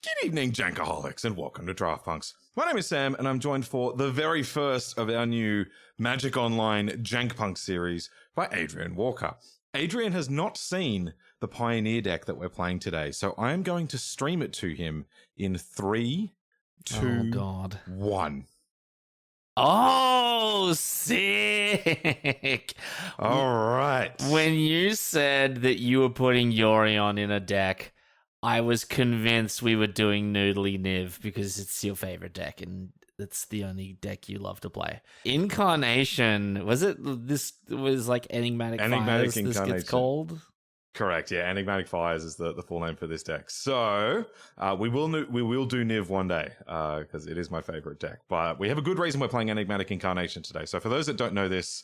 Good evening, Jankaholics, and welcome to Draft Punks. My name is Sam, and I'm joined for the very first of our new Magic Online Jank Punk series by Adrian Walker. Adrian has not seen the Pioneer deck that we're playing today, so I am going to stream it to him in 3, 2, 1. Oh, sick! All right. When you said that you were putting Yorion in a deck, I was convinced we were doing Noodly Niv because it's your favorite deck and it's the only deck you love to play. Incarnation, was it? This was like Enigmatic Fires, Incarnation. this gets called? Correct, yeah. Enigmatic Fires is the full name for this deck. So we will do Niv one day because it is my favorite deck. But we have a good reason we're playing Enigmatic Incarnation today. So for those that don't know this,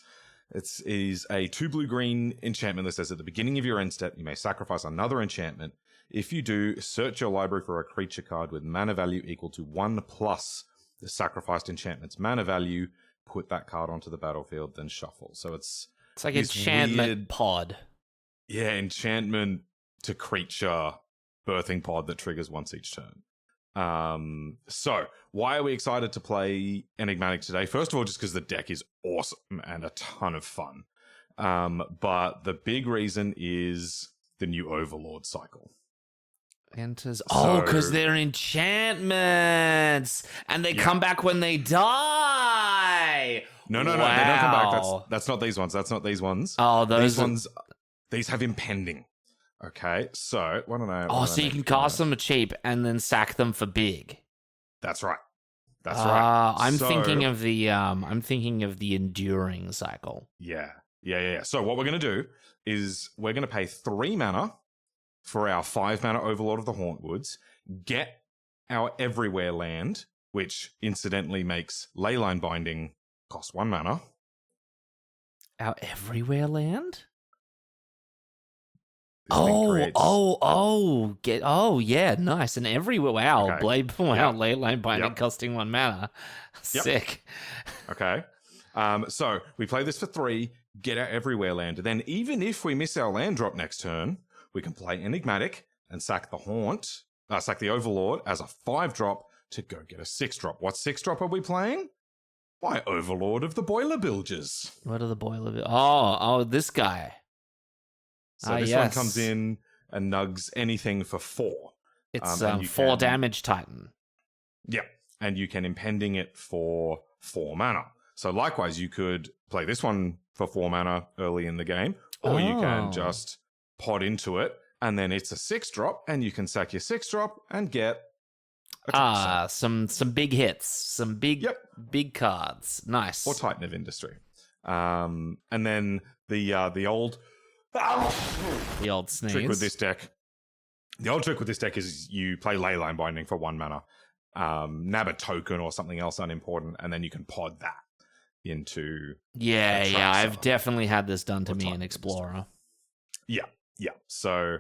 it is a 2 blue-green enchantment that says at the beginning of your end step, you may sacrifice another enchantment. If you do, search your library for a creature card with mana value equal to 1 plus the sacrificed enchantment's mana value. Put that card onto the battlefield, then shuffle. So it's like enchantment weird pod. Yeah, enchantment to creature birthing pod that triggers once each turn. So why are we excited to play Enigmatic today? First of all, just because the deck is awesome and a ton of fun. But the big reason is the new Overlord cycle. Enters. Oh, because they're enchantments, and they come back when they die. No, they don't come back. That's not these ones. That's not these ones. Oh, these ones. These have impending. Okay, so why don't I? So you can cast them cheap and then sack them for big. That's right. That's right. I'm thinking of the enduring cycle. Yeah. So what we're gonna do is we're gonna pay 3 mana for our 5 mana Overlord of the Hauntwoods, get our Everywhere land, which incidentally makes Leyline Binding cost 1 mana. Our Everywhere land? Yeah, nice. And Everywhere, wow, okay. Leyline Binding costing 1 mana. Sick. Okay. So we play this for 3, get our Everywhere land. Then even if we miss our land drop next turn, we can play Enigmatic and sack the Overlord as a 5-drop to go get a 6-drop. What 6-drop are we playing? Why, Overlord of the Boilerbilges. What are the Boilerbilges? Oh, this guy. So this one comes in and nugs anything for 4. It's 4 damage Titan. Yeah, and you can impending it for 4 mana. So likewise, you could play this one for 4 mana early in the game, or you can just pod into it, and then it's a 6-drop, and you can sack your 6-drop and get some big hits, some big cards. Nice. Or Titan of Industry. And then the old sneeze trick with this deck. The old trick with this deck is you play Leyline Binding for 1 mana, nab a token or something else unimportant, and then you can pod that into Atraxa. I've definitely had this done to me in Explorer. Yeah. So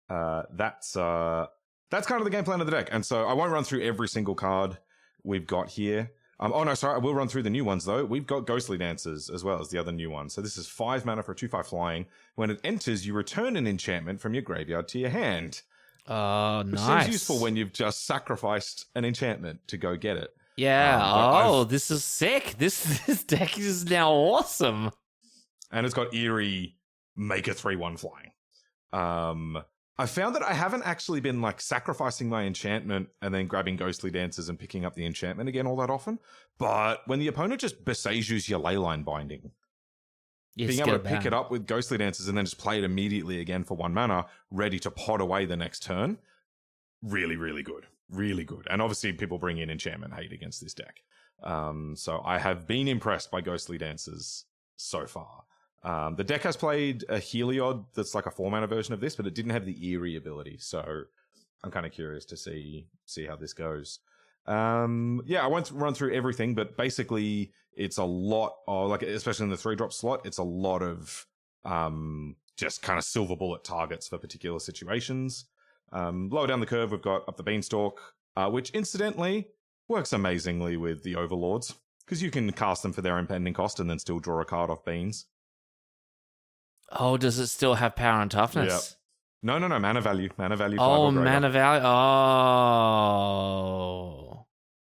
that's kind of the game plan of the deck. And so I won't run through every single card we've got here. I will run through the new ones, though. We've got Ghostly Dancers as well as the other new one. So this is 5 mana for a 2/5 flying. When it enters, you return an enchantment from your graveyard to your hand. Oh, nice. Which seems useful when you've just sacrificed an enchantment to go get it. Yeah. This is sick. This deck is now awesome. And it's got Eerie, make a 3/1 flying. I found that I haven't actually been sacrificing my enchantment and then grabbing Ghostly Dancers and picking up the enchantment again all that often. But when the opponent just Boseijus your Leyline Binding, being able to pick it up with Ghostly Dancers and then just play it immediately again for 1 mana, ready to pod away the next turn, really, really good. Really good. And obviously people bring in enchantment hate against this deck. So I have been impressed by Ghostly Dancers so far. The deck has played a Heliod that's like a 4 mana version of this, but it didn't have the Eerie ability. So I'm kind of curious to see how this goes. I won't run through everything, but basically it's a lot of, especially in the 3-drop slot, it's a lot of just kind of silver bullet targets for particular situations. Lower down the curve, we've got Up the Beanstalk, which incidentally works amazingly with the Overlords, because you can cast them for their impending cost and then still draw a card off Beans. Oh, does it still have power and toughness? No, mana value. Mana value. Oh, mana value. Oh,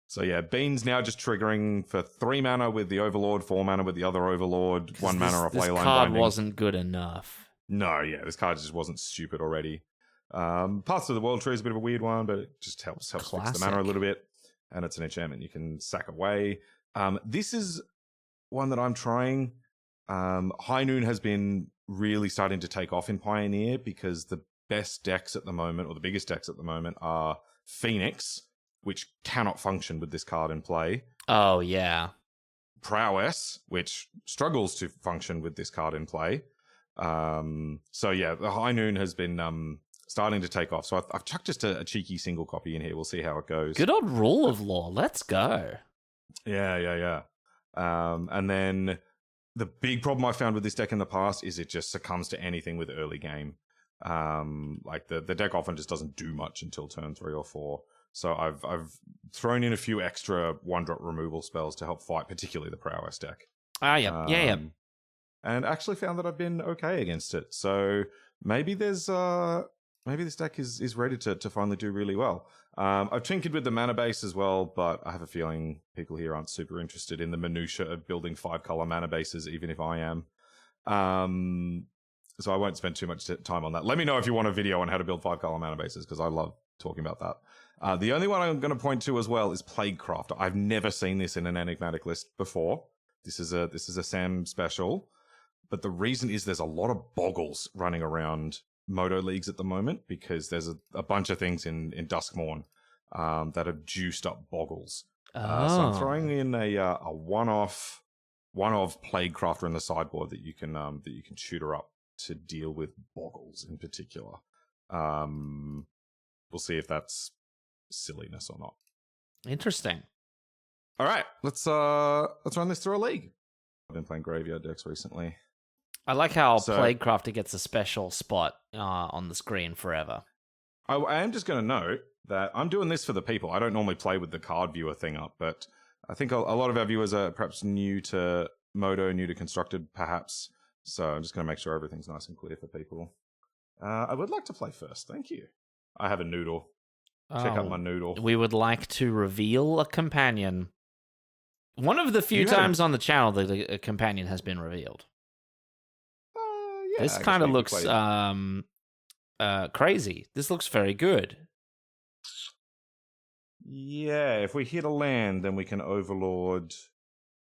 So yeah, Bean's now just triggering for 3 mana with the Overlord, 4 mana with the other Overlord, 1 mana off this Leyline card Binding. wasn't good enough. No, yeah, this card just wasn't stupid already. Paths of the World Tree is a bit of a weird one, but it just helps fix the mana a little bit. And it's an enchantment you can sack away. This is one that I'm trying. High Noon has been really starting to take off in Pioneer because the best decks at the moment, or the biggest decks at the moment, are Phoenix, which cannot function with this card in play. Oh, yeah. Prowess, which struggles to function with this card in play. So yeah, the High Noon has been starting to take off. So I've chucked just a cheeky single copy in here. We'll see how it goes. Good old Rule of Law. Let's go. Yeah. And then the big problem I found with this deck in the past is it just succumbs to anything with early game. Like the deck often just doesn't do much until turn 3 or 4. So I've thrown in a few extra 1-drop removal spells to help fight, particularly the Prowess deck. Yeah. And actually found that I've been okay against it. So maybe this deck is ready to finally do really well. I've tinkered with the mana base as well, but I have a feeling people here aren't super interested in the minutia of building 5-color mana bases, even if I am. So I won't spend too much time on that. Let me know if you want a video on how to build 5-color mana bases, because I love talking about that. The only one I'm going to point to as well is Plaguecraft. I've never seen this in an enigmatic list before. This is a Sam special, but the reason is there's a lot of boggles running around Moto leagues at the moment because there's a bunch of things in Duskmourn that have juiced up boggles. So I'm throwing in a one-off Plaguecrafter in the sideboard that you can tutor up to deal with boggles in particular. We'll see if that's silliness or not. Interesting. All right, let's run this through a league. I've been playing graveyard decks recently. I like how Plaguecrafter gets a special spot on the screen forever. I am just going to note that I'm doing this for the people. I don't normally play with the card viewer thing up, but I think a lot of our viewers are perhaps new to Moto, new to Constructed, perhaps. So I'm just going to make sure everything's nice and clear for people. I would like to play first. Thank you. I have a noodle. Check out my noodle. We would like to reveal a companion. One of the few times on the channel that a companion has been revealed. This kind of looks crazy. This looks very good. Yeah, if we hit a land, then we can Overlord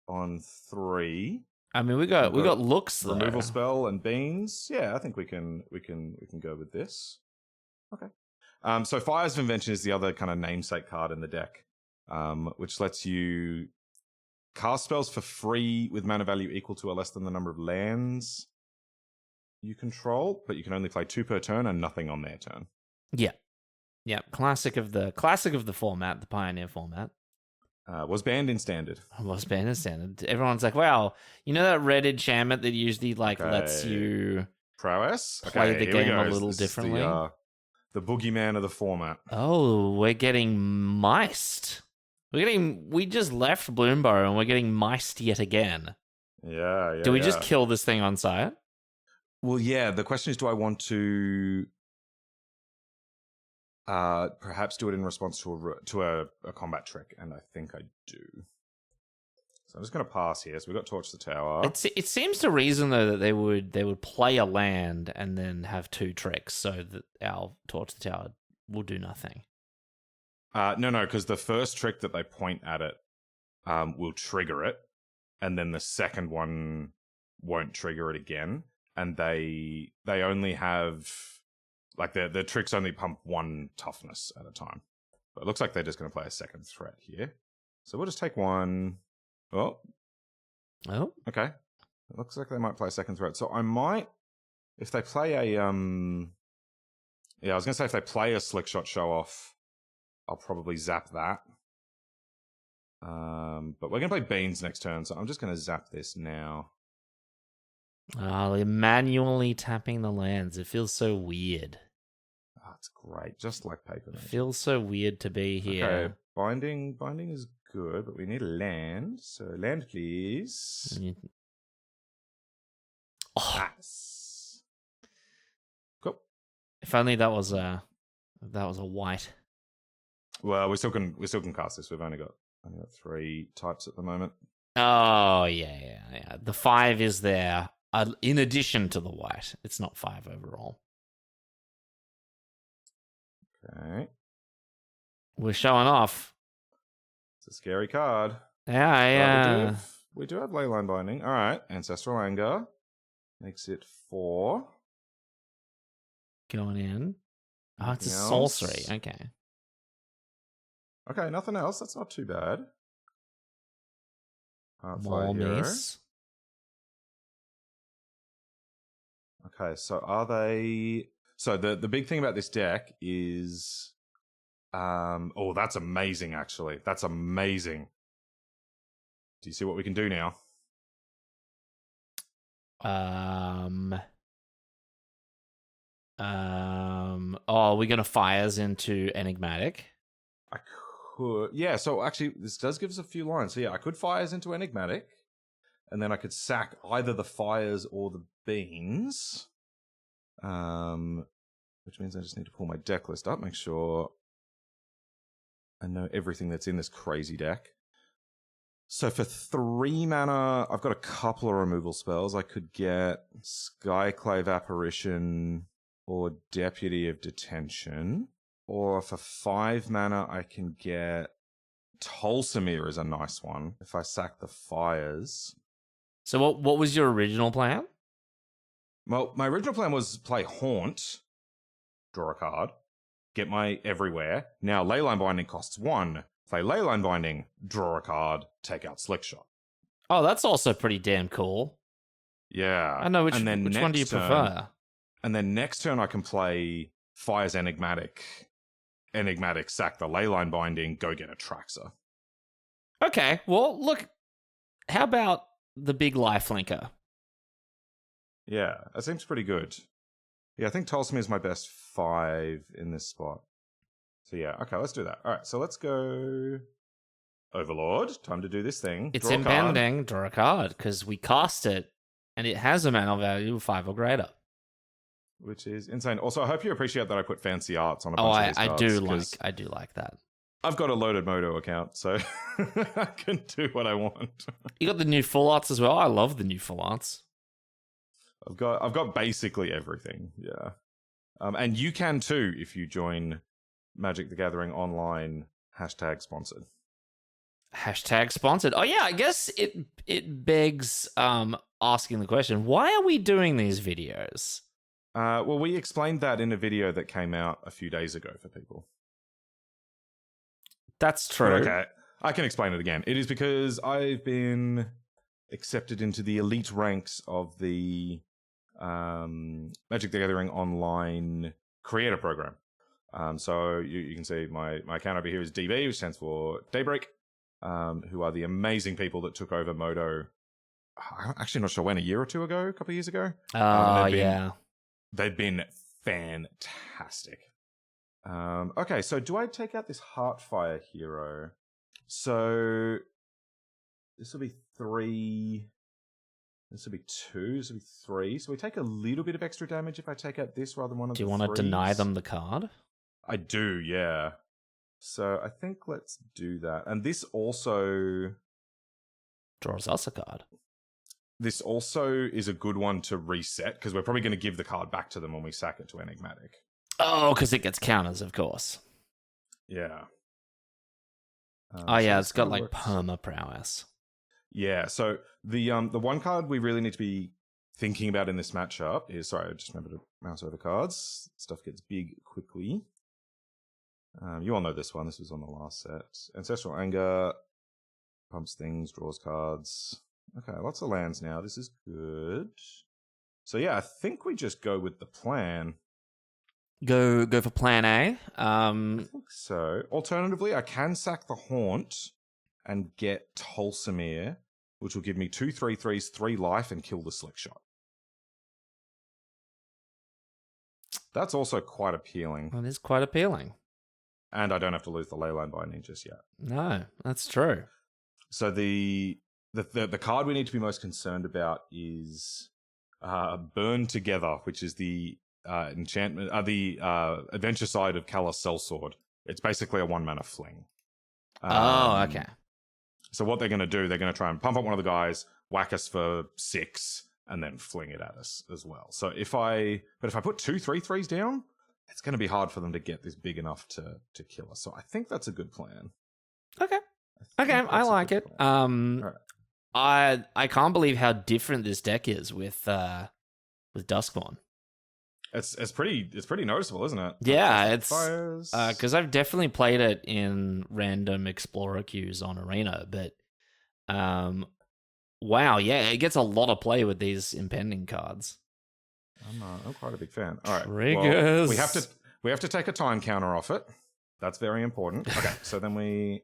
on 3. I mean, we got looks though. Removal spell and beans. Yeah, I think we can go with this. Okay. So Fires of Invention is the other kind of namesake card in the deck, which lets you cast spells for free with mana value equal to or less than the number of lands you control, but you can only play 2 per turn and nothing on their turn. Yeah. Classic of the format, the Pioneer format. Was banned in Standard. Everyone's like, wow, you know that red enchantment that usually lets you Prowess play the game a little differently. The boogeyman of the format. Oh, we're getting miced. We just left Bloomburrow and we're getting miced yet again. Yeah. Do we just kill this thing on sight? Well, yeah. The question is, do I want to perhaps do it in response to a combat trick? And I think I do. So I'm just going to pass here. So we've got Torch the Tower. It seems to reason though that they would play a land and then have 2 tricks so that our Torch the Tower will do nothing. No, because the first trick that they point at it will trigger it, and then the second one won't trigger it again. And they only have the tricks only pump 1 toughness at a time. But it looks like they're just going to play a second threat here. So we'll just take 1. Oh. Okay. It looks like they might play a second threat. So I might, if they play a I was going to say if they play a Slick Shot Show Off, I'll probably zap that. But we're going to play Beans next turn, so I'm just going to zap this now. They're manually tapping the lands. It feels so weird. Oh, it's great. Just like paper. It feels so weird to be here. Okay, binding is good, but we need a land. So land, please. Oh. Nice. Cool. If only that was a white. Well, we still can cast this. We've only got I've got 3 types at the moment. Oh, yeah. The 5 is there in addition to the white. It's not 5 overall. Okay. We're showing off. It's a scary card. Yeah. We do have Leyline Binding. All right. Ancestral Anger. Makes it 4. Going in. Oh, it's a Anything sorcery. else? Okay. Okay, nothing else. That's not too bad. More miss. Okay, so are they... So the big thing about this deck is... oh, that's amazing, actually. That's amazing. Do you see what we can do now? Oh, we're going to fires into Enigmatic. I could... Yeah, so actually, this does give us a few lines. So yeah, I could fires into Enigmatic, and then I could sack either the fires or the beans. Which means I just need to pull my deck list up, make sure I know everything that's in this crazy deck. So for 3 mana, I've got a couple of removal spells. I could get Skyclave Apparition or Deputy of Detention. Or for 5 mana, I can get Tolsimir is a nice one if I sack the fires. So what was your original plan? Well, my original plan was play Haunt, draw a card, get my Everywhere. Now Leyline Binding costs 1. Play Leyline Binding, draw a card, take out Slickshot. Oh, that's also pretty damn cool. Yeah. I know which one do you prefer? And then next turn I can play Fires Enigmatic, sack the Leyline Binding, go get Atraxa. Okay, well, look, how about the big lifelinker? Yeah, that seems pretty good. Yeah, I think Tolsimir is my best 5 in this spot. So yeah, okay, let's do that. All right, so let's go Overlord. Time to do this thing. It's impending. Draw a card, because we cast it, and it has a mana value of 5 or greater. Which is insane. Also, I hope you appreciate that I put fancy arts on a bunch of these cards. I do like that. I've got a loaded Moto account, so I can do what I want. You got the new full arts as well. I love the new full arts. I've got basically everything. Yeah, and you can too if you join Magic the Gathering Online #sponsored. #sponsored. Oh yeah, I guess it begs asking the question: why are we doing these videos? Well, we explained that in a video that came out a few days ago for people. That's true. Okay, I can explain it again. It is because I've been accepted into the elite ranks of the Magic the Gathering Online Creator Program. So you can see my account over here is DB, which stands for Daybreak, who are the amazing people that took over Moto. I'm actually not sure when, a year or two ago, a couple of years ago. Yeah. They've been fantastic. Okay, so do I take out this Heartfire hero? So this will be 3. This will be 2. This will be 3. So we take a little bit of extra damage if I take out this rather than one of the 3s. Do you want to deny them the card? I do, yeah. So I think let's do that. And this also draws us a card. This also is a good one to reset, because we're probably going to give the card back to them when we sack it to Enigmatic. Oh, because it gets counters, of course. Yeah. Oh, yeah, it's got like perma prowess. Yeah, so the one card we really need to be thinking about in this matchup is... Sorry, I just remembered to mouse over cards. Stuff gets big quickly. You all know this one. This was on the last set. Ancestral Anger. Pumps things, draws cards. Okay, lots of lands now. This is good. So yeah, I think we just go with the plan. Go for plan A. I think so. Alternatively, I can sack the Haunt and get Tolsimir, which will give me 2 3/3s, 3 life, and kill the Slickshot. That's also quite appealing. That is quite appealing. And I don't have to lose the Leyline Binding just yet. No, that's true. So the card we need to be most concerned about is Burn Together, which is the enchantment, the adventure side of Kala's Sellsword. It's basically a 1-mana fling. Okay. So what they're going to do, they're going to try and pump up one of the guys, whack us for 6, and then fling it at us as well. So if I put 2 3/3s down, it's going to be hard for them to get this big enough to kill us. So I think that's a good plan. Okay, I like it. Right. I can't believe how different this deck is with Duskmourn. It's pretty noticeable, isn't it? Yeah, it's fires. Because I've definitely played it in random explorer queues on Arena, but wow, yeah, it gets a lot of play with these impending cards. I'm quite a big fan. All right, triggers. Well, we have to take a time counter off it. That's very important. Okay, so then we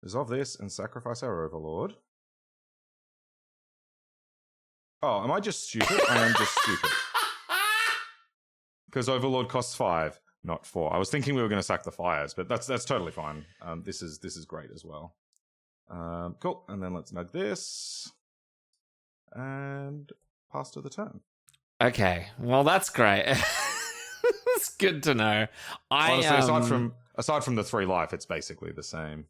resolve this and sacrifice our Overlord. Oh, am I just stupid? I am just stupid. Because Overlord costs 5, not 4. I was thinking we were going to sack the fires, but that's totally fine. This is great as well. Cool, and then let's nug this and pass to the turn. Okay, well that's great. It's good to know. Honestly, aside from the 3 life, it's basically the same.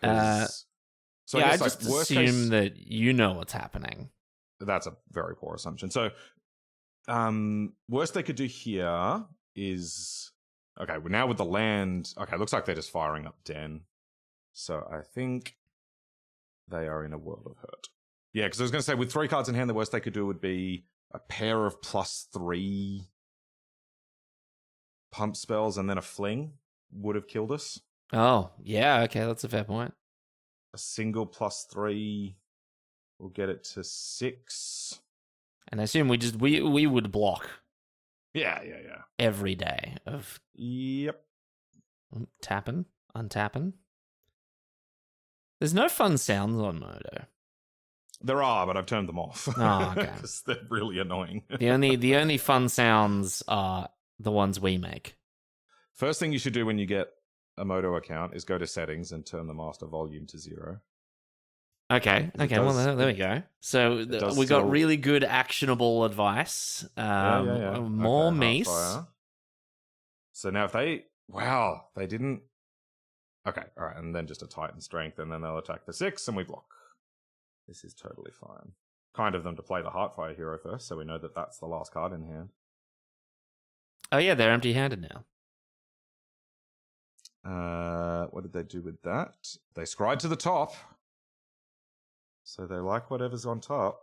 So yeah, I guess, just assume that you know what's happening. That's a very poor assumption. So, worst they could do here is okay. Now with the land, okay, looks like they're just firing up Den. So I think they are in a world of hurt. Yeah, because I was going to say with 3 cards in hand, the worst they could do would be a pair of +3 pump spells and then a fling would have killed us. Oh, yeah, okay, that's a fair point. A single +3 will get it to 6. And I assume we would block. Yeah. Every day of Yep. tapping, untapping. There's no fun sounds on Modo. There are, but I've turned them off. Oh, okay. Because they're really annoying. The only fun sounds are the ones we make. First thing you should do when you get a Modo account is go to settings and turn the master volume to 0. Okay. Well, there we go. So we got really good actionable advice. Yeah. More okay, Mace. Heartfire. So now if they didn't. Okay, all right, and then just a Titan Strength, and then they'll attack the 6, and we block. This is totally fine. Kind of them to play the Heartfire hero first, so we know that that's the last card in hand. Oh yeah, they're empty-handed now. What did they do with that? They scryed to the top. So they like whatever's on top.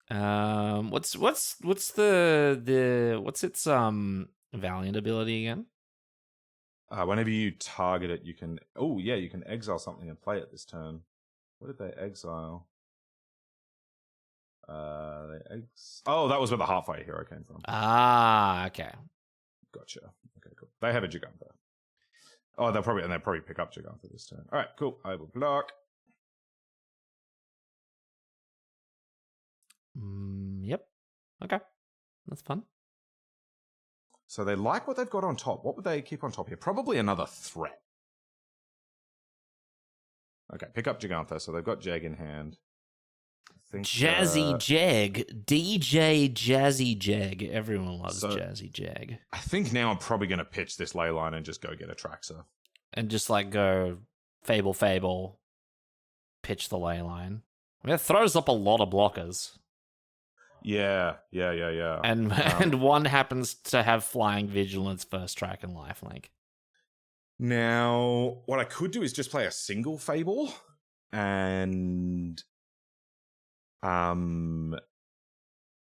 What's its Valiant ability again? Whenever you target it, you can exile something and play it this turn. What did they exile? Oh, that was where the Heartfire hero came from. Ah, okay. Gotcha. Okay, cool. They have a Giganta. Oh, they'll probably pick up Giganta this turn. All right, cool. I will block. Yep. Okay. That's fun. So they like what they've got on top. What would they keep on top here? Probably another threat. Okay, pick up Giganta. So they've got Jag in hand. I think, Jazzy Jag. DJ Jazzy Jag. Everyone loves Jazzy Jag. I think now I'm probably going to pitch this Leyline and just go get Atraxa. And just go Fable, pitch the Leyline. I mean, it throws up a lot of blockers. Yeah. And one happens to have Flying Vigilance, First Strike, and Lifelink. Now, what I could do is just play a single Fable, and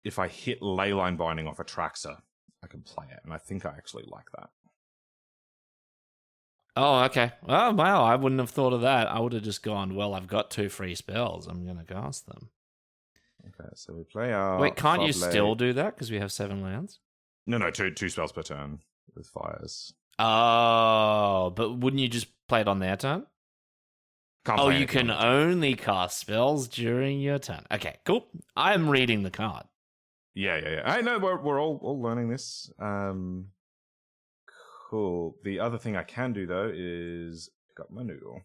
if I hit Leyline Binding off Atraxa, I can play it, and I think I actually like that. Oh, okay. Oh, wow, I wouldn't have thought of that. I would have just gone, well, I've got 2 free spells. I'm going to cast them. Okay, so we play our... Wait, can't you still do that because we have 7 lands? No, two spells per turn with fires. Oh, but wouldn't you just play it on their turn? You can only cast spells during your turn. Okay, cool. I'm reading the card. Yeah. I know we're all learning this. Cool. The other thing I can do though is pick up my noodle.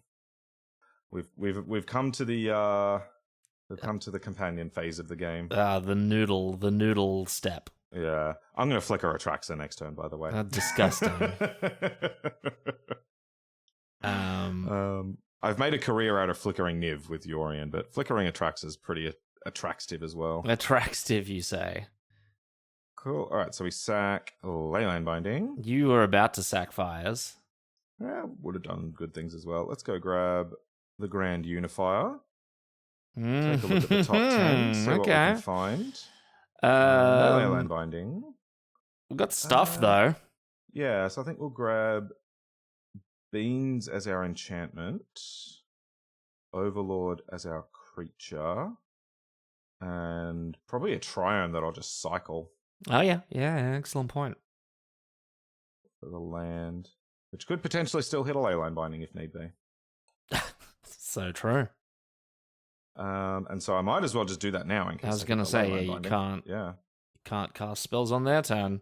We've come to the companion phase of the game. The noodle step. Yeah, I'm going to flicker Atraxa next turn, by the way. Disgusting. I've made a career out of flickering Niv with Yorion, but flickering Atraxa is pretty attractive as well. Attractive, you say? Cool. All right, so we sack Leyline Binding. You were about to sack Fires. Yeah, would have done good things as well. Let's go grab the Grand Unifier. Take a look at the top 10, see what we can find. No Leyline Binding. We've got stuff, though. Yeah, so I think we'll grab Beans as our enchantment, Overlord as our creature, and probably a Triome that I'll just cycle. Oh, yeah. Yeah, excellent point. For the land, which could potentially still hit a Leyline Binding if need be. So true. And so I might as well just do that now in case I was going to say, you can't cast spells on their turn.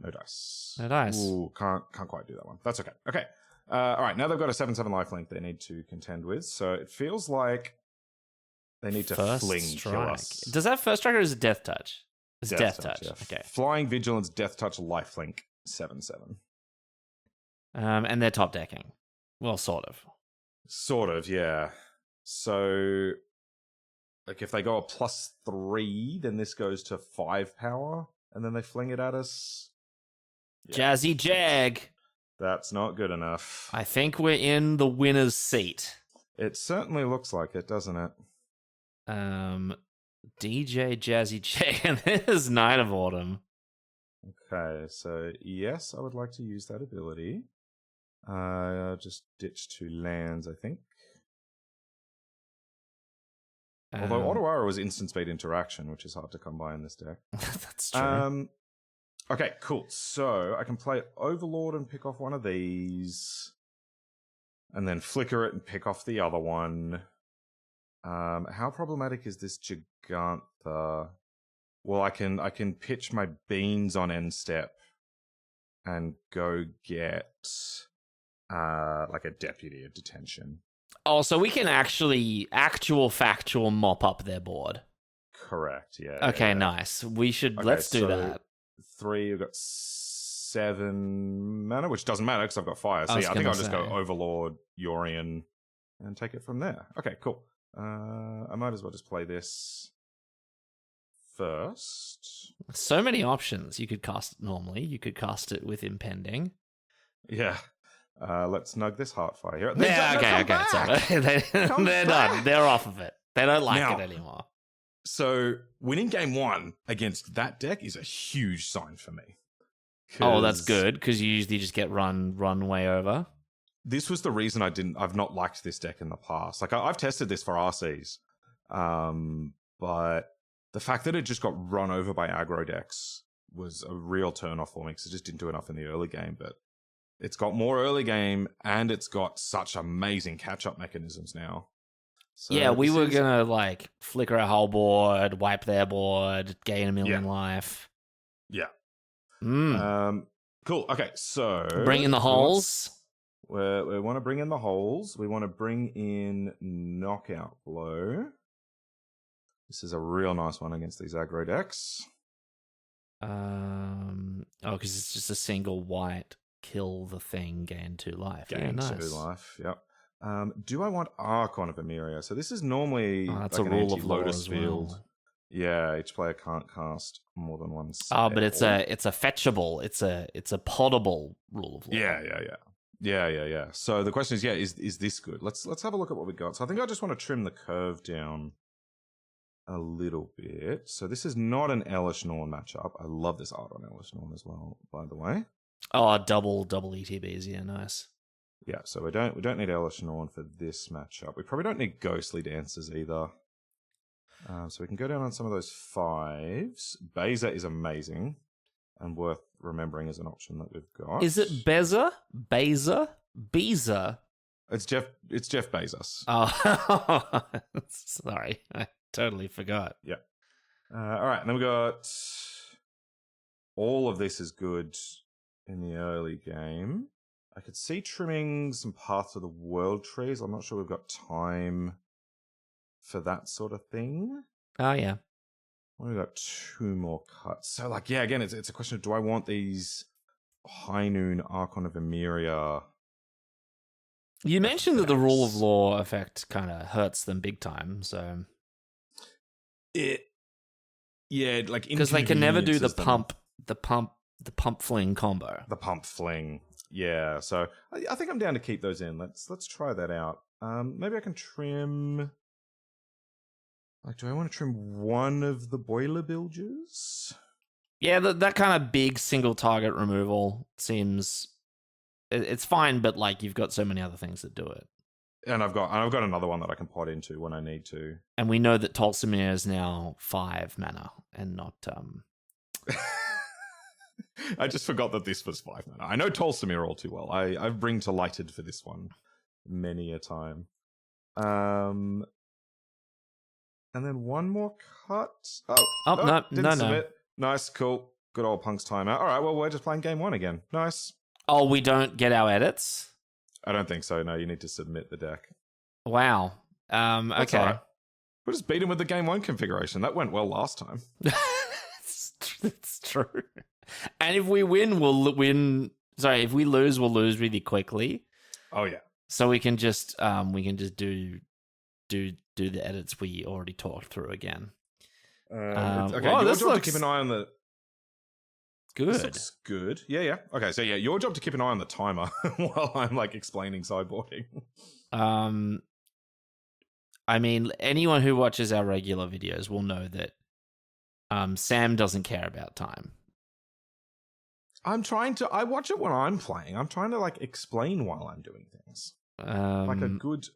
No dice. No dice. Ooh, can't quite do that one. That's okay. Okay. All right, now they've got a 7/7 lifelink they need to contend with, so it feels like they need to kill us. Does that first strike or is it death touch? It's death touch. Yeah. Okay. Flying Vigilance, death touch, lifelink, 7/7. And they're top decking. Well, sort of. Sort of, yeah. So, like, if they go a +3, then this goes to 5 power, and then they fling it at us. Yeah. Jazzy Jag. That's not good enough. I think we're in the winner's seat. It certainly looks like it, doesn't it? DJ Jazzy Jag, and there's Night of Autumn. Okay, so yes, I would like to use that ability. Just ditch 2 lands, I think. Although Otawara was instant speed interaction, which is hard to come by in this deck. That's true. Okay, cool. So I can play Overlord and pick off one of these, and then flicker it and pick off the other one. How problematic is this Gigantha? Well, I can pitch my Beans on end step and go get like a Deputy of Detention. Oh, so we can actually factual mop up their board. Correct, yeah. Okay, yeah. Nice. Let's do that. 3, you've got 7 mana, which doesn't matter because I've got fire. So yeah, I think I'll just go Overlord, Yorion, and take it from there. Okay, cool. I might as well just play this first. So many options. You could cast it normally. You could cast it with Impending. Yeah. Let's nug this Heartfire here. Okay. So they're done. They're off of it. They don't like it anymore. So winning game 1 against that deck is a huge sign for me. Oh, that's good because you usually just get run way over. This was the reason I've not liked this deck in the past. Like I've tested this for RCs, but the fact that it just got run over by aggro decks was a real turn off for me because it just didn't do enough in the early game. But it's got more early game and it's got such amazing catch up mechanisms now. So yeah, we were gonna like flicker a whole board, wipe their board, gain a million life. Yeah. Cool. Okay, so bring in the holes. We want to bring in the holes. We want to bring in Knockout Blow. This is a real nice one against these aggro decks. Because it's just a single white, kill the thing, gain 2 life. Gain 2 life. Yep. Do I want Archon of Emeria? So this is normally that's like a an rule of law anti-Lotus as field. well. Yeah, each player can't cast more than one spell. Oh, but it's a fetchable. It's a potable rule of law. Yeah. So the question is, is this good? Let's have a look at what we got. So I think I just want to trim the curve down a little bit. So this is not an Elesh Norn matchup. I love this art on Elesh Norn as well, by the way. Oh, double ETBs, yeah, nice. Yeah, so we don't need Elesh Norn for this matchup. We probably don't need Ghostly Dancers either. So we can go down on some of those 5s. Beza is amazing and worth remembering as an option that we've got. Is it Beza? Beza? It's Jeff Bezos. Oh, sorry. I totally forgot. Yeah. All right, and then we got all of this is good in the early game. I could see trimming some Path to the World trees. I'm not sure we've got time for that sort of thing. Oh, yeah. We've got 2 more cuts. So, like, yeah, again, it's a question of do I want these High Noon, Archon of Emeria. You mentioned that the rule of law effect kind of hurts them big time, so because they can never do the pump fling combo. The pump fling, yeah. So I think I'm down to keep those in. Let's try that out. Maybe I can trim. Like, do I want to trim one of the Boilerbilges? Yeah, that kind of big single target removal seems it's fine, but like you've got so many other things that do it. And I've got another one that I can pot into when I need to. And we know that Tolsimir is now 5 mana and not I just forgot that this was 5 mana. I know Tolsimir all too well. I've bring to lighted for this one many a time. And then one more cut. No. Nice, cool. Good old Punk's timeout. All right, well, we're just playing game 1 again. Nice. Oh, we don't get our edits? I don't think so. No, you need to submit the deck. Wow. Okay. Right. We'll just beat him with the game 1 configuration. That went well last time. It's true. And if we win, we'll win. Sorry, if we lose, we'll lose really quickly. Oh yeah. So we can just do the edits we already talked through again. Okay, well, your job to keep an eye on the. Good. This looks good. Yeah. Okay, so yeah, your job to keep an eye on the timer while I'm like explaining sideboarding. I mean, anyone who watches our regular videos will know that Sam doesn't care about time. I watch it when I'm playing. I'm trying to like explain while I'm doing things. Like a good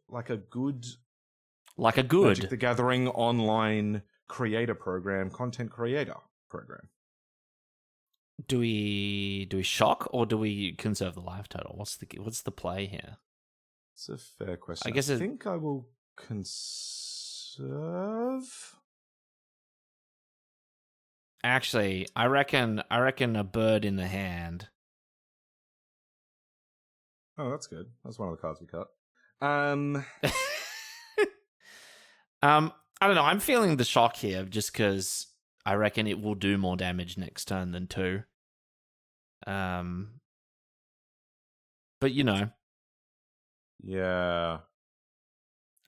Magic the Gathering online creator program, content creator program. Do we shock or do we conserve the life total? What's the play here? It's a fair question. I think I will conserve. Actually, I reckon a bird in the hand. Oh, that's good. That's one of the cards we cut. I don't know. I'm feeling the shock here just because I reckon it will do more damage next turn than 2. But you know. Yeah.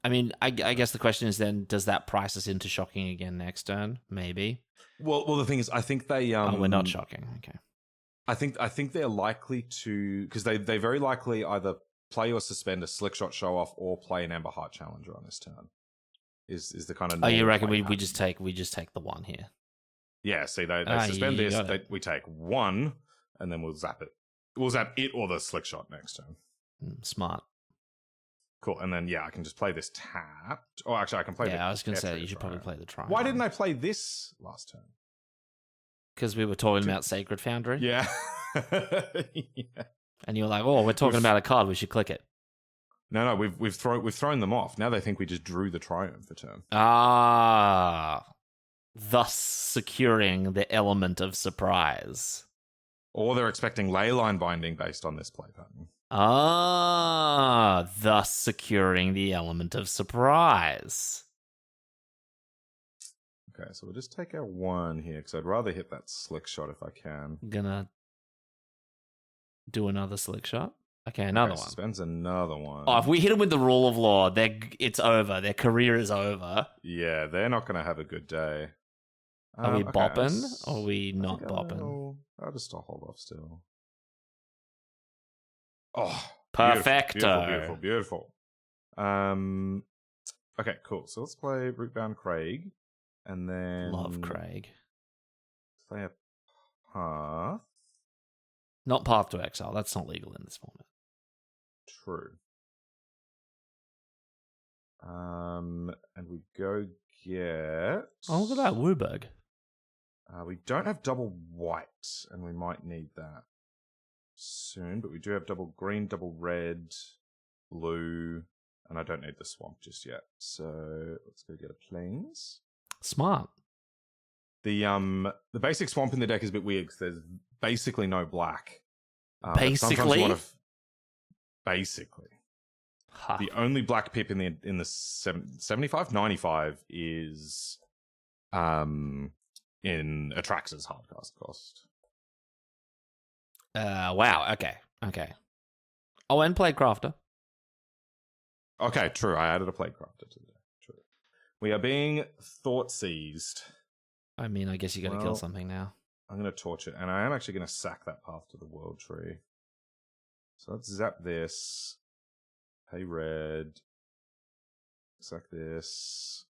I mean, I guess the question is then, does that price us into shocking again next turn? Maybe. Well, the thing is, I think they. we're not shocking. Okay. I think they're likely to, because they very likely either play or suspend a Slickshot Show Off or play an Ember Heart Challenger on this turn. Is the kind of. Oh, you reckon we just take the one here? Yeah. See, they suspend this. We take 1, and then we'll zap it. We'll zap it or the Slickshot next turn. Smart. Cool, and then I can just play this tapped. Oh, actually, I can play. Yeah, I was going to say you should probably play the Triumph. Why didn't I play this last turn? Because we were talking about Sacred Foundry. Yeah. Yeah. And you were like, "Oh, we're talking about a card. We should click it." No, we've thrown them off. Now they think we just drew the Triumph for turn. Thus securing the element of surprise. Or they're expecting Leyline Binding based on this play pattern. Thus securing the element of surprise. Okay, so we'll just take our 1 here, because I'd rather hit that slick shot if I can. Gonna do another slick shot. Okay, another one. Spends another one. Oh, if we hit them with the rule of law, it's over. Their career is over. Yeah, they're not going to have a good day. Are we bopping, or are we not bopping? I'll just hold off still. Oh, perfecto. Beautiful. Okay, cool. So let's play Rootbound Craig, and then love Craig. Play a Path. Not Path to Exile. That's not legal in this format. True. And we go get. Oh, look at that Wooburg. We don't have double white, and we might need that soon, but we do have double green, double red, blue, and I don't need the swamp just yet. So let's go get a plains. Smart. The basic swamp in the deck is a bit weird because there's basically no black. Basically? Basically. Huh. The only black pip in the 75, 95 is in Atraxa's hardcast cost. Wow. Okay. Oh, and Plaguecrafter. Okay, true. I added a Plaguecrafter to that. True. We are being thought seized. I mean, I guess you got to kill something now. I'm going to torch it, and I am actually going to sack that path to the world tree. So let's zap this. Pay red. Sack this.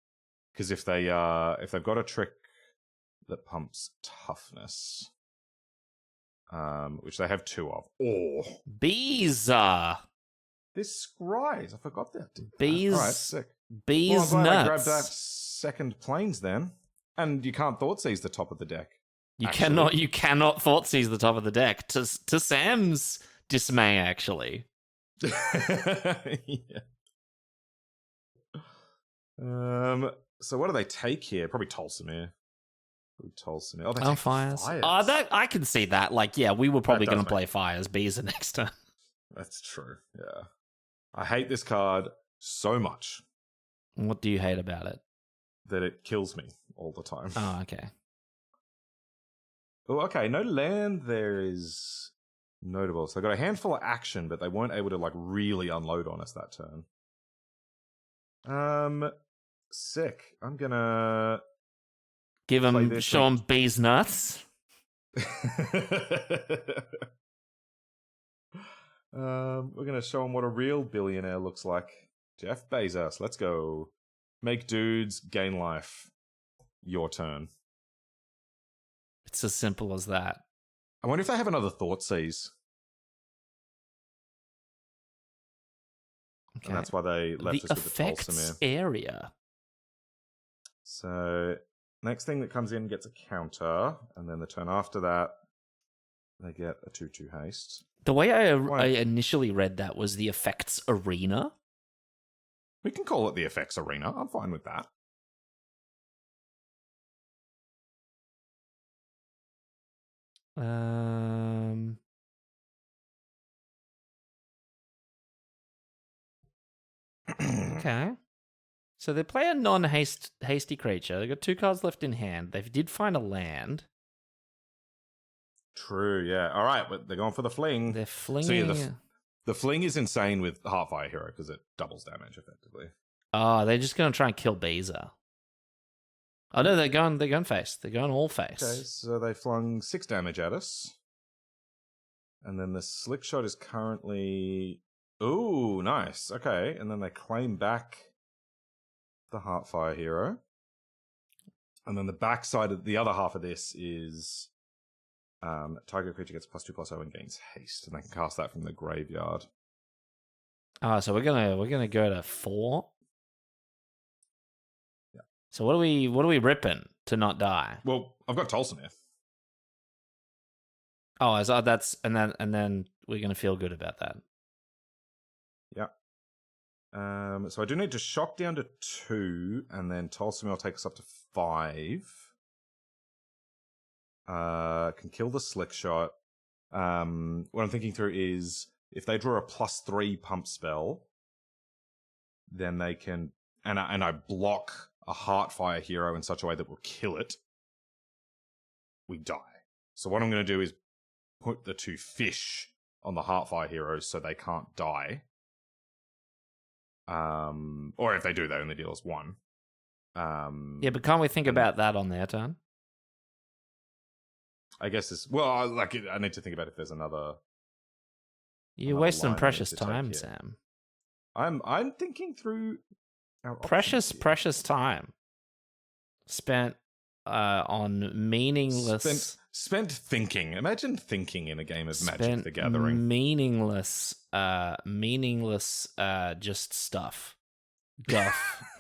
Because if they've got a trick that pumps toughness, which they have 2 of, or Beza. This scries. I forgot that. Bees. All right, sick. Bees well, I'm glad nuts. I grabbed that second planes then, and you can't thought seize the top of the deck. You cannot thought seize the top of the deck. To Sam's dismay, actually. Yeah. So what do they take here? Probably Tulsimir. Oh, they take Fires. Fires. That I can see that. Like, yeah, we were probably going to play make- Fires Beza next turn. That's true. Yeah. I hate this card so much What do you hate about it? that it kills me all the time. Oh, okay. Oh, okay. No land there is notable. So they got a handful of action, but they weren't able to like really unload on us that turn. Sick. I'm gonna Give play him, this show him Bees nuts. We're gonna show him what a real billionaire looks like. Jeff Bezos. Let's go. Make dudes gain life. Your turn. It's as simple as that. I wonder if they have another thought seize. Okay. And that's why they left The us with the effects Tulsimir. area. So, next thing that comes in gets a counter, and then the turn after that, they get a 2/2 haste. The way I initially read that was the effects arena. We can call it the effects arena. I'm fine with that. Okay. So they play a non-hasty creature. They've got 2 cards left in hand. They did find a land. True, yeah. All right, but they're going for the fling. They're flinging. So yeah, the fling is insane with Heartfire Hero because it doubles damage effectively. Oh, they're just going to try and kill Beza. Oh no, they're going face. They're going all face. Okay, so they flung 6 damage at us. And then the slick shot is currently... Ooh, nice. Okay, and then they claim back the Heartfire Hero. And then the backside of the other half of this is target creature gets +2/+0 and gains haste, and they can cast that from the graveyard. Oh, so we're gonna go to 4. Yeah. So what are we ripping to not die? Well, I've got Tulsimir. Oh, so that's and then we're gonna feel good about that. Yeah. So I do need to shock down to 2, and then Tulsimir will take us up to 5. Can kill the slick shot. What I'm thinking through is if they draw a +3 pump spell, then they can and I block a Heartfire Hero in such a way that will kill it. We die. So what I'm going to do is put the 2 fish on the Heartfire Heroes so they can't die. Or if they do, they only deal us 1. Yeah, but can't we think about that on their turn? I guess it's I need to think about if there's another. You're another wasting line I precious need to take time, here. Sam. I'm thinking through our Precious options here. time spent on meaningless. Spent thinking. Imagine thinking in a game of Magic the Gathering. Meaningless, just stuff. Guff.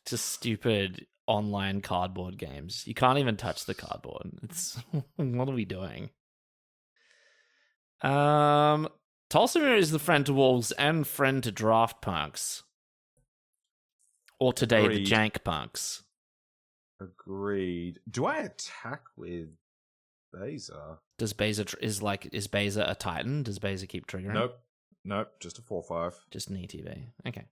Just stupid online cardboard games. You can't even touch the cardboard. It's what are we doing? Tulsimir is the friend to wolves and friend to draft punks. Or today Agreed. the jank punks. Agreed. Do I attack with Beza? Does Beza is Beza a Titan? Does Beza keep triggering? Nope. Just a 4/5. Just an ETB. Okay.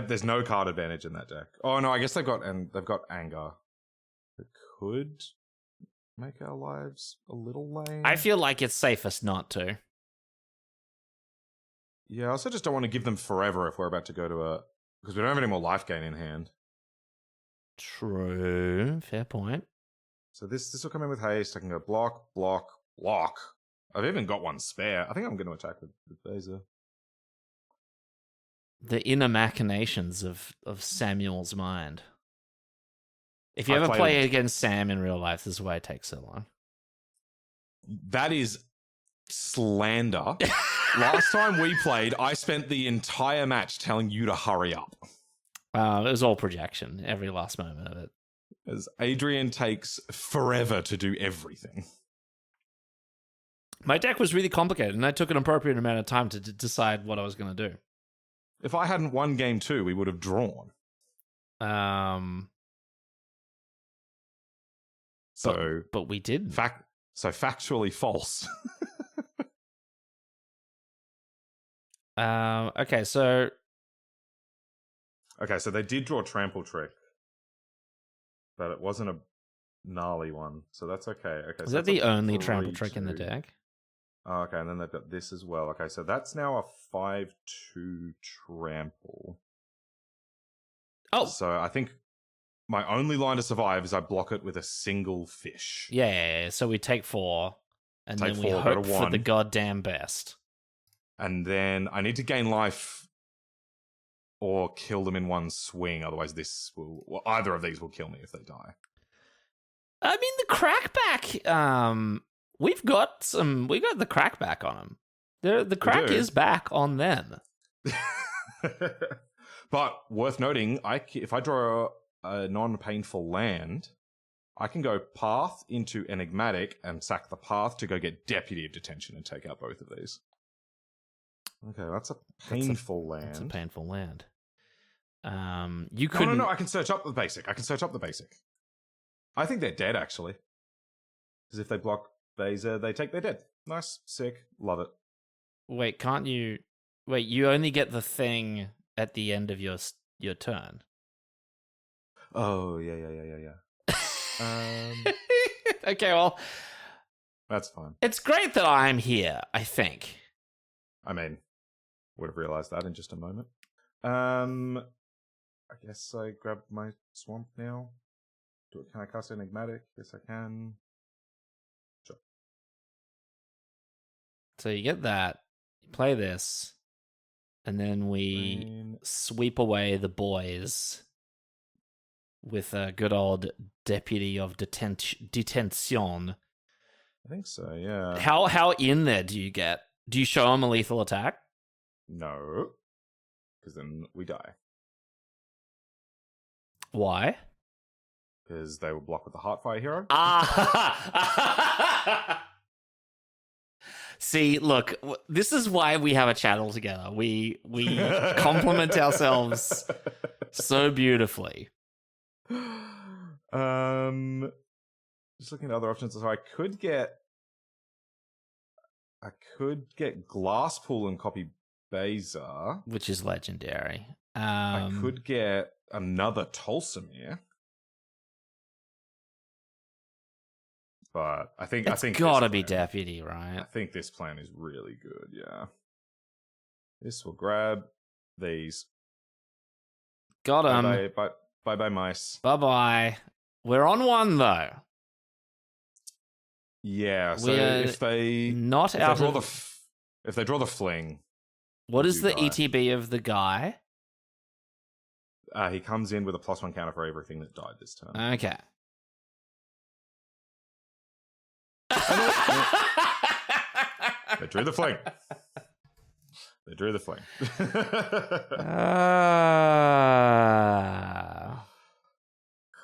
There's no card advantage in that deck. Oh no, I guess they've got anger. It could make our lives a little lame. I feel like it's safest not to. Yeah, I also just don't want to give them forever if we're about to go to a... Because we don't have any more life gain in hand. True. Fair point. So this will come in with haste. I can go block, block, block. I've even got one spare. I think I'm going to attack with Beza. The inner machinations of Samuel's mind. If you I ever played play it- against Sam in real life, this is why it takes so long. That is slander. Last time we played, I spent the entire match telling you to hurry up. It was all projection, every last moment of it. As Adrian takes forever to do everything. My deck was really complicated, and I took an appropriate amount of time to decide what I was going to do. If I hadn't won game 2, we would have drawn. But we didn't. Factually false. Okay, so they did draw Trample Trick. But it wasn't a gnarly one, so that's okay. is that the only trample trick in the deck? Oh, okay, and then they've got this as well. Okay, so that's now a 5/2 trample. Oh, So I think my only line to survive is I block it with a single fish. yeah. So we take 4, and Take then we 4, go to hope for 1. the goddamn best. And then I need to gain life or kill them in one swing. Otherwise, either of these will kill me if they die. I mean, the crackback. We got the crackback on them. The crack is back on them. But worth noting, if I draw a non-painful land, I can go path into Enigmatic and sack the path to go get Deputy of Detention and take out both of these. Okay, that's a painful land. That's a painful land. You couldn't... No, I can search up the basic. I think they're dead, actually. Because if they block Beza, they're dead. Nice, sick, love it. Wait, can't you... Wait, you only get the thing at the end of your turn. Oh, yeah. Okay, well... That's fine. It's great that I'm here, I think. I mean, would have realized that in just a moment. I guess I grab my swamp now. Can I cast Enigmatic? Yes, I can. Sure. So you get that, you play this, and then we sweep away the boys with a good old Deputy of Detention. I think so, yeah. How in there do you get? Do you show him a lethal attack? No. Because then we die. Why? Because they will block with the Heartfire Hero. See, look, this is why we have a channel together. We complement ourselves so beautifully. Just looking at other options. So I could get Glasspool and copy Beza, which is legendary. I could get another Tulsimir. But I think it's gotta be Deputy, right? I think this plan is really good, yeah. This will grab these. Got him. Bye, mice. Bye. We're on 1 though. Yeah, so if they draw the fling. What is the ETB of the guy? He comes in with a +1 counter for everything that died this turn. Okay. They drew the fling.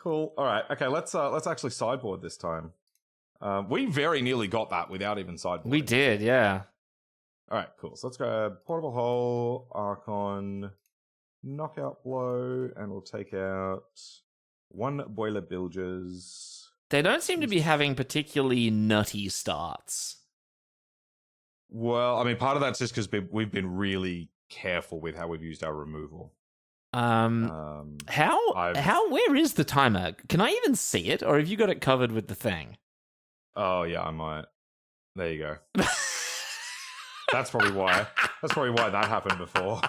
Cool. All right. Okay. Let's actually sideboard this time. We very nearly got that without even sideboarding. We did, yeah. All right. Cool. So let's go Portable Hole, Archon, Knockout Blow, and we'll take out 1 Boilerbilges. They don't seem to be having particularly nutty starts. Well, I mean, part of that's just because we've been really careful with how we've used our removal. Where is the timer? Can I even see it, or have you got it covered with the thing? Oh yeah, I might. There you go. That's probably why that happened before.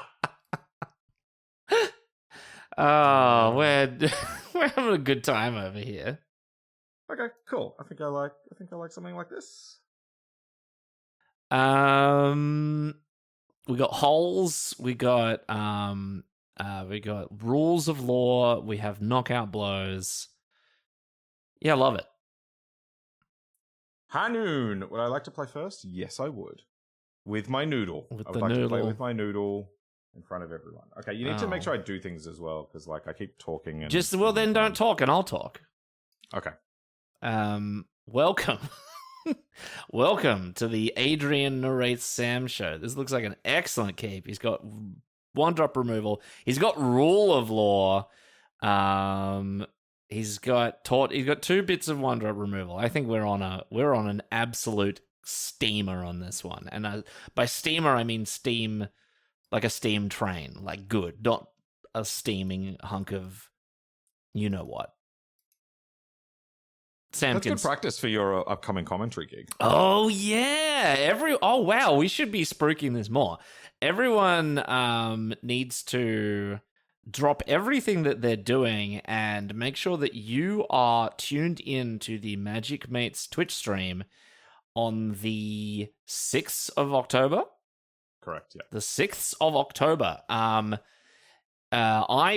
Oh, we're having a good time over here. Okay, cool. I think I like something like this. We got holes. We got rules of law. We have knockout blows. Yeah, I love it. Hanoon. Would I like to play first? Yes, I would. With my noodle. With I the would like noodle. to play with my noodle in front of everyone. Okay, you need to make sure I do things as well, because like I keep talking and then don't talk and I'll talk. Okay. Welcome. Welcome to the Adrian Narrates Sam show. This looks like an excellent keep. He's got 1-drop removal. He's got rule of law. He's got 2 bits of 1-drop removal. I think we're on an absolute steamer on this one. And by steamer I mean steam, like a steam train, like good, not a steaming hunk of you know what. Sam, that's good practice for your upcoming commentary gig. Oh yeah, wow, we should be spruiking this more. Everyone needs to drop everything that they're doing and make sure that you are tuned in to the Magic Mates Twitch stream on the 6th of October. Correct, yeah. The 6th of October. I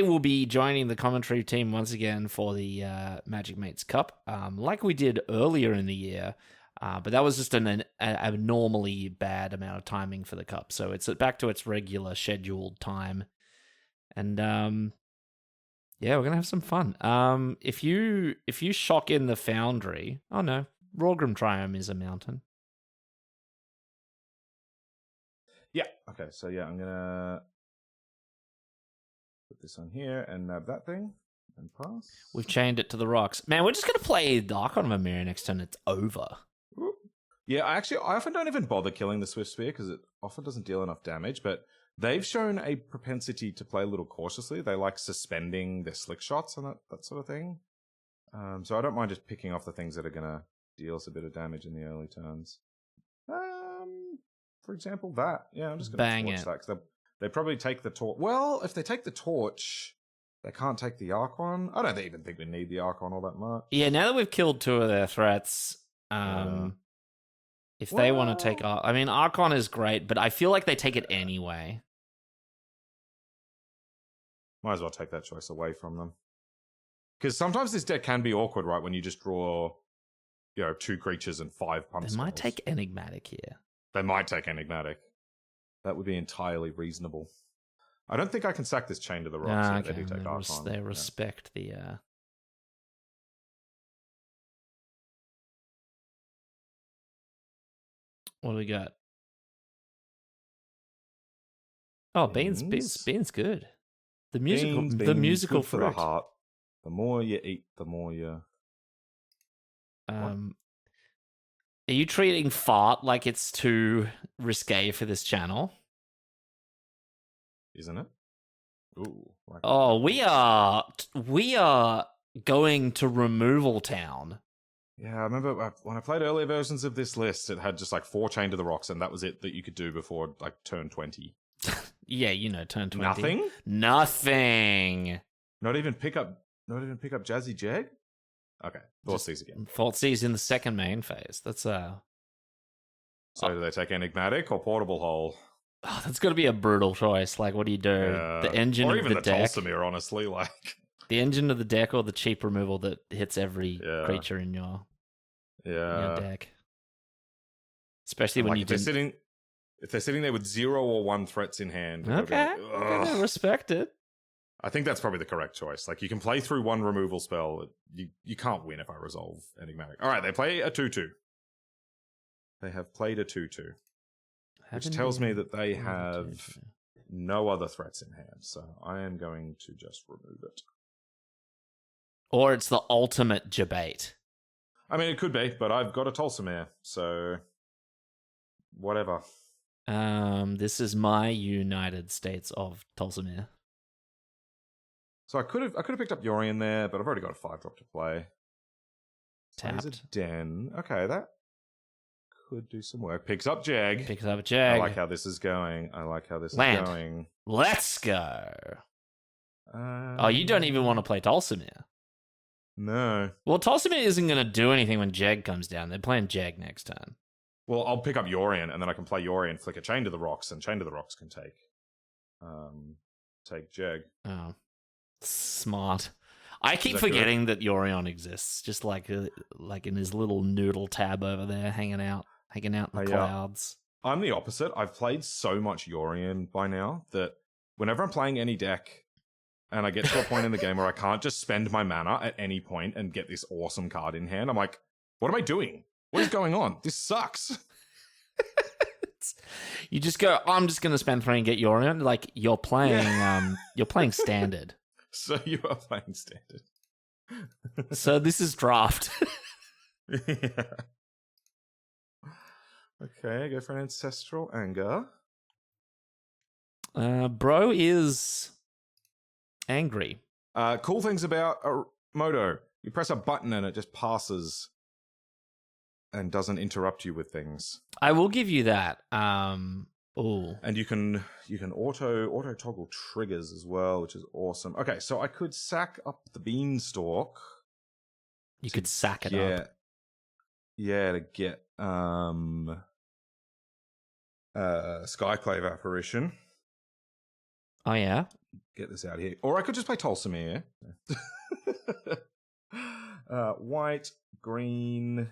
will be joining the commentary team once again for the Magic Mates Cup, like we did earlier in the year, but that was just an abnormally bad amount of timing for the Cup, so it's back to its regular scheduled time, and yeah, we're gonna have some fun. If you shock in the Foundry, oh no, Rorgrim Triome is a mountain. Yeah. Okay. So yeah, I'm gonna put this on here and nab that thing and pass. We've chained it to the rocks. Man, we're just going to play the Archon of Mimir next turn. It's over. Yeah, I often don't even bother killing the Swift Spear because it often doesn't deal enough damage, but they've shown a propensity to play a little cautiously. They like suspending their slick shots and that sort of thing. So I don't mind just picking off the things that are going to deal us a bit of damage in the early turns. For example, that. Yeah, I'm just going to torch that because they probably take the torch. Well, if they take the torch, they can't take the Archon. I don't even think we need the Archon all that much. Yeah, now that we've killed 2 of their threats, if they want to take... I mean, Archon is great, but I feel like they take it anyway. Might as well take that choice away from them. Because sometimes this deck can be awkward, right? When you just draw, 2 creatures and 5 pump They spells. might take Enigmatic here. They might take Enigmatic. That would be entirely reasonable. I don't think I can sack this chain to the rocks. Okay. They do take Archon. They respect the... What do we got? Oh, Bean's good. The musical for the heart. The more you eat, the more you... Are you treating fart like it's too risque for this channel? Isn't it? Ooh. We are going to Removal Town. Yeah, I remember when I played earlier versions of this list, it had just like 4 Chain to the Rocks, and that was it that you could do before like turn 20. Yeah, turn 20. Nothing? Nothing. Not even pick up Jazzy Jag? Okay, Thoughtseize again. Thoughtseize in the second main phase. That's So do they take Enigmatic or Portable Hole? Oh, that's got to be a brutal choice. Like, what do you do? The engine or of even the the deck? Tolsimir, honestly. Like the engine of the deck or the cheap removal that hits every creature in your deck. Especially when if they're sitting there with 0 or 1 threats in hand. Okay, respect it. I think that's probably the correct choice. Like, you can play through 1 removal spell. You can't win if I resolve Enigmatic. All right, they play a 2/2. They have played a 2/2. Which tells me that they have no other threats in hand. So I am going to just remove it. Or it's the ultimate debate. I mean, it could be, but I've got a Tolsimir, so whatever. This is my United States of Tolsimir. So I could have picked up Yorion there, but I've already got a 5-drop to play. Tapped. There's a Den. Okay, that could do some work. Picks up Jag. Picks up a Jag. I like how this is going. Land. Is going. Let's go. Oh, you don't even want to play Dulcimere. No. Well, Dulcimere isn't going to do anything when Jag comes down. They're playing Jag next turn. Well, I'll pick up Yorion, and then I can play Yorion, flick a Chain to the Rocks, and Chain to the Rocks can take Jag. Oh, smart. I keep forgetting that Yorion exists, just like in his little noodle tab over there, hanging out in the clouds. I'm the opposite. I've played so much Yorion by now that whenever I'm playing any deck, and I get to a point in the game where I can't just spend my mana at any point and get this awesome card in hand, I'm like, what am I doing? What is going on? This sucks. You just go, I'm just going to spend 3 and get Yorion. Like, you're playing standard. So you are playing standard. So this is draft. Yeah. Okay, go for an Ancestral Anger. Bro is angry. Cool things about Moto. You press a button and it just passes and doesn't interrupt you with things. I will give you that. Ooh. And you can auto toggle triggers as well, which is awesome. Okay, so I could sack up the Beanstalk. You could sack it up. Yeah, to get Skyclave Apparition. Oh yeah. Get this out here. Or I could just play Dulcimere. White, green,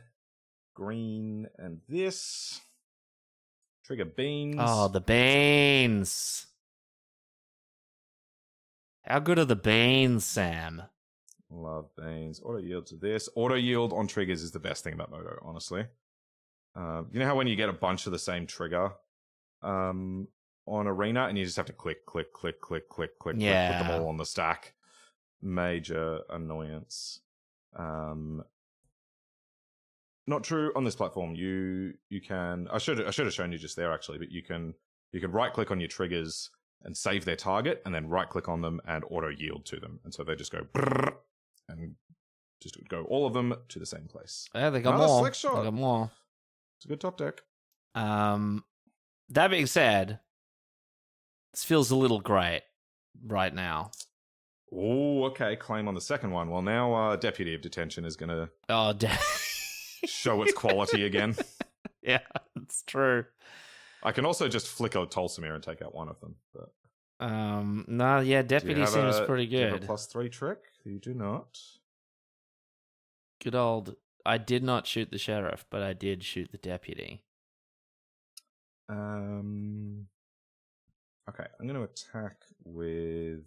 and this. Trigger beans. Oh, the beans. How good are the beans, Sam? Love beans. Auto yield to this. Auto yield on triggers is the best thing about Moto, honestly. You know how when you get a bunch of the same trigger on Arena and you just have to click, put them all on the stack. Major annoyance. Not true on this platform. You can. I should have shown you just there actually, but you can right click on your triggers and save their target, and then right click on them and auto yield to them, and so they just go brrr, and just go all of them to the same place. Yeah, they got Another more. slick shot. They got more. It's a good top deck. That being said, this feels a little great right now. Oh, okay. Claim on the second one. Well, now Deputy of Detention is going to show its quality again. Yeah, it's true. I can also just flick a Dulcimere and take out one of them. But no, yeah, Deputy seems pretty good. Do you have a +3 trick? You do not. Good old. I did not shoot the Sheriff, but I did shoot the Deputy. Okay, I'm going to attack with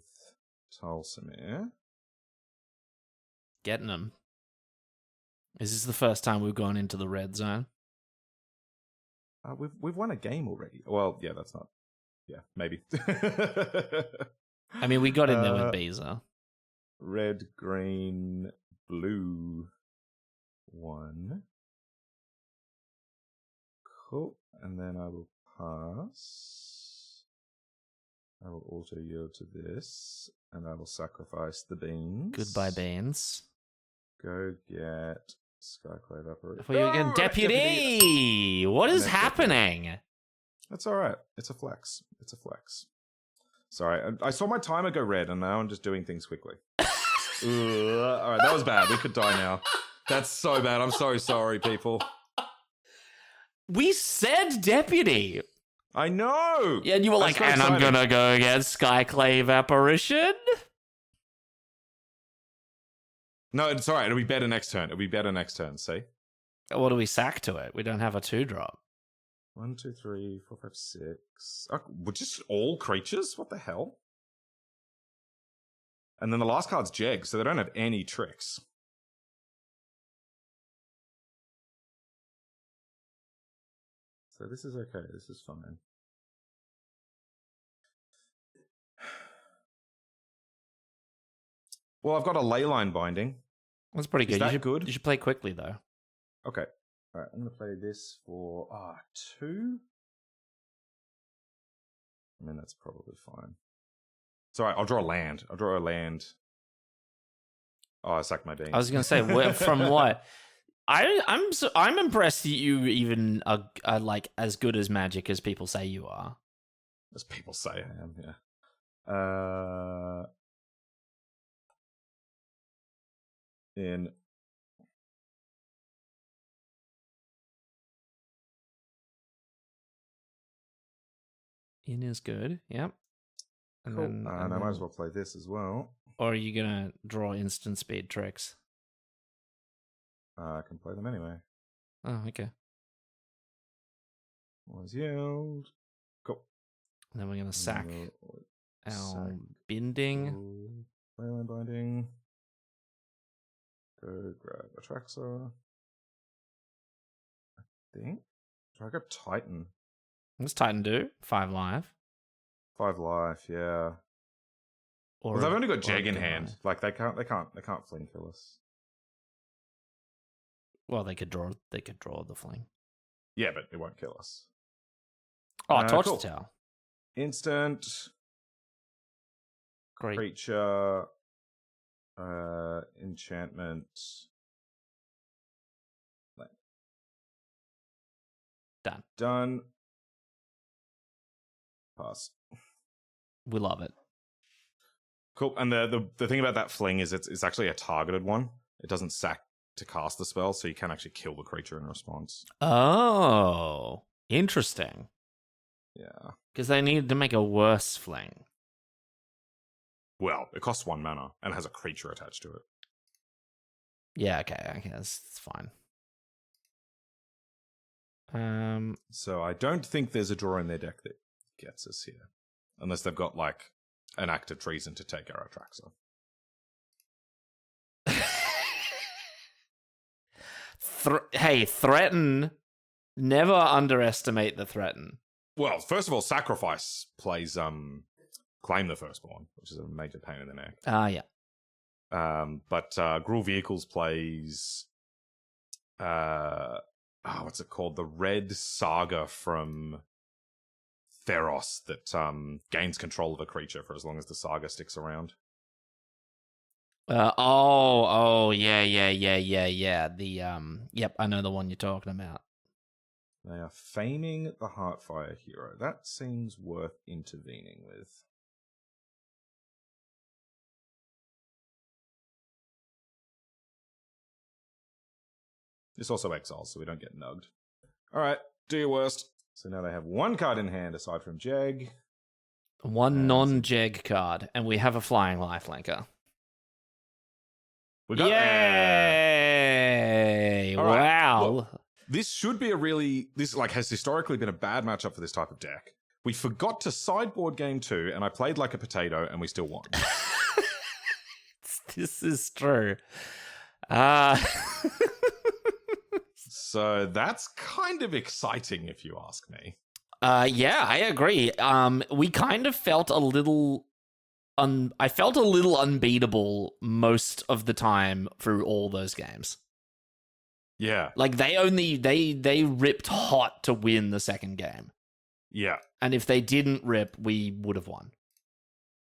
Dulcimere. Getting him. Is this the first time we've gone into the red zone? We've won a game already. Well, yeah, that's not. Yeah, maybe. I mean, we got in there with Beza. Red, green, blue. 1. Cool. And then I will pass. I will auto yield to this, and I will sacrifice the beans. Goodbye, beans. Go get Skyclave Apparition. Before you again, Deputy! What is happening? That's all right. It's a flex. Sorry, I saw my timer go red, and now I'm just doing things quickly. All right, that was bad. We could die now. That's so bad. I'm so sorry, people. We said Deputy. I know. Yeah, and you were like, and I'm gonna go against Skyclave Apparition. No, it's all right. It'll be better next turn. See? What do we sack to it? We don't have a 2-drop. 1, 2, 3, 4, 5, 6. Oh, we're just all creatures? What the hell? And then the last card's Jeg, so they don't have any tricks. So this is okay. This is fine. Well, I've got a Leyline Binding. That's pretty good. Is that good? You should play quickly, though. Okay. All right, I'm going to play this for 2. I mean, that's probably fine. Sorry, I'll draw a land. Oh, I sacked my beans. I was going to say, from what? I'm impressed that you even are like as good as Magic as people say you are. As people say I am, yeah. In is good, yep. And cool. then, and I might as well play this as well. Or are you going to draw instant speed tricks? I can play them anyway. Oh, okay. Was yield. Cool. And then we're going to sack our binding. Leyline Binding. Go grab Atraxa. I think. Try go Titan. What's Titan do? 5 life. 5 life, yeah. Or well, they've only got Jeg in hand. Like they can't fling kill us. Well, they could draw the fling. Yeah, but it won't kill us. Oh, Torch cool. the Tower. Instant. Great. Creature. Enchantment. Done. Pass. We love it. Cool. And the thing about that fling is it's actually a targeted one. It doesn't sack to cast the spell, so you can actually kill the creature in response. Oh, interesting. Yeah. Because they needed to make a worse fling. Well, it costs 1 mana and has a creature attached to it. Yeah, okay, that's fine. So I don't think there's a draw in their deck that gets us here. Unless they've got, like, an act of treason to take our Atraxa. Hey, threaten. Never underestimate the threaten. Well, first of all, Sacrifice plays Claim the Firstborn, which is a major pain in the neck. Yeah. But Gruul Vehicles plays what's it called? The red saga from Theros that gains control of a creature for as long as the saga sticks around. Yeah. Yep, I know the one you're talking about. They are faming the Heartfire hero. That seems worth intervening with. This also exiles, so we don't get nugged. Alright, do your worst. So now they have 1 card in hand aside from Jeg. 1 non-Jeg card, and we have a flying lifelinker. We got Yay! Wow. Look, this should be this has historically been a bad matchup for this type of deck. We forgot to sideboard game 2, and I played like a potato, and we still won. This is true. So that's kind of exciting, if you ask me. Yeah, I agree. We kind of felt a little... I felt a little unbeatable most of the time through all those games. Yeah. Like, they ripped hot to win the second game. Yeah. And if they didn't rip, we would have won.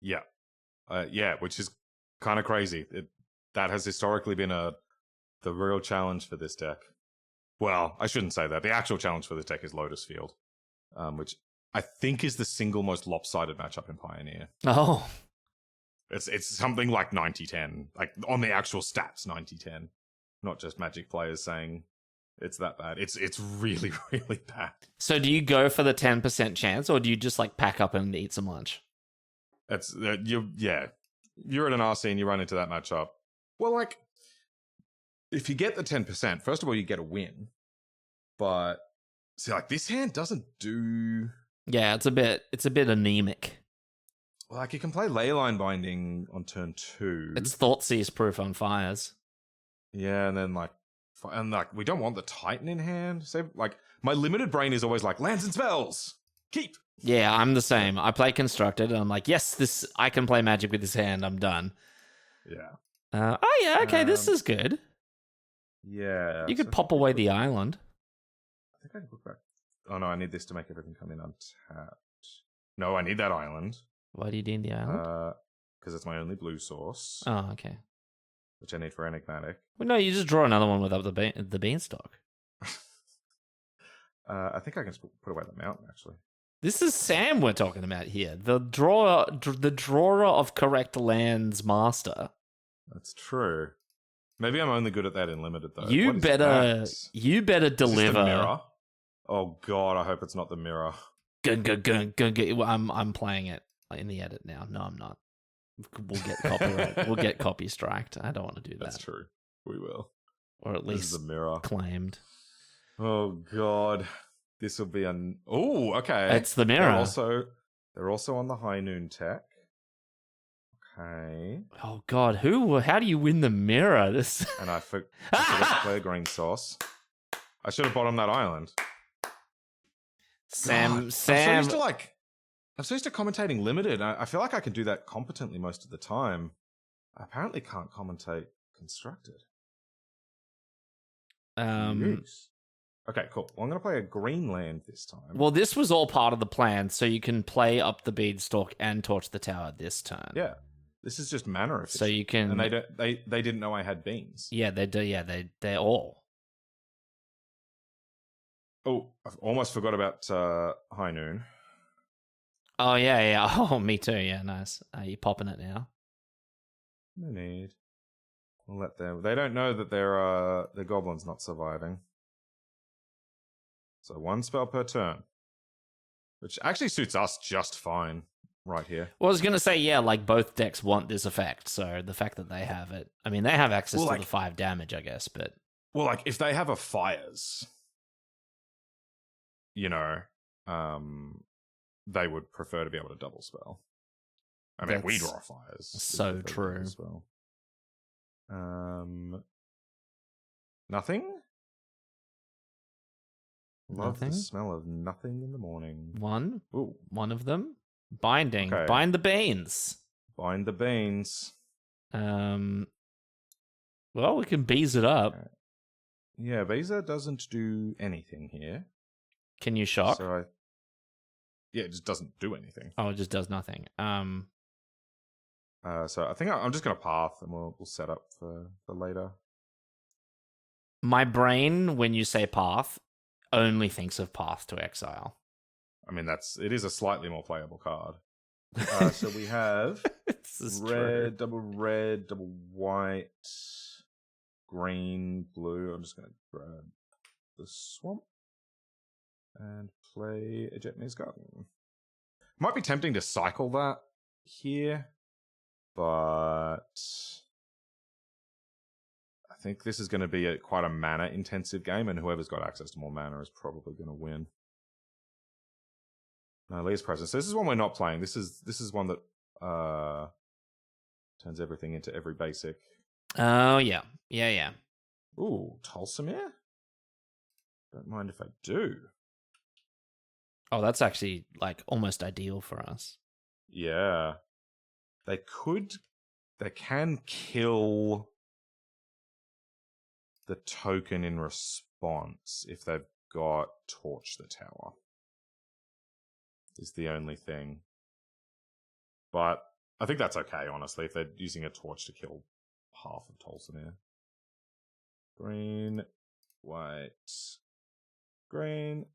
Yeah. Yeah, which is kind of crazy. That has historically been the real challenge for this deck. Well, I shouldn't say that. The actual challenge for this deck is Lotus Field, which I think is the single most lopsided matchup in Pioneer. Oh. It's something like 90-10. Like, on the actual stats, 90-10. Not just Magic players saying it's that bad. It's really, really bad. So do you go for the 10% chance, or do you just, like, pack up and eat some lunch? You're at an RC and you run into that matchup. Well, like, if you get the 10%, first of all, you get a win. But, see, like, this hand doesn't do... Yeah, it's a bit anemic. Like, you can play Leyline Binding on turn 2. It's Thoughtseize proof on fires. Yeah, and then, we don't want the Titan in hand. So, like, my limited brain is always like, lands and spells! Keep! Yeah, I'm the same. I play Constructed, and I'm like, yes, I can play Magic with this hand, I'm done. Yeah. This is good. Yeah. You could pop away the island. I think I can put back... Oh, no, I need this to make everything come in untapped. No, I need that island. Why do you need the island? Because it's my only blue source, Oh, okay. which I need for Enigmatic. Well, no, you just draw another one with Up the Beanstalk. I think I can put away the mountain, actually. This is Sam we're talking about here. The drawer of correct lands master. That's true. Maybe I'm only good at that in limited, though. You better deliver. Is this the mirror? Oh god, I hope it's not the mirror. I'm playing it in the edit now. No, I'm not. We'll get copyright. We'll get copy striked. I don't want to do that. That's true. We will. Or at least the mirror claimed. Oh god. This will be oh, okay. It's the mirror. They're also on the High Noon tech. Okay. Oh god, how do you win the mirror? This and I forgot to play a green sauce. I should have bottomed that island. Sam. I'm so used to commentating limited. I feel like I can do that competently most of the time. I apparently can't commentate constructed. Yes. Okay, cool. Well, I'm going to play a green land this time. Well, this was all part of the plan, so you can play Up the Beanstalk and Torch the Tower this turn. Yeah, this is just mana efficient. So you can, and they didn't know I had beans. Yeah, they do. Yeah, they're all. Oh, I almost forgot about High Noon. Oh yeah. Oh, me too. Yeah, nice. Are you popping it now? No need. We'll let them. They don't know that the goblin's not surviving. So one spell per turn, which actually suits us just fine right here. Well, I was going to say, yeah, like both decks want this effect. So the fact that they have it, I mean, they have access to the 5 damage, I guess, but. Well, like if they have a Fires, they would prefer to be able to double spell. I mean, we draw Fires. So true. Nothing? Love Nothing? the smell of nothing in the morning. One of them. Binding. Okay. Bind the beans. Bind the beans. Well, we can bees it up. Okay. Yeah, Beza doesn't do anything here. Can you shock? Yeah, it just doesn't do anything. Oh, it just does nothing. So I think I'm just going to path and we'll set up for later. My brain, when you say path, only thinks of Path to Exile. I mean, it is a slightly more playable card. So we have red, double white, green, blue. I'm just going to grab the swamp and play a Jetmir's Garden. Might be tempting to cycle that here, but I think this is going to be quite a mana-intensive game, and whoever's got access to more mana is probably going to win. No, Leah's Presence. So this is one we're not playing. This is one that turns everything into every basic. Oh, yeah. Ooh, Tulsimir? Don't mind if I do. Oh, that's actually, almost ideal for us. Yeah. They can kill the token in response if they've got Torch the Tower. Is the only thing. But I think that's okay, honestly, if they're using a torch to kill half of Tulsimir. Green, white, green.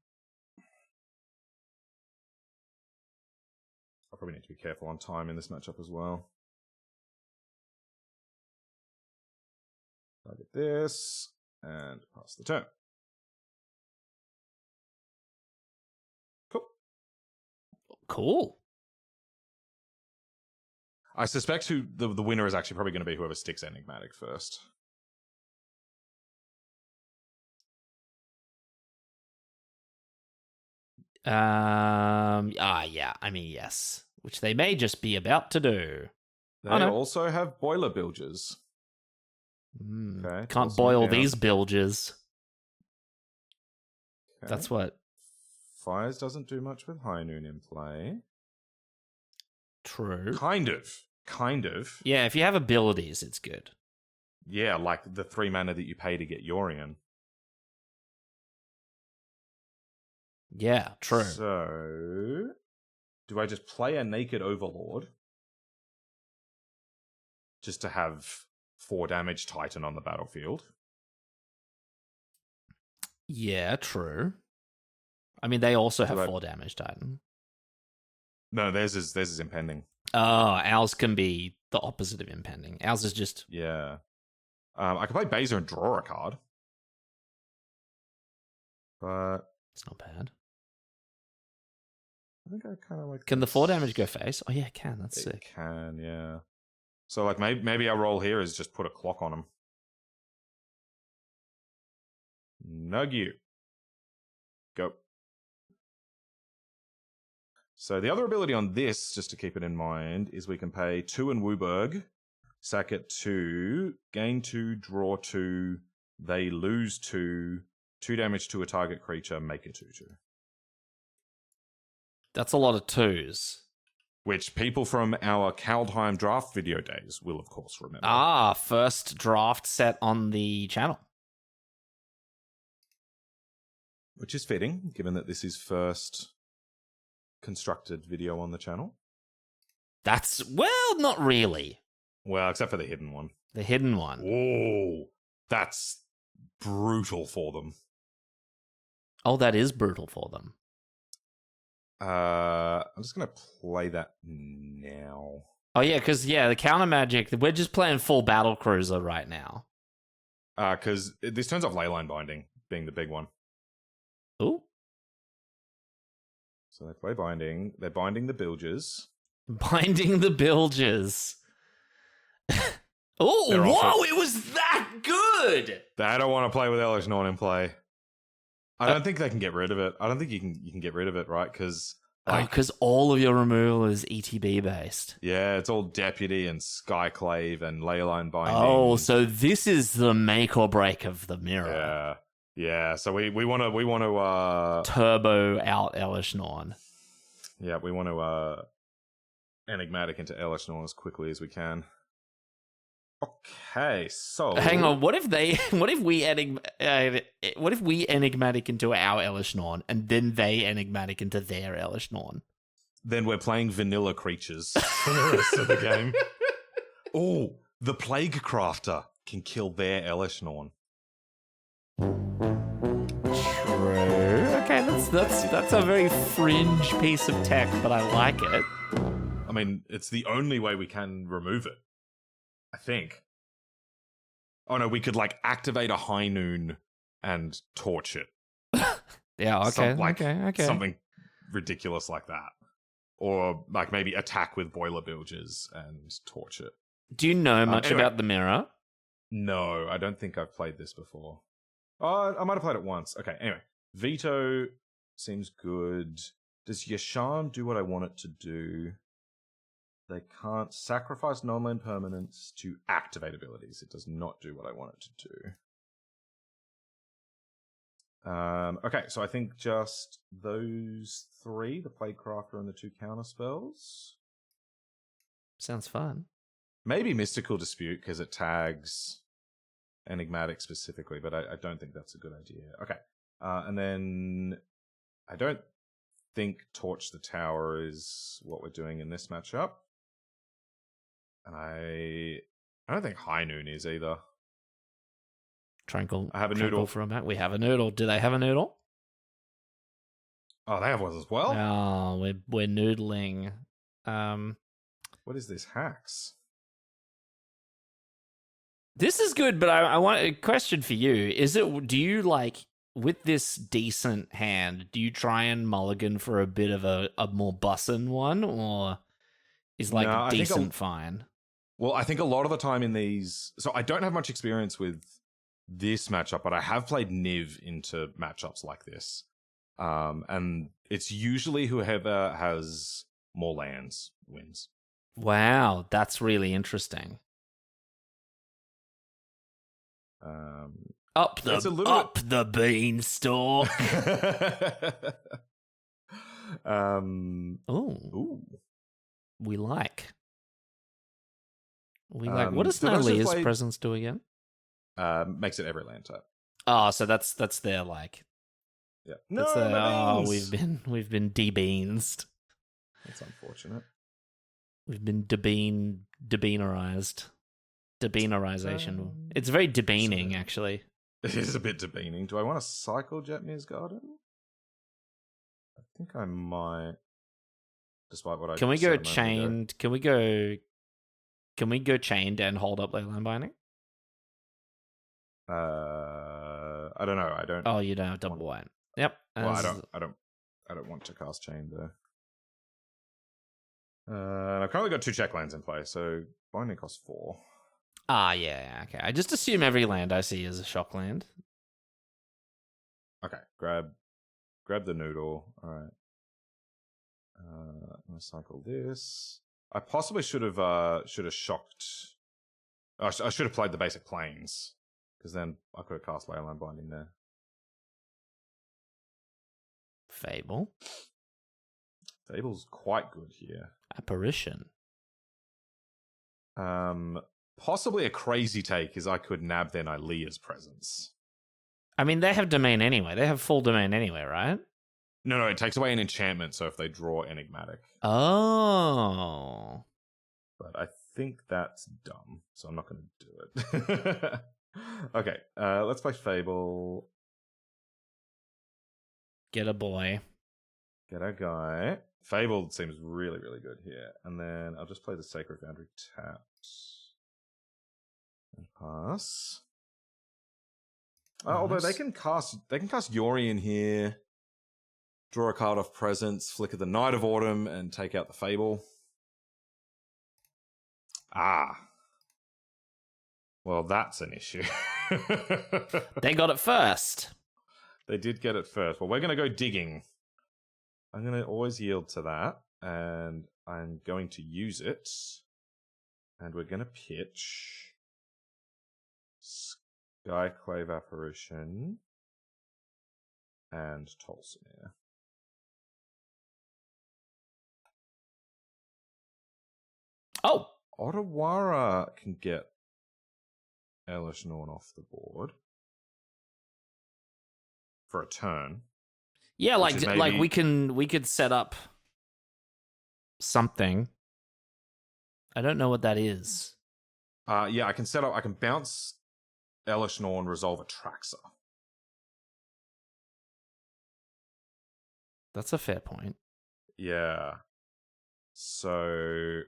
I probably need to be careful on time in this matchup as well. Target this, and pass the turn. Cool. I suspect who the winner is actually probably going to be whoever sticks Enigmatic first. Yeah. I mean, yes. Which they may just be about to do. They also have Boilerbilges. Okay. Can't boil these bilges. Okay. That's what. Fires doesn't do much with High Noon in play. True. Kind of. Yeah, if you have abilities, it's good. Yeah, like the 3 mana that you pay to get Yorion. Yeah, true. So, do I just play a Naked Overlord just to have 4 damage Titan on the battlefield? Yeah, true. I mean, they also have 4 damage Titan. No, theirs is impending. Oh, ours can be the opposite of impending. Ours is just... Yeah. I could play Beza and draw a card. But... It's not bad. I think I kind of like... Can the 4 damage go face? Oh, yeah, it can. That's sick. It can, yeah. So, like, maybe our role here is just put a clock on him. Nug you. Go. So the other ability on this, just to keep it in mind, is we can pay 2 in Wooburg, sack it 2, gain 2, draw 2, they lose 2, 2 damage to a target creature, make it 2/2. That's a lot of 2s. Which people from our Kaldheim draft video days will, of course, remember. Ah, first draft set on the channel. Which is fitting, given that this is first constructed video on the channel. That's, well, not really. Well, except for the hidden one. The hidden one. Whoa, that's brutal for them. Oh, that is brutal for them. I'm just going to play that now. Oh, yeah, because, the counter magic, we're just playing full battle cruiser right now. Because this turns off Leyline Binding, being the big one. Ooh. So they play Binding. They're binding the Bilges. Binding the Bilges. Oh, whoa, it was that good! I don't want to play with Elesh Norn in play. I don't think they can get rid of it. I don't think you can get rid of it, right? Because all of your removal is ETB based. Yeah, it's all Deputy and Skyclave and Leyline Binding. Oh, so this is the make or break of the mirror. Yeah. So we want to turbo out Elesh Norn. Yeah, we want to enigmatic into Elesh Norn as quickly as we can. Okay, so hang on. What if we enigmatic into our Elesh Norn and then they enigmatic into their Elesh Norn? Then we're playing vanilla creatures for the rest of the game. Oh, the Plague Crafter can kill their Elesh Norn. True. Okay, that's a very fringe piece of tech, but I like it. I mean, it's the only way we can remove it, I think. Oh no, we could activate a High Noon and torch it. Yeah, okay, okay. Something ridiculous like that. Or maybe attack with Boilerbilges and torch it. Do you know much about the mirror? No, I don't think I've played this before. Oh, I might have played it once. Okay, anyway. Veto seems good. Does Yasharn do what I want it to do? They can't sacrifice non-land permanents to activate abilities. It does not do what I want it to do. Okay, so I think just those 3, the Plaguecrafter and the 2 counter spells. Sounds fun. Maybe Mystical Dispute, because it tags Enigmatic specifically, but I don't think that's a good idea. Okay, and then I don't think Torch the Tower is what we're doing in this matchup. And I don't think High Noon is either. Tranquil. I have a noodle for a moment. We have a noodle. Do they have a noodle? Oh, they have one as well. Oh, we're noodling. What is this? Hacks. This is good, but I want a question for you. Do you with this decent hand, do you try and mulligan for a bit of a more bussin' one, or is decent fine? Well, I think a lot of the time in these... So I don't have much experience with this matchup, but I have played Niv into matchups like this. And it's usually whoever has more lands wins. Wow, that's really interesting. Up the beanstalk. Ooh. We like. What does Nalia's presence do again? Makes it every land type. Oh, so that's their Yeah. No, we've been debeansed. That's unfortunate. We've been debeenerized. Debeenerization. It's very debeening, actually. It is a bit debeening. Do I want to cycle Jetmir's Garden? I think I might. Despite what I Can we go said a moment ago. chained? Can we go chained and hold up Leyline Binding? I don't know. I don't. Oh, you don't have double white. Yep. Well, I don't want to cast chain though. I've currently got 2 check lands in play, so binding costs 4. Ah, yeah, okay. I just assume every land I see is a shock land. Okay, grab the noodle. All right. I'm gonna cycle this. I possibly should have shocked. I should have played the basic planes, because then I could have cast Leyline Binding there. Fable. Fable's quite good here. Apparition. Possibly a crazy take is I could nab their Nylea's Presence. I mean, they have domain anyway. They have full domain anyway, right? No, it takes away an enchantment, so if they draw Enigmatic. Oh. But I think that's dumb, so I'm not going to do it. Okay, let's play Fable. Get a boy. Get our guy. Fable seems really, really good here. And then I'll just play the Sacred Foundry tapped. And pass. Nice. Although they can cast Yorion here. Draw a card off Presence, flicker the Night of Autumn, and take out the Fable. Well, that's an issue. They got it first. They did get it first. Well, we're going to go digging. I'm going to always yield to that, and I'm going to use it. And we're going to pitch Skyclave Apparition and Tolsimir. Oh! Otawara can get Elesh Norn off the board for a turn. Yeah, like we could set up something. I don't know what that is. Yeah, I can bounce Elesh Norn, resolve Atraxa. That's a fair point. Yeah. So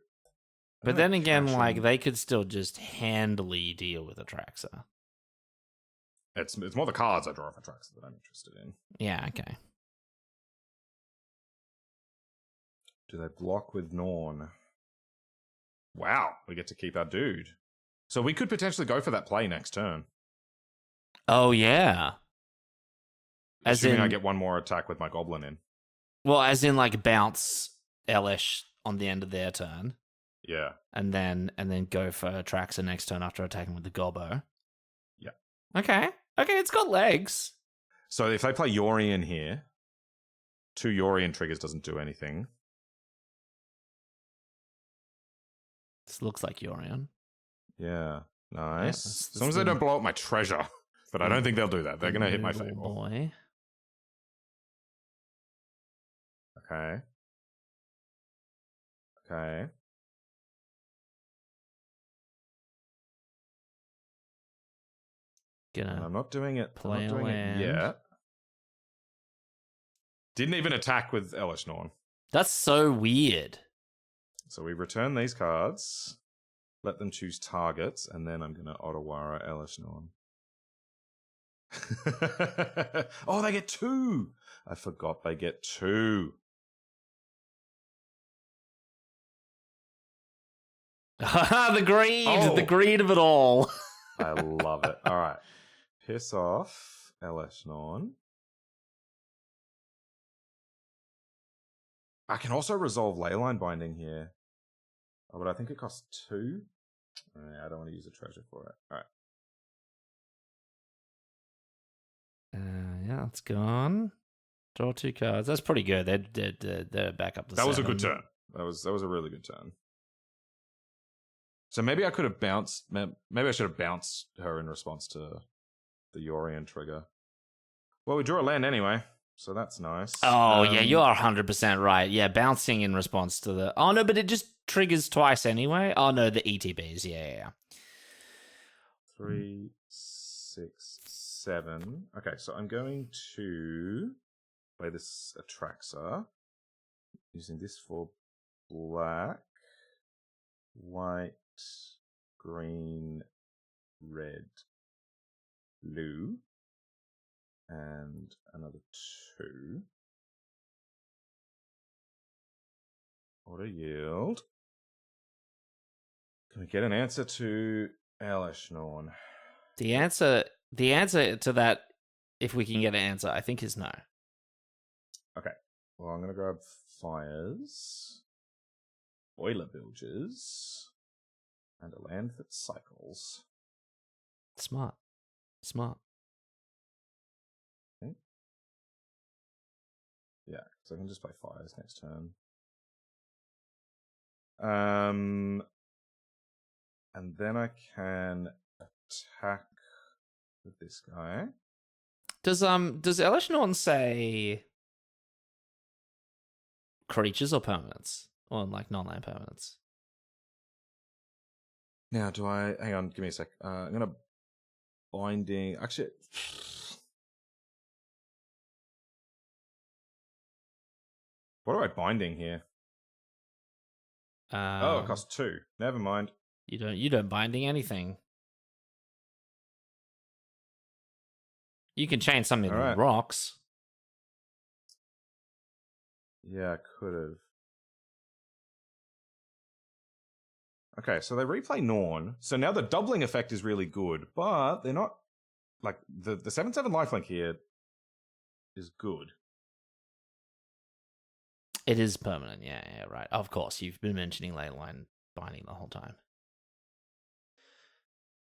but then again, like, they could still just handily deal with Atraxa. It's more the cards I draw off Atraxa that I'm interested in. Yeah, okay. Do they block with Norn? Wow, we get to keep our dude. So we could potentially go for that play next turn. Oh, yeah. Assuming I get one more attack with my Goblin in. Well, as in, like, bounce Elesh on the end of their turn. Yeah. And then go for Atraxa next turn after attacking with the Gobbo. Yeah. Okay, it's got legs. So if they play Yorion here, 2 Yorion triggers doesn't do anything. This looks like Yorion. Yeah, nice. Yeah, as long as they don't blow up my treasure. But I don't think they'll do that. They're going to hit my Fable. Boy. Okay. And I'm not doing it. Play I'm not doing land. it yet. Didn't even attack with Elesh Norn. That's so weird. So we return these cards, let them choose targets, and then I'm going to Otawara Elesh Norn. Oh, they get 2! I forgot they get 2. The greed of it all. I love it. All right. Piss off Elesh Norn. I can also resolve Leyline Binding here. Oh, but I think it costs 2. I don't want to use a treasure for it. All right. Yeah, it's gone. Draw 2 cards. That's pretty good. They're back up to 7. That was a good turn. That was a really good turn. So maybe I could have bounced. Maybe I should have bounced her in response to the Yorion trigger. Well, we drew a land anyway, so that's nice. Oh, yeah, you are 100% right. Yeah, bouncing in response to the... Oh, no, but it just triggers twice anyway. Oh, no, the ETBs. Yeah. 3, 6, 7. Okay, so I'm going to play this Atraxa, using this for black, white, green, red, blue, and another 2. Auto yield. Can we get an answer to Elesh, Norn? The answer to that, if we can get an answer, I think is no. Okay. Well, I'm going to grab Fires, Boilerbilges, and a land that cycles. Smart. Okay. Yeah, so I can just play Fires next turn. And then I can attack with this guy. Does Elesh Norn say creatures or permanents? Or like non-land permanents? Now, do I... Hang on, give me a sec. I'm going to... Binding... Actually... What am I binding here? It costs 2. Never mind. You don't binding anything. You can chain something with rocks. Yeah, I could have. Okay, so they replay Norn. So now the doubling effect is really good, but they're not... Like, the 7/7 lifelink here is good. It is permanent, yeah, right. Of course, you've been mentioning Leyline Binding the whole time.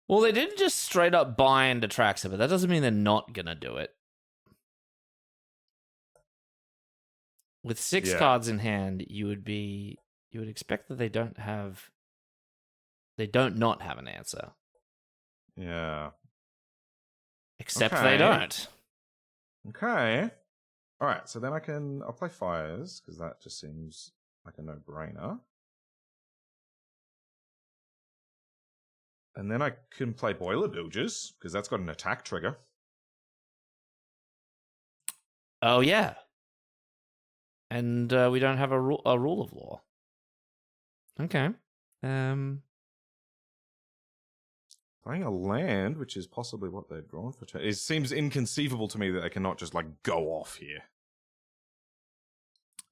Well, they didn't just straight up bind Atraxa, but that doesn't mean they're not gonna do it. With 6 cards in hand, you would expect that they don't not have an answer. Yeah. Except they don't. Okay. All right, so then I'll play Fires, because that just seems like a no-brainer. And then I can play Boilerbilges, because that's got an attack trigger. Oh, yeah. And we don't have a rule of law. Okay. Playing a land, which is possibly what they've drawn for... It seems inconceivable to me that they cannot just, like, go off here.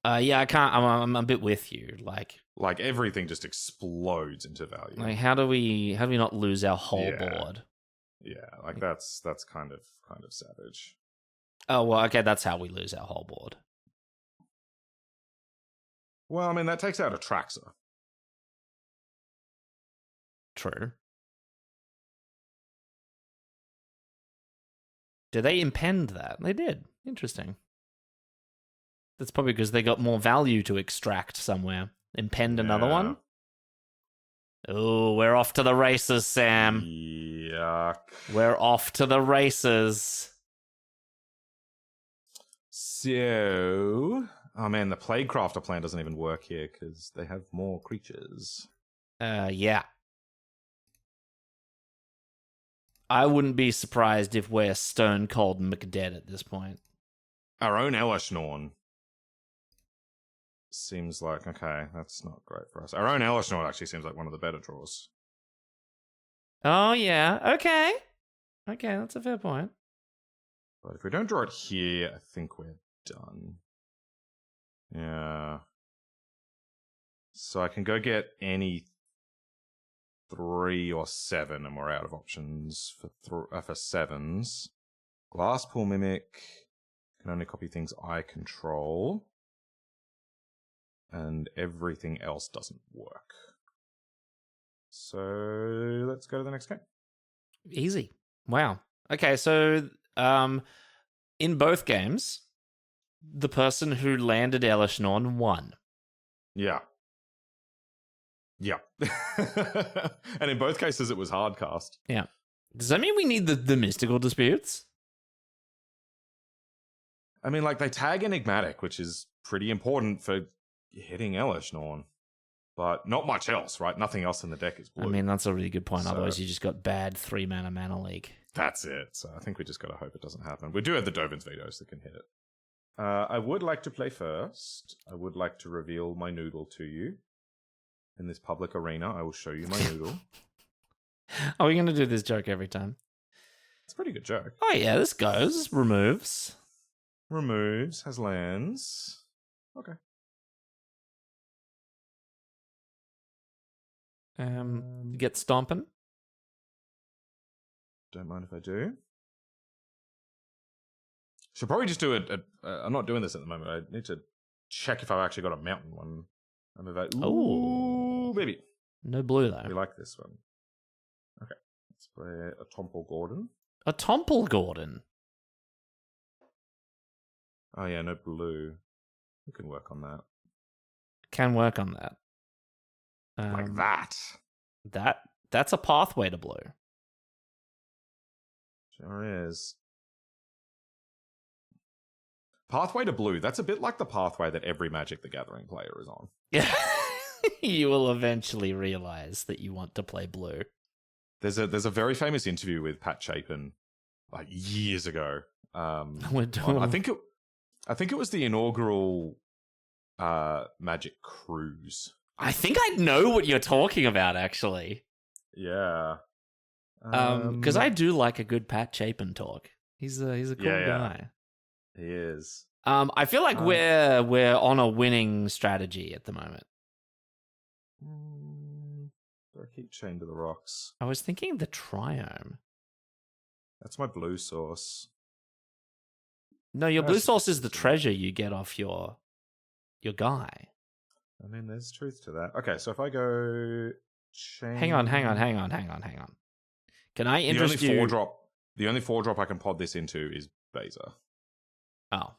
Yeah, I can't... I'm a bit with you. Like, everything just explodes into value. Like, how do we not lose our whole board? Yeah, like, that's kind of savage. Oh, well, okay, that's how we lose our whole board. Well, I mean, that takes out Atraxa. True. Did they impend that? They did. Interesting. That's probably because they got more value to extract somewhere. Impend another one? Oh, we're off to the races, Sam. Yuck. We're off to the races. So... Oh man, the Plaguecrafter plan doesn't even work here because they have more creatures. Yeah. I wouldn't be surprised if we're stone cold McDead at this point. Our own Elesh Norn seems like, okay, that's not great for us. Our own Elesh Norn actually seems like one of the better draws. Oh, yeah. Okay, that's a fair point. But if we don't draw it here, I think we're done. Yeah. So I can go get any 3 or 7, and we're out of options for 7s. Glasspool Mimic can only copy things I control, and everything else doesn't work. So let's go to the next game. Easy. Wow. Okay, so in both games, the person who landed Elesh Norn won. Yeah. Yeah. And in both cases, it was hard cast. Yeah. Does that mean we need the mystical disputes? I mean, like, they tag Enigmatic, which is pretty important for hitting Elesh Norn. But not much else, right? Nothing else in the deck is blue. I mean, that's a really good point. So, otherwise, you just got bad 3-mana mana leak. That's it. So I think we just got to hope it doesn't happen. We do have the Dovin's Vetoes that can hit it. I would like to play first. I would like to reveal my noodle to you. In this public arena, I will show you my noodle. Are we going to do this joke every time? It's a pretty good joke. Oh, yeah, this goes. Removes. Removes, has lands. Okay. Get stomping. Don't mind if I do. Should probably just do it. I'm not doing this at the moment. I need to check if I've actually got a mountain one. I'm about. Ooh, baby. No blue though. We like this one. Okay, let's play a Tomple Gordon. A Tomple Gordon. Oh yeah, no blue. We can work on that. Can work on that. Like that. That's a pathway to blue. Sure is. Pathway to blue. That's a bit like the pathway that every Magic the Gathering player is on. Yeah. You will eventually realize that you want to play blue. There's a very famous interview with Pat Chapin like years ago. I think it was the inaugural Magic Cruise. I think I know what you're talking about, actually. Yeah. Because I do like a good Pat Chapin talk. He's a cool guy. He is. I feel like we're on a winning strategy at the moment. Do I keep chained to the rocks? I was thinking the Triome. That's my blue source. No, your blue source is the treasure you get off your guy. I mean, there's truth to that. Okay, so if I go chain... Hang on. Can I interest you? The only 4-drop I can pod this into is Beza. Oh.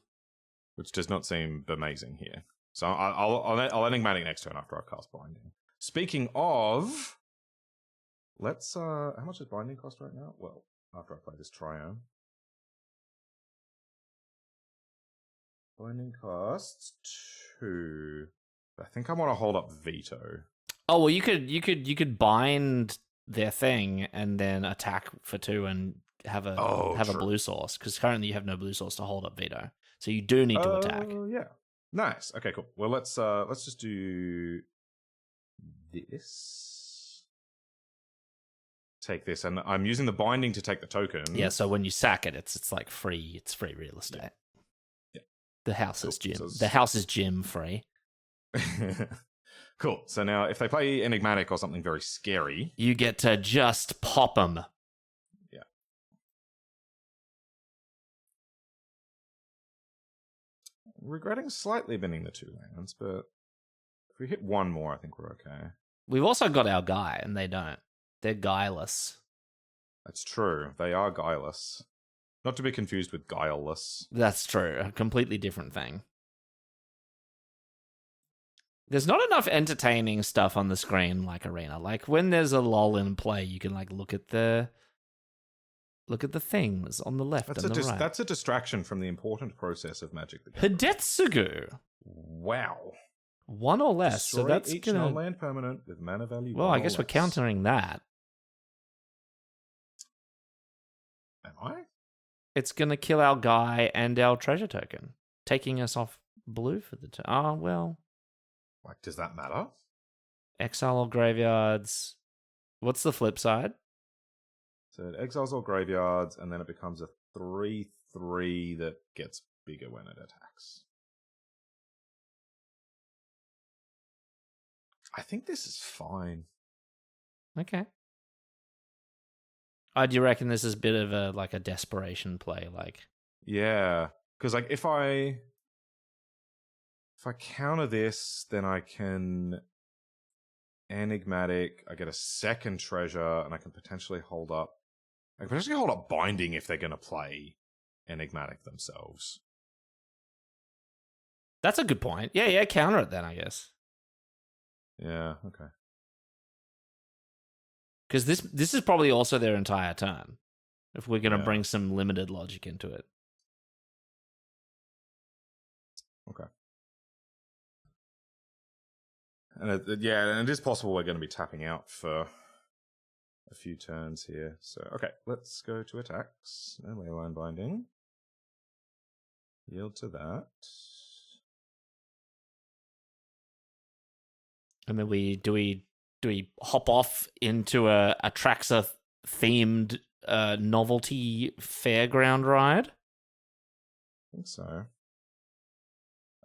Which does not seem amazing here. So I'll Enigmatic next turn after I've cast Binding. Speaking of... Let's... how much does Binding cost right now? Well, after I play this Triome. Binding costs 2... I think I want to hold up Veto. Oh well, you could bind their thing and then attack for 2 and have a blue source, because currently you have no blue source to hold up Veto, so you do need to attack. Oh yeah, nice. Okay, cool. Well, let's just do this. Take this, and I'm using the binding to take the token. Yeah, so when you sack it, it's like free. It's free real estate. Yeah. The house is gym. The house is gym free. Cool. So now, if they play Enigmatic or something very scary, you get to just pop them. Yeah. Regretting slightly binning the 2 lands, but if we hit 1 more, I think we're okay. We've also got our guy, and they don't. They're guileless. That's true. They are guileless. Not to be confused with guileless. That's true. A completely different thing. There's not enough entertaining stuff on the screen like Arena. Like when there's a lull in play, you can like look at the things on the left and the right. That's a distraction from the important process of Magic the Gathering. Hidetsugu. Wow. 1 or less. Destroy so that's each gonna non-land permanent with mana value. Well, I guess we're countering that. Am I? It's gonna kill our guy and our treasure token, taking us off blue for the turn. Oh well. Like, does that matter? Exile all graveyards. What's the flip side? So it exiles all graveyards, and then it becomes a 3/3 that gets bigger when it attacks. I think this is fine. Okay. Do you reckon this is a bit of a desperation play? Yeah, because like if I counter this, then I can Enigmatic. I get a second treasure, and I can potentially hold up. I can potentially hold up Binding if they're going to play Enigmatic themselves. That's a good point. Yeah, counter it then, I guess. Yeah. Okay. Because this is probably also their entire turn. If we're going to bring some limited logic into it. Okay. And and it is possible we're going to be tapping out for a few turns here. So, okay, let's go to attacks. No Leyline Binding. Yield to that. And then do we hop off into a Atraxa themed novelty fairground ride? I think so.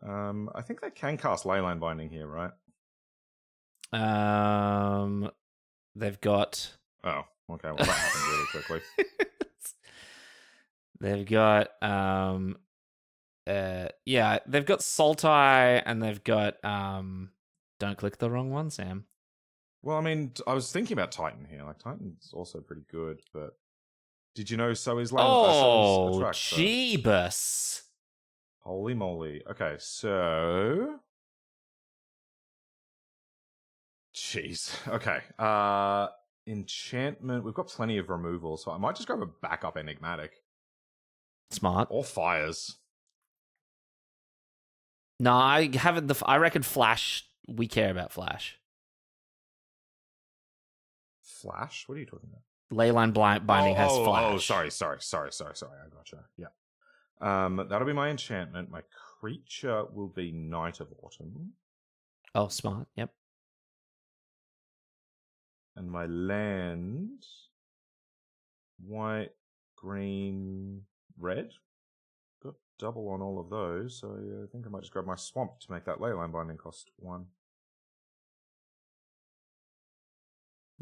I think they can cast Leyline Binding here, right? They've got. Oh, okay. Well, that happened really quickly. They've got they've got Sultai and they've got don't click the wrong one, Sam. Well, I mean, I was thinking about Titan here. Like, Titan's also pretty good, but did you know so is Atraxa? Jeebus. Holy moly. Okay, so jeez. Okay. Enchantment. We've got plenty of removal, so I might just grab a backup Enigmatic. Smart. Or Fires. No, I haven't. I reckon Flash. We care about Flash. Flash? What are you talking about? Leyline Binding has Flash. Oh, sorry. I gotcha. Yeah. That'll be my enchantment. My creature will be Knight of Autumn. Oh, smart. Yep. And my land, white, green, red. Got double on all of those, so I think I might just grab my swamp to make that Leyline Binding cost 1.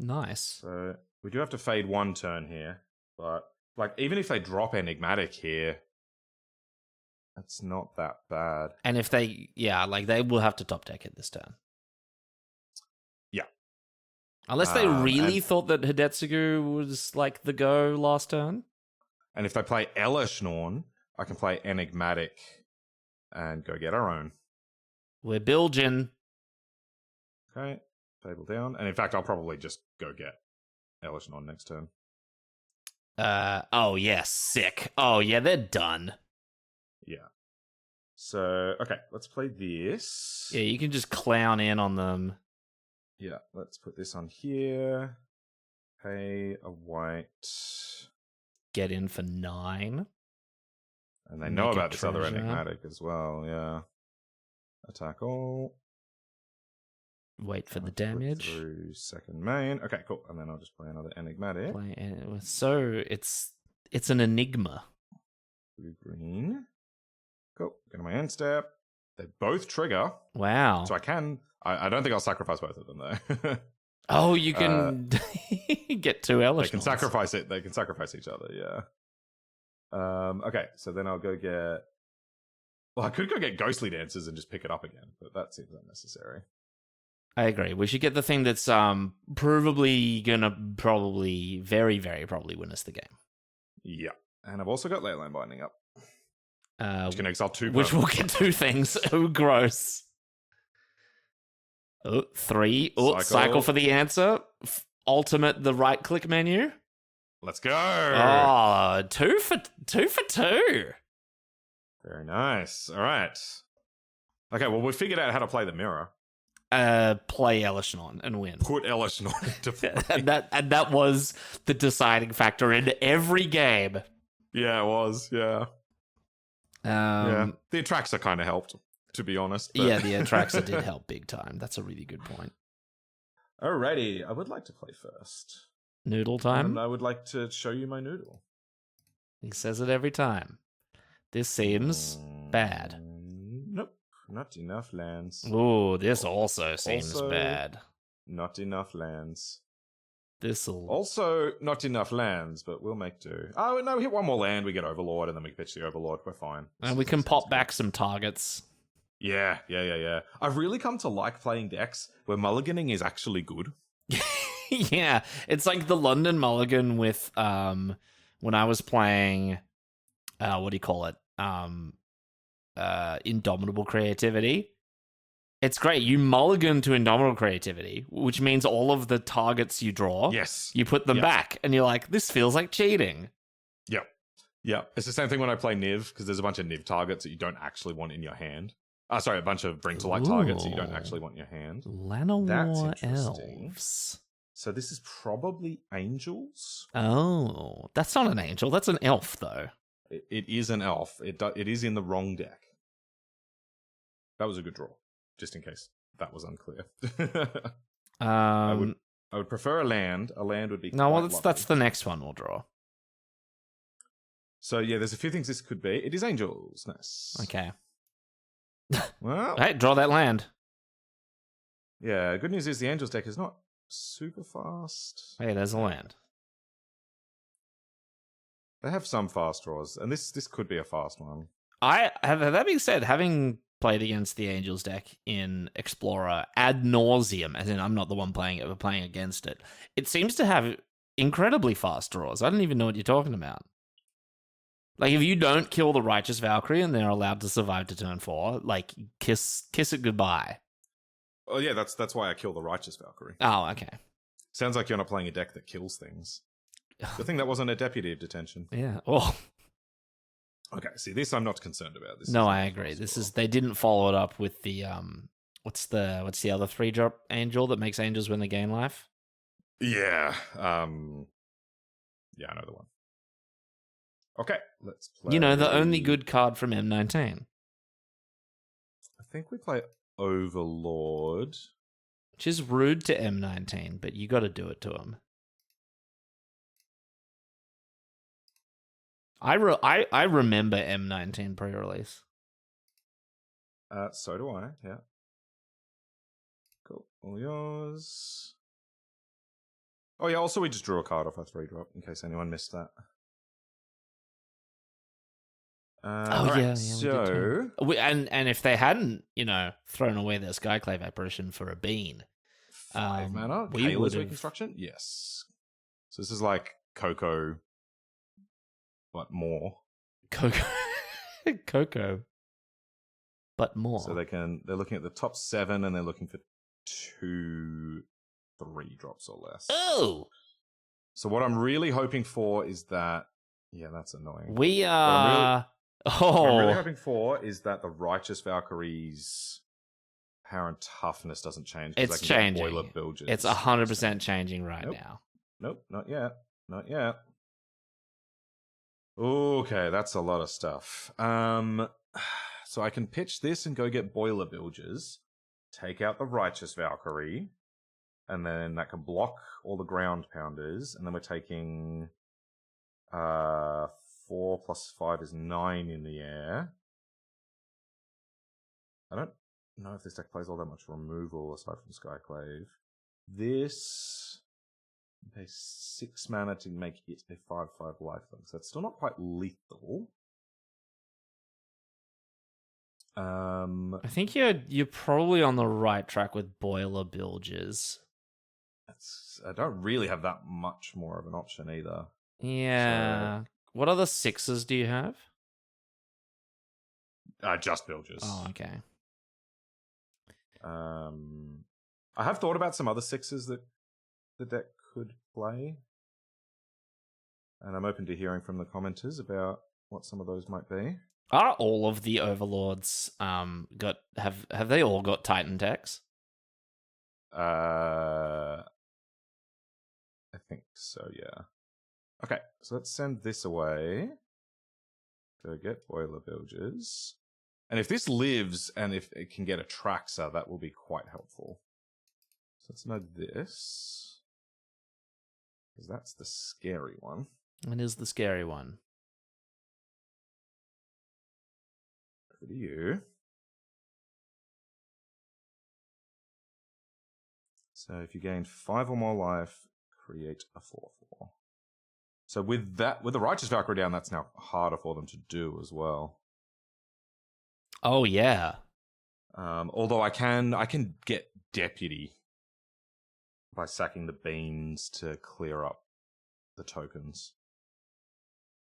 Nice. So we do have to fade 1 turn here, but like even if they drop Enigmatic here, that's not that bad. And if they will have to top deck it this turn. Yeah. Unless they really thought that Hidetsugu was like the go last turn. And if they play Elesh Norn, I can play Enigmatic and go get our own. We're bilging. Okay. Fable down. And in fact, I'll probably just go get Elesh Norn next turn. Oh, yeah, sick. Oh, yeah, they're done. Yeah. So, okay, let's play this. Yeah, you can just clown in on them. Yeah, let's put this on here. Pay a white. Get in for 9. And they know about this other Enigmatic as well, yeah. Attack all. Wait for the damage. Through second main. Okay, cool. And then I'll just play another Enigmatic. So it's an enigma. Blue green. Cool. Go to my end step. They both trigger. Wow. So I can. I don't think I'll sacrifice both of them though. Oh, you can get 2 Elesh. They can sacrifice it. They can sacrifice each other. Yeah. Okay. So then I'll go get. Well, I could go get Ghostly Dancers and just pick it up again, but that seems unnecessary. I agree. We should get the thing that's provably gonna very, very probably win us the game. Yeah. And I've also got Leyline Binding up. Which can exile 2. Which will get 2 things. Oh, gross. Oh, 3. Oh, cycle for the answer. Ultimate the right click menu. Let's go. Oh, 2 for 2. Very nice. All right. Okay, well, we figured out how to play the mirror. Play Elesh Norn and win. Put Elesh Norn into play. and that was the deciding factor in every game. Yeah, it was. Yeah. The Atraxa kind of helped, to be honest. But... Yeah, the Atraxa did help big time. That's a really good point. Alrighty, I would like to play first. Noodle time? And I would like to show you my noodle. He says it every time. This seems bad. Nope, not enough lands. Ooh, this also seems bad. Not enough lands. This'll also not enough lands, but we'll make do. Oh no, we hit 1 more land, we get Overlord, and then we pitch the Overlord. We're fine. And we can pop back some targets. Yeah. I've really come to like playing decks where mulliganing is actually good. Yeah, it's like the London Mulligan with when I was playing what do you call it? Indomitable Creativity. It's great. You mulligan to Indomitable Creativity, which means all of the targets you draw, you put them back, and you're like, this feels like cheating. Yep. It's the same thing when I play Niv, because there's a bunch of Niv targets that you don't actually want in your hand. Sorry, a bunch of bring to light targets that you don't actually want in your hand. Llanowar elves. So this is probably angels. Oh, that's not an angel. That's an elf, though. It is an elf. It is in the wrong deck. That was a good draw, just in case that was unclear. I would prefer a land. A land would be that's the next one we'll draw. So yeah, there's a few things this could be. It is angels. Nice. Okay. Well, hey, draw that land. Yeah, good news is the angels deck is not super fast. Hey, there's a land. They have some fast draws, and this could be a fast one. That being said, having played against the Angels deck in Explorer ad nauseum, as in I'm not the one playing it, but playing against it, it seems to have incredibly fast draws. I don't even know what you're talking about. Like, if you don't kill the Righteous Valkyrie and they're allowed to survive to turn 4, like, kiss it goodbye. Oh yeah, that's why I kill the Righteous Valkyrie. Oh, okay. Sounds like you're not playing a deck that kills things. The thing that wasn't a Deputy of Detention. Yeah. Oh. Okay, see, this I'm not concerned about. I agree. They didn't follow it up with the what's the other 3-drop angel that makes angels when they gain life? Yeah. Yeah, I know the one. Okay, let's play. You know, the only good card from M19. I think we play Overlord. Which is rude to M19, but you got to do it to him. I remember M19 pre-release. So do I, yeah. Cool. All yours. Oh, yeah, also we just drew a card off our 3-drop, in case anyone missed that. Yeah. So... And if they hadn't, thrown away their Skyclave apparition for a bean... 5 mana? Kayla's Reconstruction? Yes. So this is like Coco... but more. Coco. But more. So they're looking at the top 7 and they're looking for 2 3-drops or less. Oh! So what I'm really hoping for is that... Yeah, that's annoying. We are... What I'm really hoping for is that the Righteous Valkyrie's power and toughness doesn't change. It's changing. Boilerbilges. It's 100% changing now. Nope, not yet. Not yet. Okay, that's a lot of stuff. So I can pitch this and go get Boilerbilges, take out the Righteous Valkyrie, and then that can block all the ground pounders, and then we're taking 4 + 5 is 9 in the air. I don't know if this deck plays all that much removal aside from Skyclave. This... pay 6 mana to make it a 5/5 lifelink. So that's still not quite lethal. I think you're probably on the right track with Boilerbilges. I don't really have that much more of an option either. Yeah. So, what other 6s do you have? Just Bilges. Oh, okay. I have thought about some other 6s that the deck could play, and I'm open to hearing from the commenters about what some of those might be. Are all of the Overlords have they all got Titan decks? I think so, yeah. Okay, so let's send this away. Go get Boilerbilges. And if this lives and if it can get Atraxa, that will be quite helpful. So let's know this. Because that's the scary one. It is the scary one. Good to you. So if you gain 5 or more life, create a 4/4. So with the Righteous Valkyrie down, that's now harder for them to do as well. Oh yeah. Although I can get Deputy by sacking the beans to clear up the tokens.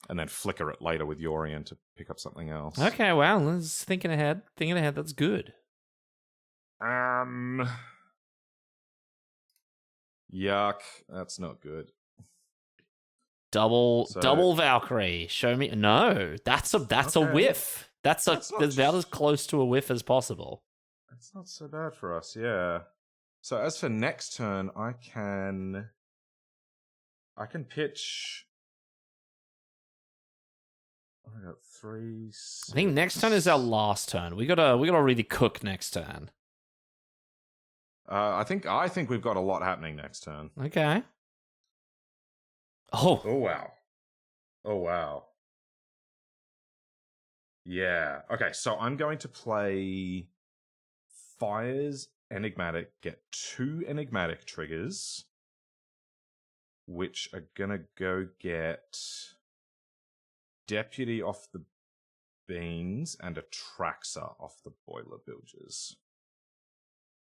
And then flicker it later with Yorion to pick up something else. Okay, well, let's thinking ahead. That's good. Yuck, that's not good. Double Valkyrie. Show me. No, that's a whiff. That's about as close to a whiff as possible. It's not so bad for us, yeah. So as for next turn, I can pitch. I got 3. 6. I think next turn is our last turn. We gotta really cook next turn. I think we've got a lot happening next turn. Okay. Oh wow. Oh wow. Yeah. Okay, so I'm going to play Fires Enigmatic, get 2 Enigmatic triggers, which are gonna go get Deputy off the Beans and Atraxa off the Boilerbilges.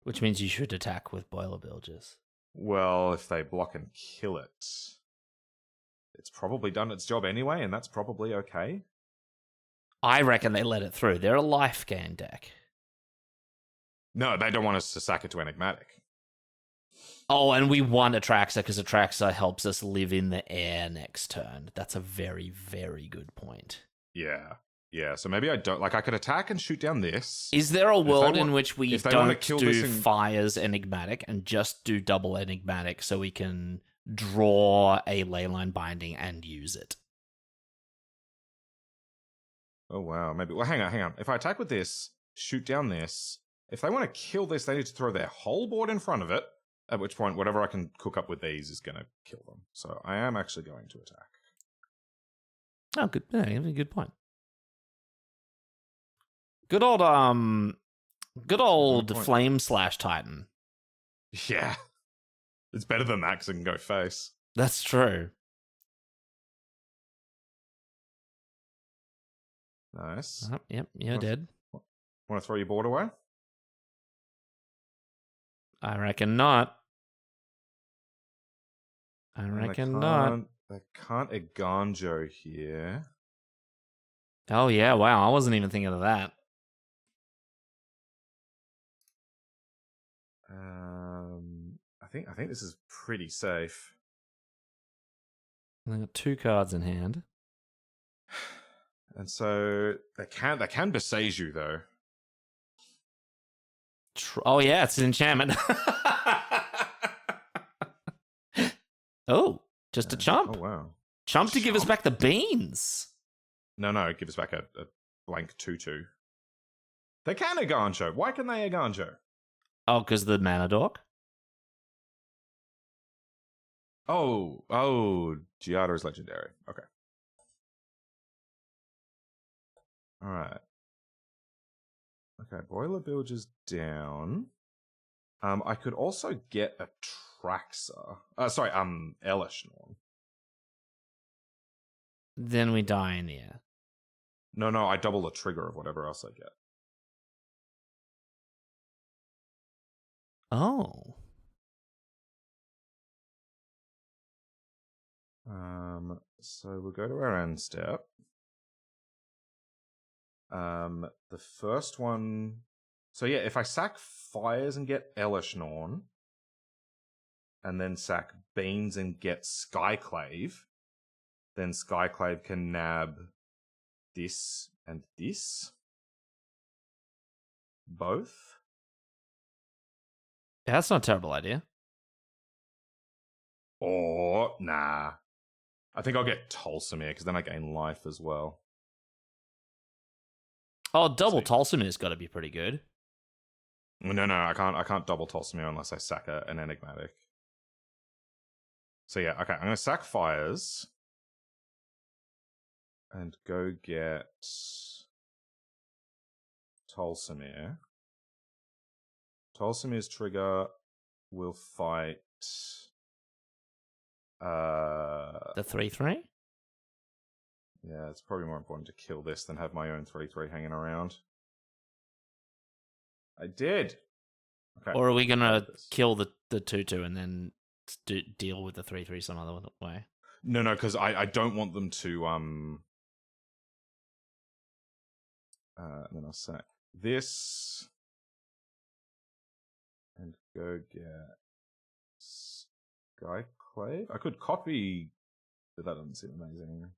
Which means you should attack with Boilerbilges. Well, if they block and kill it, it's probably done its job anyway, and that's probably okay. I reckon they let it through. They're a life gain deck. No, they don't want us to sack it to Enigmatic. Oh, and we want Atraxa because Atraxa helps us live in the air next turn. That's a very, very good point. Yeah. Yeah, so maybe I don't... Like, I could attack and shoot down this. Is there a world in which we don't do in... Fires Enigmatic and just do double Enigmatic so we can draw a Leyline Binding and use it? Oh, wow. Maybe... Well, hang on. If I attack with this, shoot down this, if they want to kill this, they need to throw their whole board in front of it, at which point whatever I can cook up with these is going to kill them. So I am actually going to attack. Oh, good. Yeah, you have a good point. Good old Flame Slash Titan. Yeah. It's better than that because it can go face. That's true. Nice. Yep, you're dead. Want to throw your board away? I reckon not. I reckon not. They can't Eganjo here. Oh, yeah, wow. I wasn't even thinking of that. I think this is pretty safe. I got 2 cards in hand. And so they can Boseiju though. Oh yeah, it's an enchantment. Oh, just a chump. Oh wow. Chump to give us back the beans. No, give us back a blank 2/2. They can Eganjo. Why can they Eganjo? Oh, because the mana dork? Oh, Giada is legendary. Okay. Alright. Okay, Boilerbilges down. I could also get Atraxa. Elesh Norn. Then we die in the air. No, I double the trigger of whatever else I get. Oh. So we'll go to our end step. The first one... So yeah, if I sack Fires and get Elesh Norn, and then sack Beans and get Skyclave, then Skyclave can nab this and this. Both. Yeah, that's not a terrible idea. Or, nah. I think I'll get Tulsimir, because then I gain life as well. Oh, double Tulsimir's got to be pretty good. No, I can't double Tulsimir unless I sack an Enigmatic. So yeah, okay, I'm going to sack Fires. And go get Tulsimir. Tulsimir's trigger will fight... The 3/3? Yeah, it's probably more important to kill this than have my own 3/3 hanging around. I did! Okay. Or are we going to kill the 2/2 and then deal with the 3/3 some other way? No, because I don't want them to... and then I'll sack this. And go get... Skyclave? I could copy... But that doesn't seem amazing.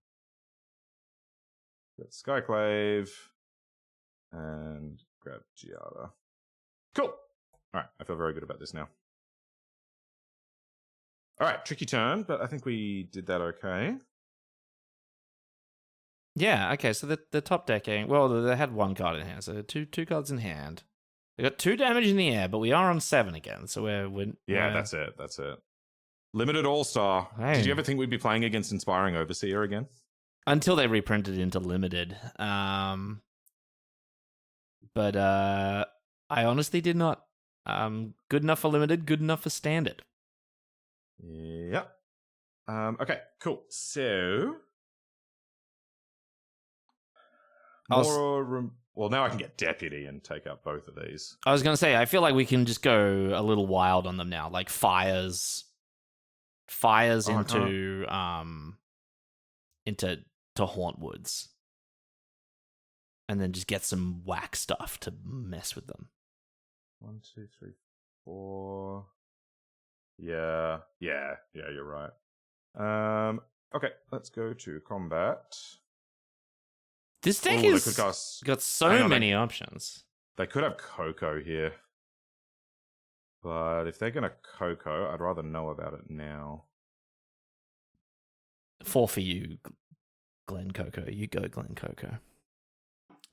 Get Skyclave. And grab Giada. Cool. All right, I feel very good about this now. All right, tricky turn, but I think we did that okay. Yeah, okay, so the top decking, well, they had one card in hand, so two cards in hand. They got 2 damage in the air, but we are on 7 again, so we're that's it. Limited All-Star. Hey. Did you ever think we'd be playing against Inspiring Overseer again? Until they reprinted into limited. But I honestly did not. Good enough for limited, good enough for standard. Yep. Okay, cool. So... Well, now I can get Deputy and take out both of these. I was going to say, I feel like we can just go a little wild on them now. Like fires into Hauntwoods. And then just get some whack stuff to mess with them. 1, 2, 3, 4. Yeah, you're right. Okay, let's go to combat. This deck has got so many options. They could have Coco here. But if they're going to Coco, I'd rather know about it now. 4 for you, Glen Coco. You go, Glen Coco.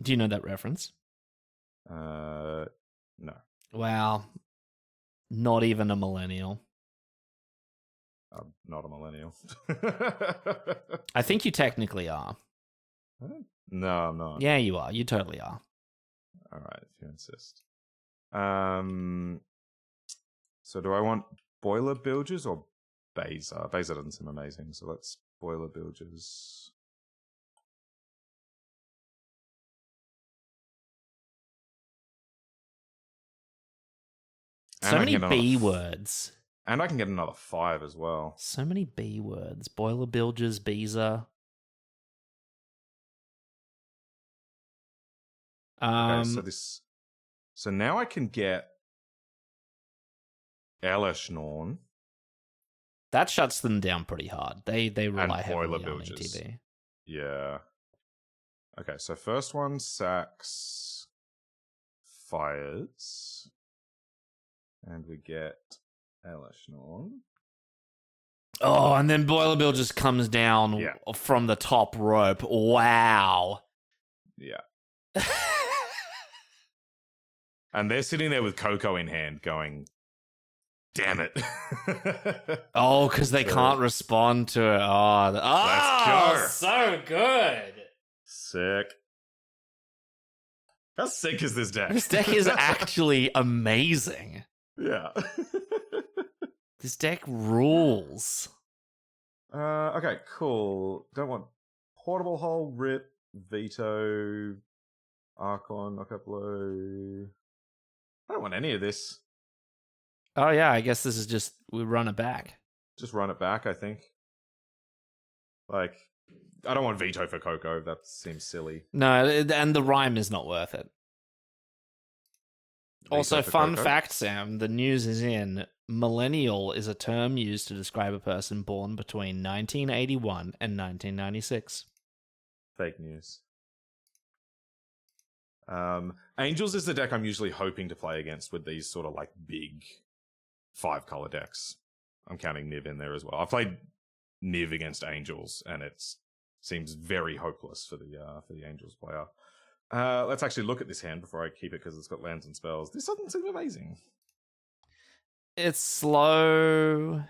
Do you know that reference? No. Wow. Not even a millennial. I'm not a millennial. I think you technically are. No, I'm not. Yeah, you are. You totally are. All right, if you insist. So do I want Boilerbilges or Beza? Beza doesn't seem amazing, so let's Boilerbilges. So many B words. And I can get another 5 as well. So many B words. Boilerbilges, Beza. Okay, so now I can get Elesh Norn. That shuts them down pretty hard. They rely heavily on Bilges. ETB. Yeah. Okay, so first one sacks fires. And we get Elesh Norn. Oh, and then Boilerbill just comes down from the top rope. Wow. Yeah. And they're sitting there with Coco in hand going, damn it. Oh, because they can't respond to it. Let's go. So good. Sick. How sick is this deck? This deck is actually amazing. Yeah. This deck rules. Okay, cool. Don't want Portable Hull, Rip, Veto, Archon, Knockout Blow. I don't want any of this. Oh, yeah, I guess this is just, we run it back. Just run it back, I think. Like, I don't want Veto for Coco. That seems silly. No, and the rhyme is not worth it. Veto also, for fun Coco? fact, Sam, the news is in. Millennial is a term used to describe a person born between 1981 and 1996. Fake news. Angels is the deck I'm usually hoping to play against with these sort of like big 5-color decks. I'm counting Niv in there as well. I've played Niv against Angels, and it seems very hopeless for the Angels player. Let's actually look at this hand before I keep it because it's got lands and spells. This doesn't seem amazing. It's slow.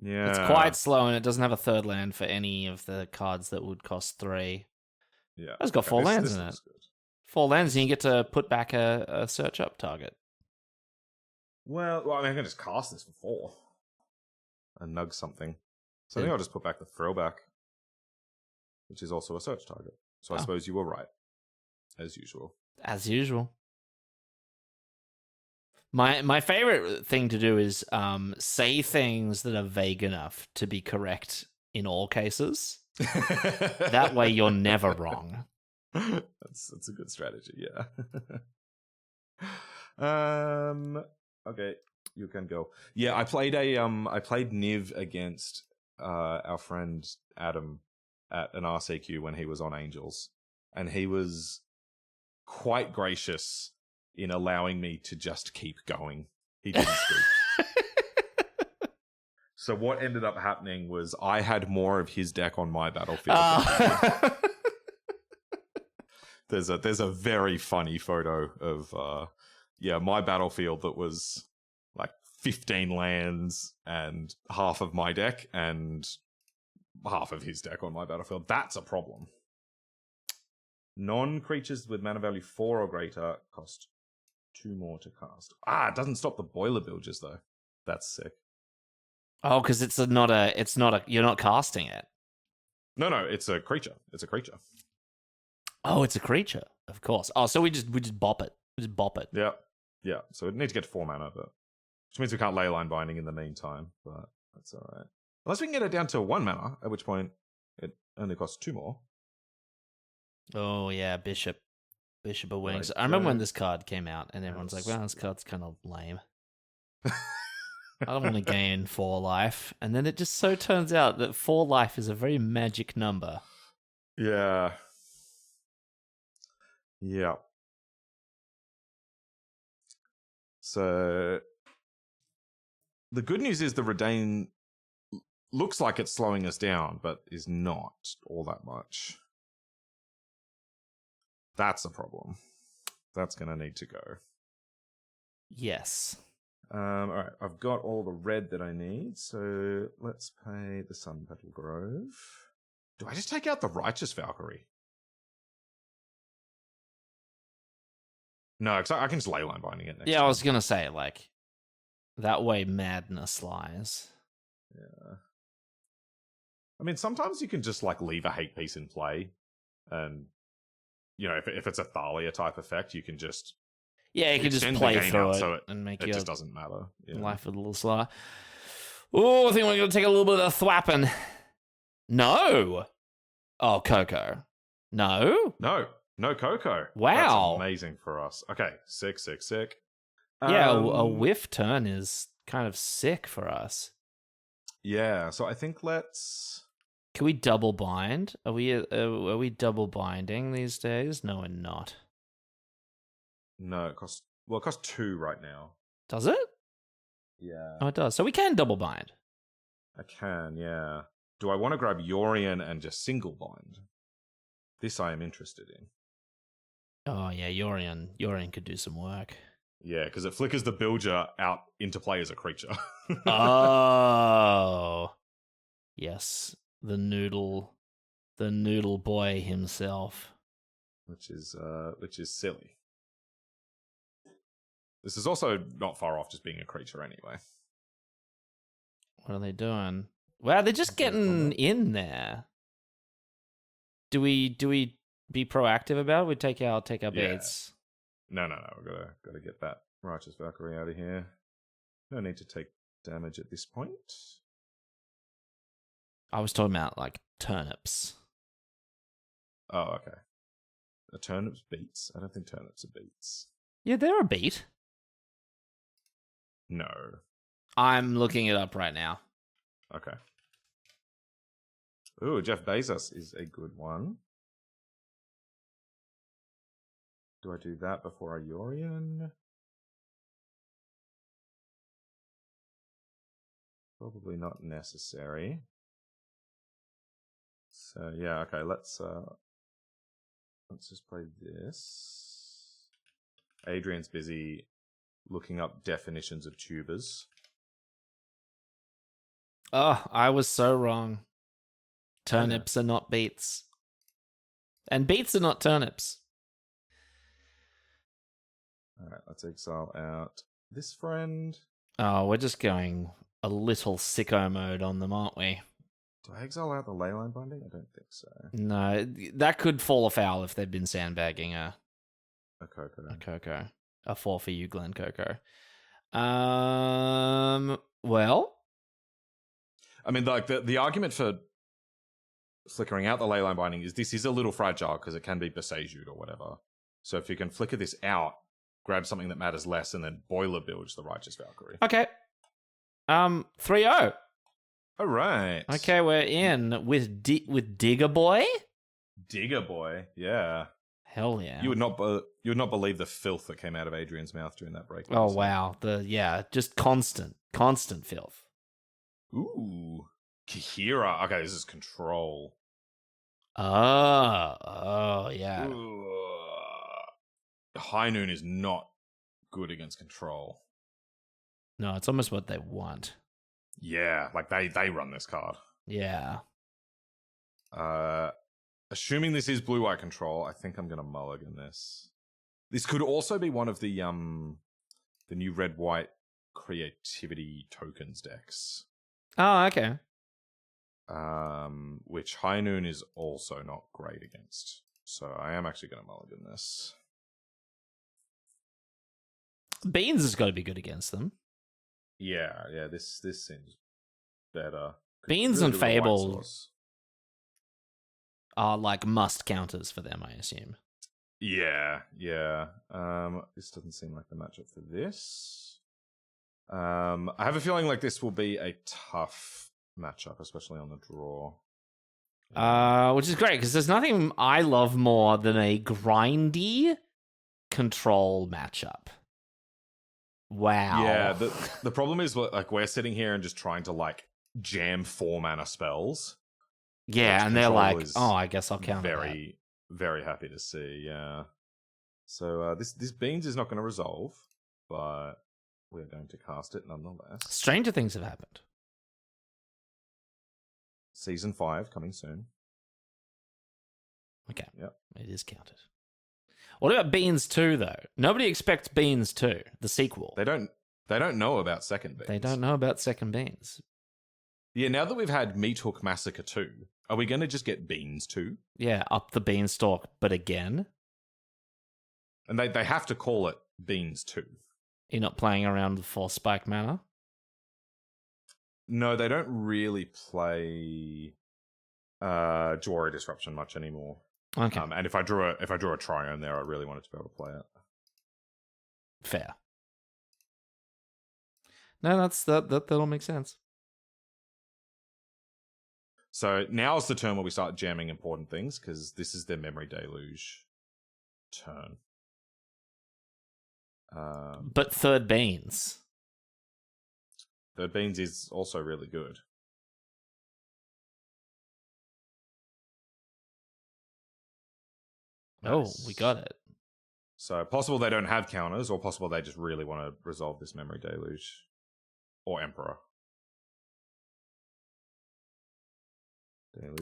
Yeah. It's quite slow, and it doesn't have a third land for any of the cards that would cost 3. Yeah. It's got 4 lands in it. Good. 4 lands, and you get to put back a search up target. Well, I mean, I can just cast this for 4 and nug something. So I think I'll just put back the throwback, which is also a search target. So I suppose you were right, as usual. As usual. My favorite thing to do is say things that are vague enough to be correct in all cases. That way you're never wrong. That's a good strategy, yeah. Okay, you can go. Yeah, I played Niv against our friend Adam at an RCQ when he was on Angels, and he was quite gracious in allowing me to just keep going. He didn't speak. So what ended up happening was I had more of his deck on my battlefield. There's a very funny photo of my battlefield that was like 15 lands and half of my deck and half of his deck on my battlefield. That's a problem. Non-creatures with mana value 4 or greater cost 2 more to cast. It doesn't stop the Boilerbilges though. That's sick. Oh, because it's not a. You're not casting it. No, it's a creature. It's a creature. Oh, it's a creature. Of course. Oh, so we just bop it. We just bop it. Yeah. So we need to get to 4 mana, which means we can't Leyline Binding in the meantime. But that's all right. Unless we can get it down to 1 mana, at which point it only costs 2 more. Oh yeah, Bishop of Wings. I remember when this card came out, and everyone's like, "Well, this card's kind of lame." I don't want to gain 4 life. And then it just so turns out that 4 life is a very magic number. Yeah. So the good news is the Redain looks like it's slowing us down, but is not all that much. That's a problem. That's going to need to go. Yes. All right, I've got all the red that I need, so let's play the Sun Petal Grove. Do I just take out the Righteous Valkyrie? No, because I can just Leyline Binding it next time. I was going to say, like, that way madness lies. Yeah. I mean, sometimes you can just, like, leave a hate piece in play, and, you know, if it's a Thalia type effect, you can just... Yeah, you can just play through it, so and make it just doesn't matter. Yeah. Life a little slower. Oh, I think we're going to take a little bit of thwapping. No. Oh, Coco. No. No Coco. Wow. That's amazing for us. Okay, sick. Yeah, a whiff turn is kind of sick for us. Yeah, so I think let's... Can we double bind? Are we double binding these days? No, we're not. No, it costs 2 right now. Does it? Yeah. Oh, it does. So we can double bind. I can, yeah. Do I want to grab Yorion and just single bind? This I am interested in. Oh, yeah, Yorion could do some work. Yeah, because it flickers the Bilger out into play as a creature. Oh. Yes, the noodle boy himself. Which is silly. This is also not far off just being a creature anyway. What are they doing? Wow, they're just getting in there. Do we be proactive about it? We take our baits. No. We've gotta get that Righteous Valkyrie out of here. No need to take damage at this point. I was talking about like turnips. Oh, okay. The turnips beats? I don't think turnips are beats. Yeah, they're a beat. No. I'm looking it up right now. Okay. Ooh, Jeff Bezos is a good one. Do I do that before I Yorion? Probably not necessary. So yeah, okay, let's just play this. Adrian's busy looking up definitions of tubers. Oh, I was so wrong. Turnips are not beets. And beets are not turnips. Alright, let's exile out this friend. Oh, we're just going a little sicko mode on them, aren't we? Do I exile out the Leyline Binding? I don't think so. No, that could fall afoul if they'd been sandbagging a Coco. A 4 for you, Glen Coco. Well, I mean, like the argument for flickering out the Leyline Binding is this is a little fragile because it can be Boseiju or whatever. So if you can flicker this out, grab something that matters less, and then Boilerbilge the Righteous Valkyrie. Okay. 3-0. All right. Okay, we're in with Digger Boy. Digger Boy, yeah. Hell yeah. You would not believe the filth that came out of Adrian's mouth during that break. Oh wow. Just constant filth. Ooh. Kihira. Okay, this is control. Oh yeah. Ooh. High Noon is not good against control. No, it's almost what they want. Yeah, like they run this card. Yeah. Assuming this is blue-white control, I think I'm going to mulligan this. This could also be one of the new red-white creativity tokens decks. Oh, okay. Which High Noon is also not great against. So I am actually going to mulligan this. Beans has got to be good against them. Yeah, this seems better. Beans and Fable are like must counters for them, I assume. Yeah. This doesn't seem like the matchup for this. I have a feeling like this will be a tough matchup, especially on the draw. Which is great because there's nothing I love more than a grindy control matchup. Wow. Yeah, the problem is like we're sitting here and just trying to like jam 4 mana spells. Yeah, and they're like, oh, I guess I'll counter that. Very happy to see, yeah. So this Beans is not going to resolve, but we're going to cast it nonetheless. Stranger things have happened. Season 5 coming soon. Okay. Yep. It is counted. What about Beans 2, though? Nobody expects Beans 2, the sequel. They don't know about Second Beans. They don't know about Second Beans. Yeah, now that we've had Meat Hook Massacre 2, are we going to just get Beans 2? Yeah, Up the Beanstalk, but again. And they have to call it Beans 2. You're not playing around with 4 spike mana? No, they don't really play Jawari Disruption much anymore. Okay. And if I drew a Triome there, I really wanted to be able to play it. Fair. No, that'll make sense. So now's the turn where we start jamming important things, because this is their Memory Deluge turn. But Third Beans. Third Beans is also really good. Oh, Nice. we got it. So possible they don't have counters, or possible they just really want to resolve this Memory Deluge. Or Emperor.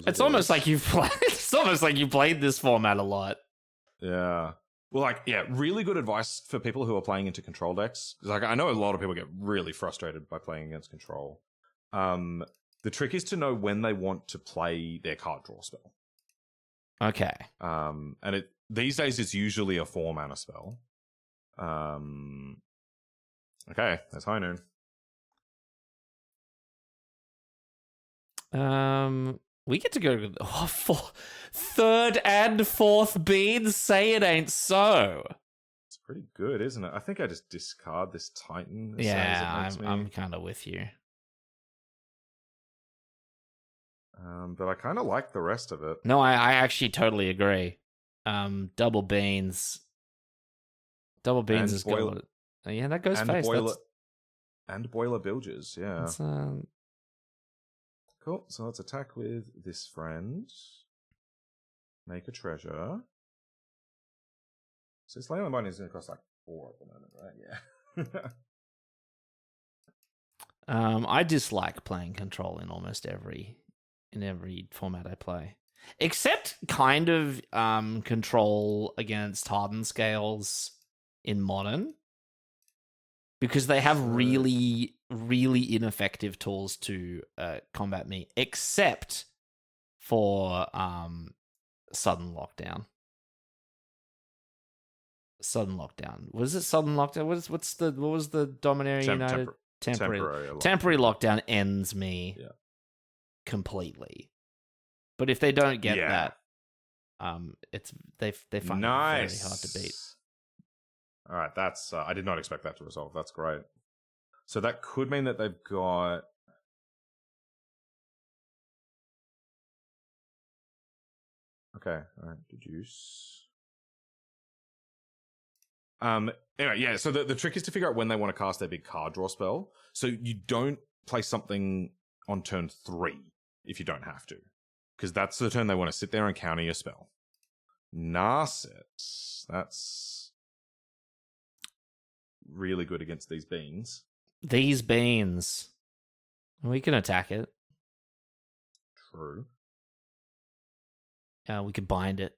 It's almost like you've played. It's almost like you played this format a lot. Yeah. Well, really good advice for people who are playing into control decks. Like, I know a lot of people get really frustrated by playing against control. The trick is to know when they want to play their card draw spell. Okay. And these days it's usually a 4 mana spell. Okay, that's High Noon. We get to go to third and fourth beans. Say it ain't so. It's pretty good, isn't it? I think I just discard this Titan. Yeah, I'm kind of with you. But I kind of like the rest of it. No, I actually totally agree. Double beans. Double beans is good. Yeah, that goes face. And Boilerbilges, yeah. That's, Cool. So let's attack with this friend. Make a treasure. So this Leyline Binding is going to cost like 4 at the moment, right? Yeah. I dislike playing control in almost every format I play, except kind of control against hardened scales in modern, because they have really, really ineffective tools to combat me, except for sudden lockdown. Sudden lockdown. Was it sudden lockdown? What was the Dominaria United? Temporary lockdown ends me completely. But if they don't get that, it's they find it very hard to beat. All right, that's I did not expect that to resolve. That's great. So that could mean that they've got okay. All right, deduce. Anyway, yeah, so the trick is to figure out when they want to cast their big card draw spell. So you don't play something on turn 3 if you don't have to. Because that's the turn they want to sit there and counter your spell. Narset. That's really good against these beans. These beans. We can attack it. True. We could bind it.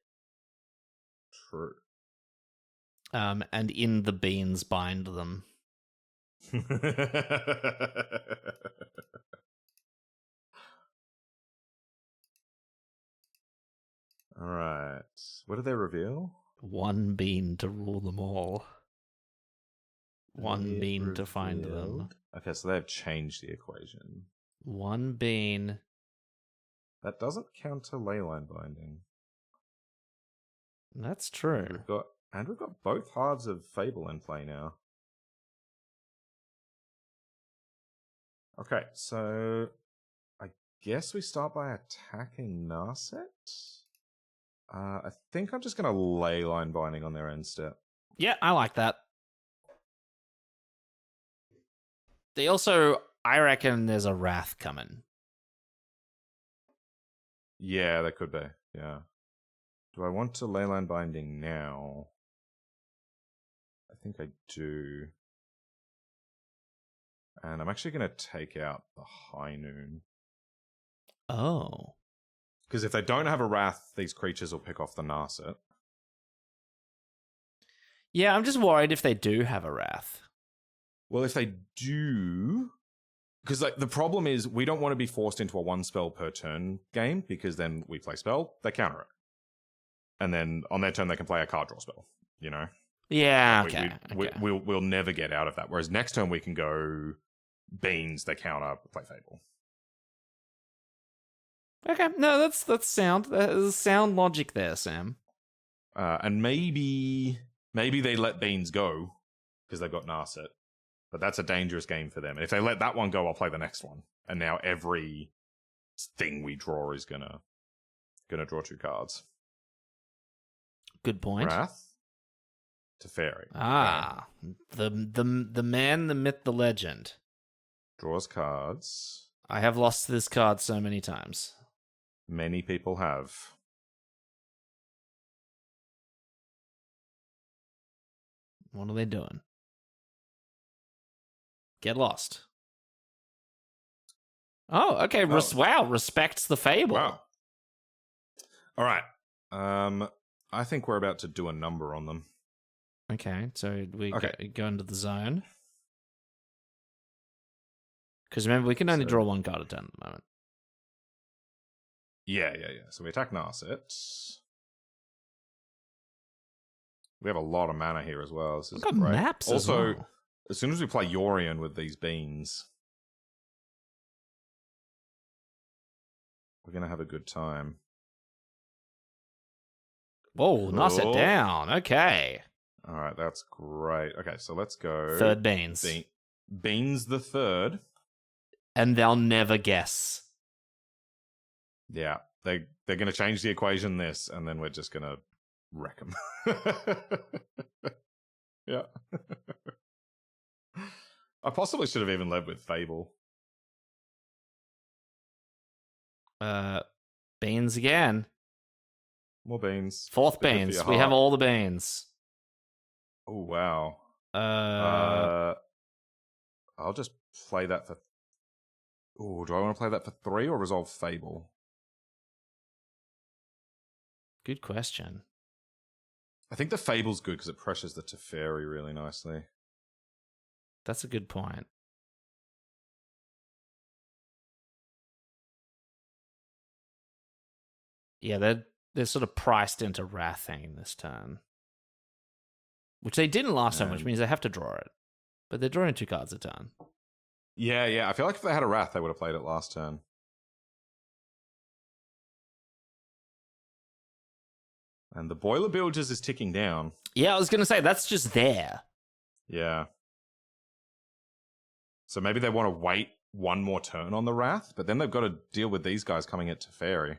True. And in the beans bind them. All right. What did they reveal? 1 bean to rule them all. 1 bean to find them. Okay, so they have changed the equation. 1 bean. That doesn't counter Leyline Binding. That's true. We've got both halves of Fable in play now. Okay, so I guess we start by attacking Narset. I think I'm just going to Leyline Binding on their end step. Yeah, I like that. They also, I reckon there's a Wrath coming. Yeah, that could be. Yeah. Do I want to Leyline Binding now? I think I do. And I'm actually going to take out the High Noon. Oh. Because if they don't have a Wrath, these creatures will pick off the Narset. Yeah, I'm just worried if they do have a Wrath. Well, if they do... Because the problem is we don't want to be forced into a 1 spell per turn game, because then we play spell, they counter it. And then on their turn, they can play a card draw spell, you know? Yeah, okay. We'll never get out of that. Whereas next turn, we can go beans, they counter, play Fable. Okay, no, that's sound. There's sound logic there, Sam. And maybe they let beans go, because they've got Narset. But that's a dangerous game for them. And if they let that one go, I'll play the next one. And now every thing we draw is gonna draw 2 cards. Good point. Wrath to Fairy. Ah, the man, the myth, the legend. Draws cards. I have lost this card so many times. Many people have. What are they doing? Get lost. Oh, okay. Wow, respects the Fable. Wow. All right. I think we're about to do a number on them. Okay, so we go into the zone. Because remember, we can only draw 1 card a turn at the moment. Yeah. So we attack Narset. We have a lot of mana here as well. This is We've got great. maps also, as well. As soon as we play Yorion with these beans, we're going to have a good time. Whoa, Narset down. Okay. All right, that's great. Okay, so let's go. 3rd beans. Beans the 3rd. And they'll never guess. Yeah, they're going to change the equation this, and then we're just going to wreck them. Yeah. I possibly should have even led with Fable. Beans again. More beans. 4th beans. We have all the beans. Oh, wow. I'll just play that for... Oh, do I want to play that for 3 or resolve Fable? Good question. I think the Fable's good because it pressures the Teferi really nicely. That's a good point. Yeah, they're sort of priced into Wrathing this turn. Which they didn't last time, which means they have to draw it. But they're drawing 2 cards a turn. Yeah. I feel like if they had a Wrath, they would have played it last turn. And the Boilerbilges is ticking down. Yeah, I was going to say, that's just there. Yeah. So maybe they want to wait 1 more turn on the Wrath, but then they've got to deal with these guys coming at Teferi.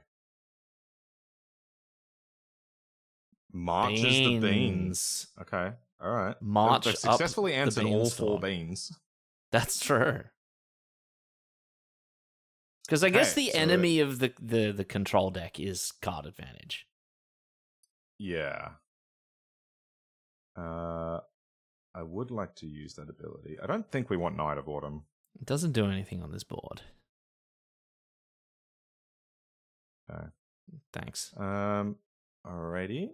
Marches the beans. Okay. All right. March They've successfully up the answered all 4 beanstalk. beans. That's true. Because I guess the enemy of the control deck is card advantage. Yeah. I would like to use that ability. I don't think we want Night of Autumn. It doesn't do anything on this board. Okay. Thanks. Alrighty.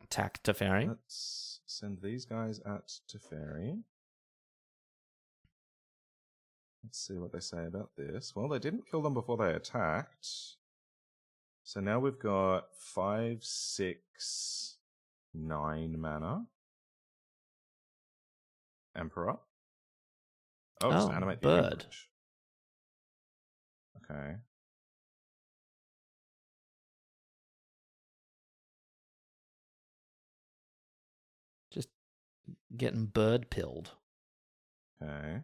Attack Teferi. Let's send these guys at Teferi. Let's see what they say about this. Well, they didn't kill them before they attacked. So now we've got 5, 6, 9 mana. Emperor. Oh, just animate the bird. English. Okay. Just getting bird pilled. Okay.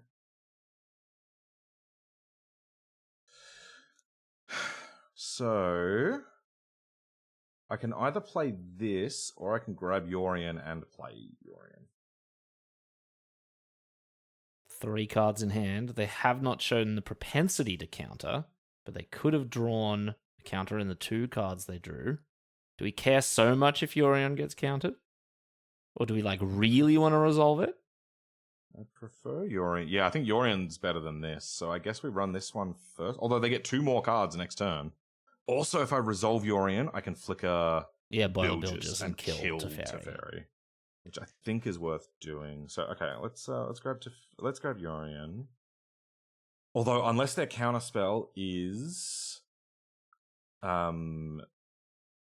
So I can either play this or I can grab Yorion and play Yorion. 3 cards in hand. They have not shown the propensity to counter, but they could have drawn a counter in the 2 cards they drew. Do we care so much if Yorion gets countered? Or do we really want to resolve it? I prefer Yorion. Yeah, I think Yorion's better than this, so I guess we run this one first. Although they get 2 more cards next turn. Also, if I resolve Yorion, I can flicker Boilerbilges and kill Teferi. Which I think is worth doing. So okay, let's grab Yorion. Although unless their counterspell is No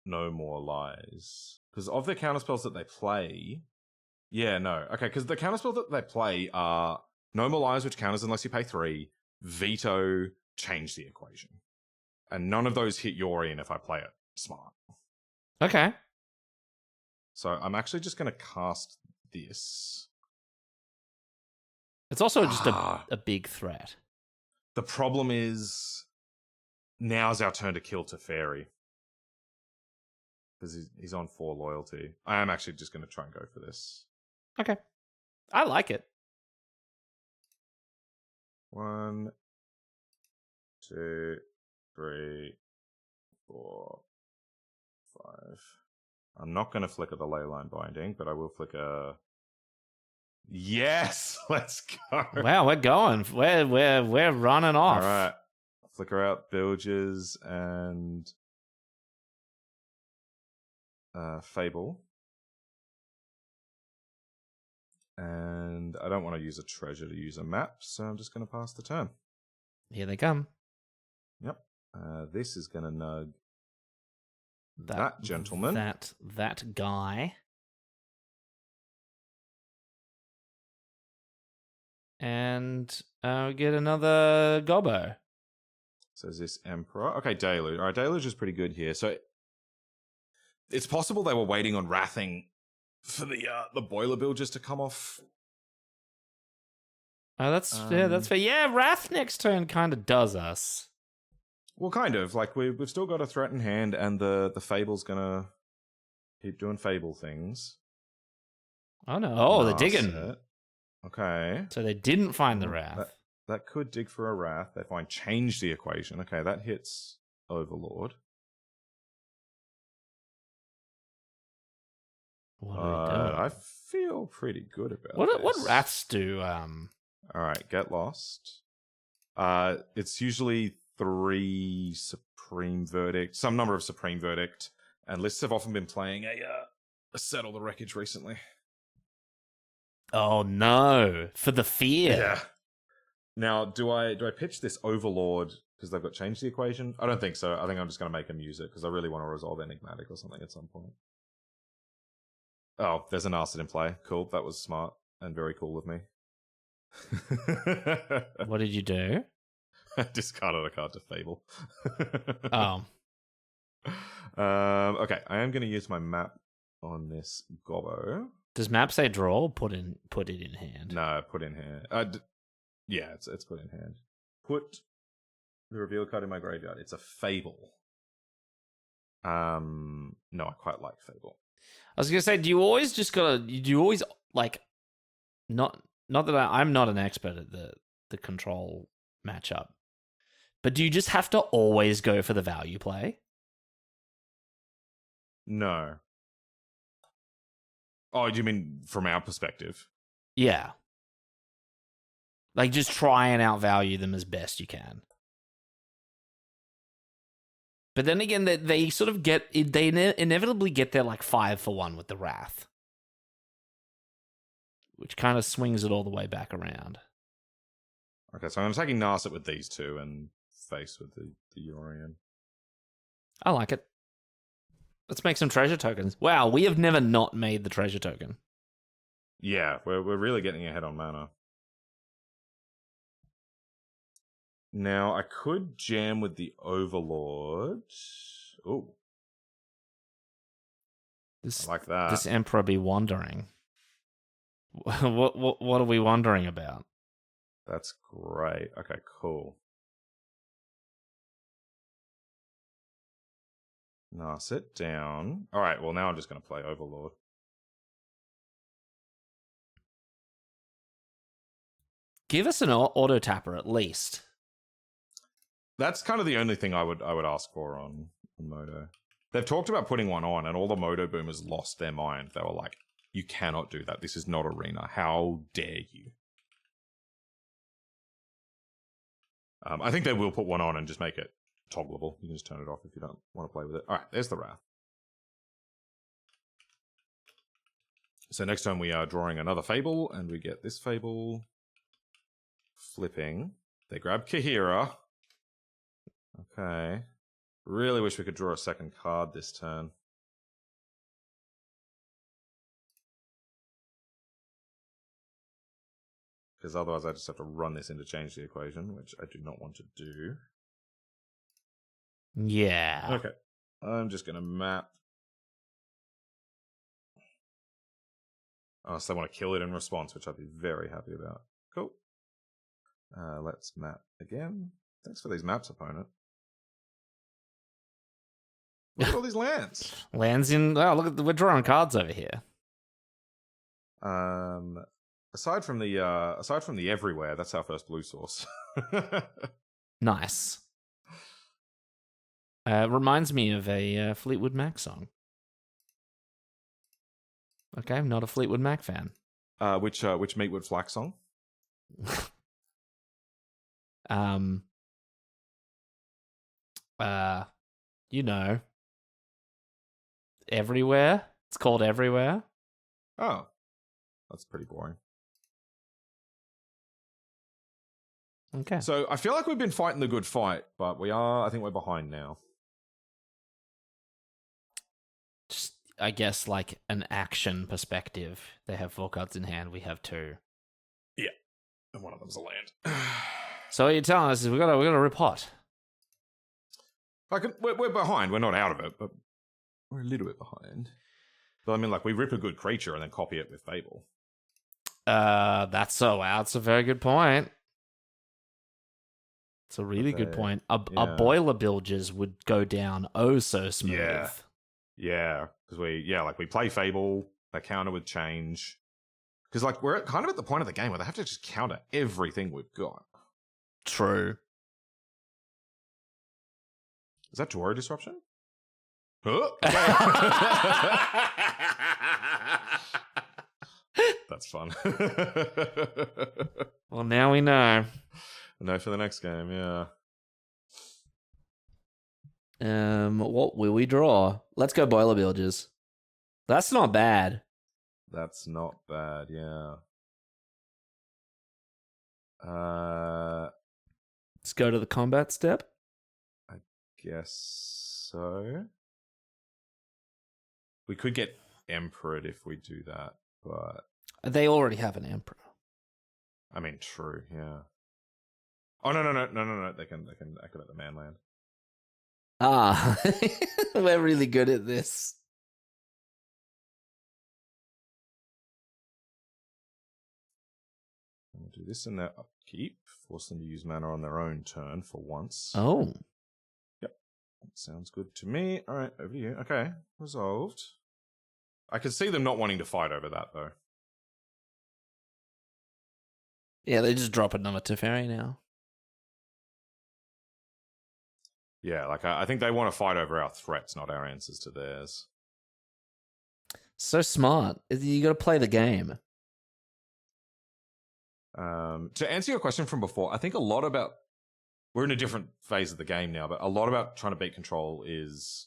More Lies, because of the counterspells that they play, because the counterspells that they play are No More Lies, which counters unless you pay 3, Veto, Change the Equation, and none of those hit Yorion if I play it smart. Okay. So I'm actually just going to cast this. It's also just a big threat. The problem is, now's our turn to kill Teferi. Because he's on 4 loyalty. I am actually just going to try and go for this. Okay. I like it. 1, 2, 3, 4, 5. I'm not going to flicker the Leyline Binding, but I will flicker. Yes, let's go. Wow, we're going. We're running off. All right, flicker out Bilges and Fable, and I don't want to use a treasure to use a map, so I'm just going to pass the turn. Here they come. Yep. This is going to nug that gentleman. That guy. And we get another Gobbo. So is this Emperor? Okay, Deluge. All right, Deluge is pretty good here. So it's possible they were waiting on Wrathing for the Boilerbilges to come off. Oh, that's fair. Yeah, Wrath next turn kind of does us. Well, kind of. We've still got a threat in hand, and the Fable's gonna keep doing Fable things. Oh no! Oh, they're digging. Set. Okay. So they didn't find the Wrath. That could dig for a Wrath. They find Change the Equation. Okay, that hits Overlord. What are we doing? I feel pretty good about What this. Wraths do? All right, Get Lost. It's usually 3 Supreme Verdict, some number of Supreme Verdict, and lists have often been playing a Settle the Wreckage recently. Oh no! For the fear. Yeah. Now, do I pitch this Overlord because they've got Change the Equation? I don't think so. I think I'm just going to make them use it because I really want to resolve Enigmatic or something at some point. Oh, there's an Arset in play. Cool. That was smart and very cool of me. What did you do? Discarded a card to Fable. Oh. Okay, I am going to use my map on this Gobbo. Does map say draw or put it in hand? No, put in hand. Yeah, it's put in hand. Put the reveal card in my graveyard. It's a Fable. No, I quite like Fable. I was gonna say, do you always not that I'm not an expert at the control matchup, but do you just have to always go for the value play? No. Oh, do you mean from our perspective? Yeah. Like, just try and outvalue them as best you can. But then again, they sort of inevitably get there like 5-for-1 with the Wrath, which kind of swings it all the way back around. Okay, so I'm taking Narset with these two and Face with the Yorion. I like it. Let's make some treasure tokens. Wow, we have never not made the treasure token. Yeah, we're really getting ahead on mana. Now, I could jam with the Overlord. Oh. I like that. This Emperor be wandering. What are we wondering about? That's great. Okay, cool. No, sit down. All right, well, now I'm just going to play Overlord. Give us an auto tapper at least. That's kind of the only thing I would ask for on Moto. They've talked about putting one on, and all the Moto boomers lost their mind. They were like, you cannot do that. This is not Arena. How dare you? I think they will put one on and just make it toggleable. You can just turn it off if you don't want to play with it. All right, there's the Wrath. So next time we are drawing another Fable, and we get this Fable. Flipping. They grab Kahira. Okay. Really wish we could draw a second card this turn. Because otherwise I just have to run this in to change the equation, which I do not want to do. Yeah. Okay. I'm just going to map. Oh, so they want to kill it in response, which I'd be very happy about. Cool. Let's map again. Thanks for these maps, opponent. Look at all these lands. Lands in... Oh, look at we're drawing cards over here. Aside from the everywhere, that's our first blue source. Nice. Reminds me of a Fleetwood Mac song. Okay, I'm not a Fleetwood Mac fan. Which Meatwood Flack song? You know, Everywhere. It's called Everywhere. Oh, that's pretty boring. Okay. So I feel like we've been fighting the good fight, but I think we're behind now. Just, I guess, like an action perspective. They have 4 cards in hand. We have 2. Yeah, and one of them's a land. So what you're telling us is we got to rip hot. We're behind. We're not out of it, but we're a little bit behind. But I mean, like, we rip a good creature and then copy it with Fable. That's a very good point. It's a really good point. A Boilerbilges would go down oh so smooth. Yeah, because we play Fable, they counter with change. Because like we're kind of at the point of the game where they have to just counter everything we've got. True. Is that Dwaro Disruption? That's fun. Well, now we know. No, for the next game, yeah. What will we draw? Let's go Boilerbilges. That's not bad. That's not bad, yeah. Let's go to the combat step. I guess so. We could get Emperor if we do that, but They already have an Emperor. I mean, true, yeah. Oh no! They can activate the manland. Ah, we're really good at this. We'll do this in their upkeep. Force them to use mana on their own turn for once. Oh. Yep. That sounds good to me. All right, over to you. Okay, resolved. I can see them not wanting to fight over that, though. Yeah, they just drop another Teferi now. Yeah, like I think they want to fight over our threats, not our answers to theirs. So smart. You got to play the game. To answer your question from before, I think a lot about we're in a different phase of the game now, but a lot about trying to beat control is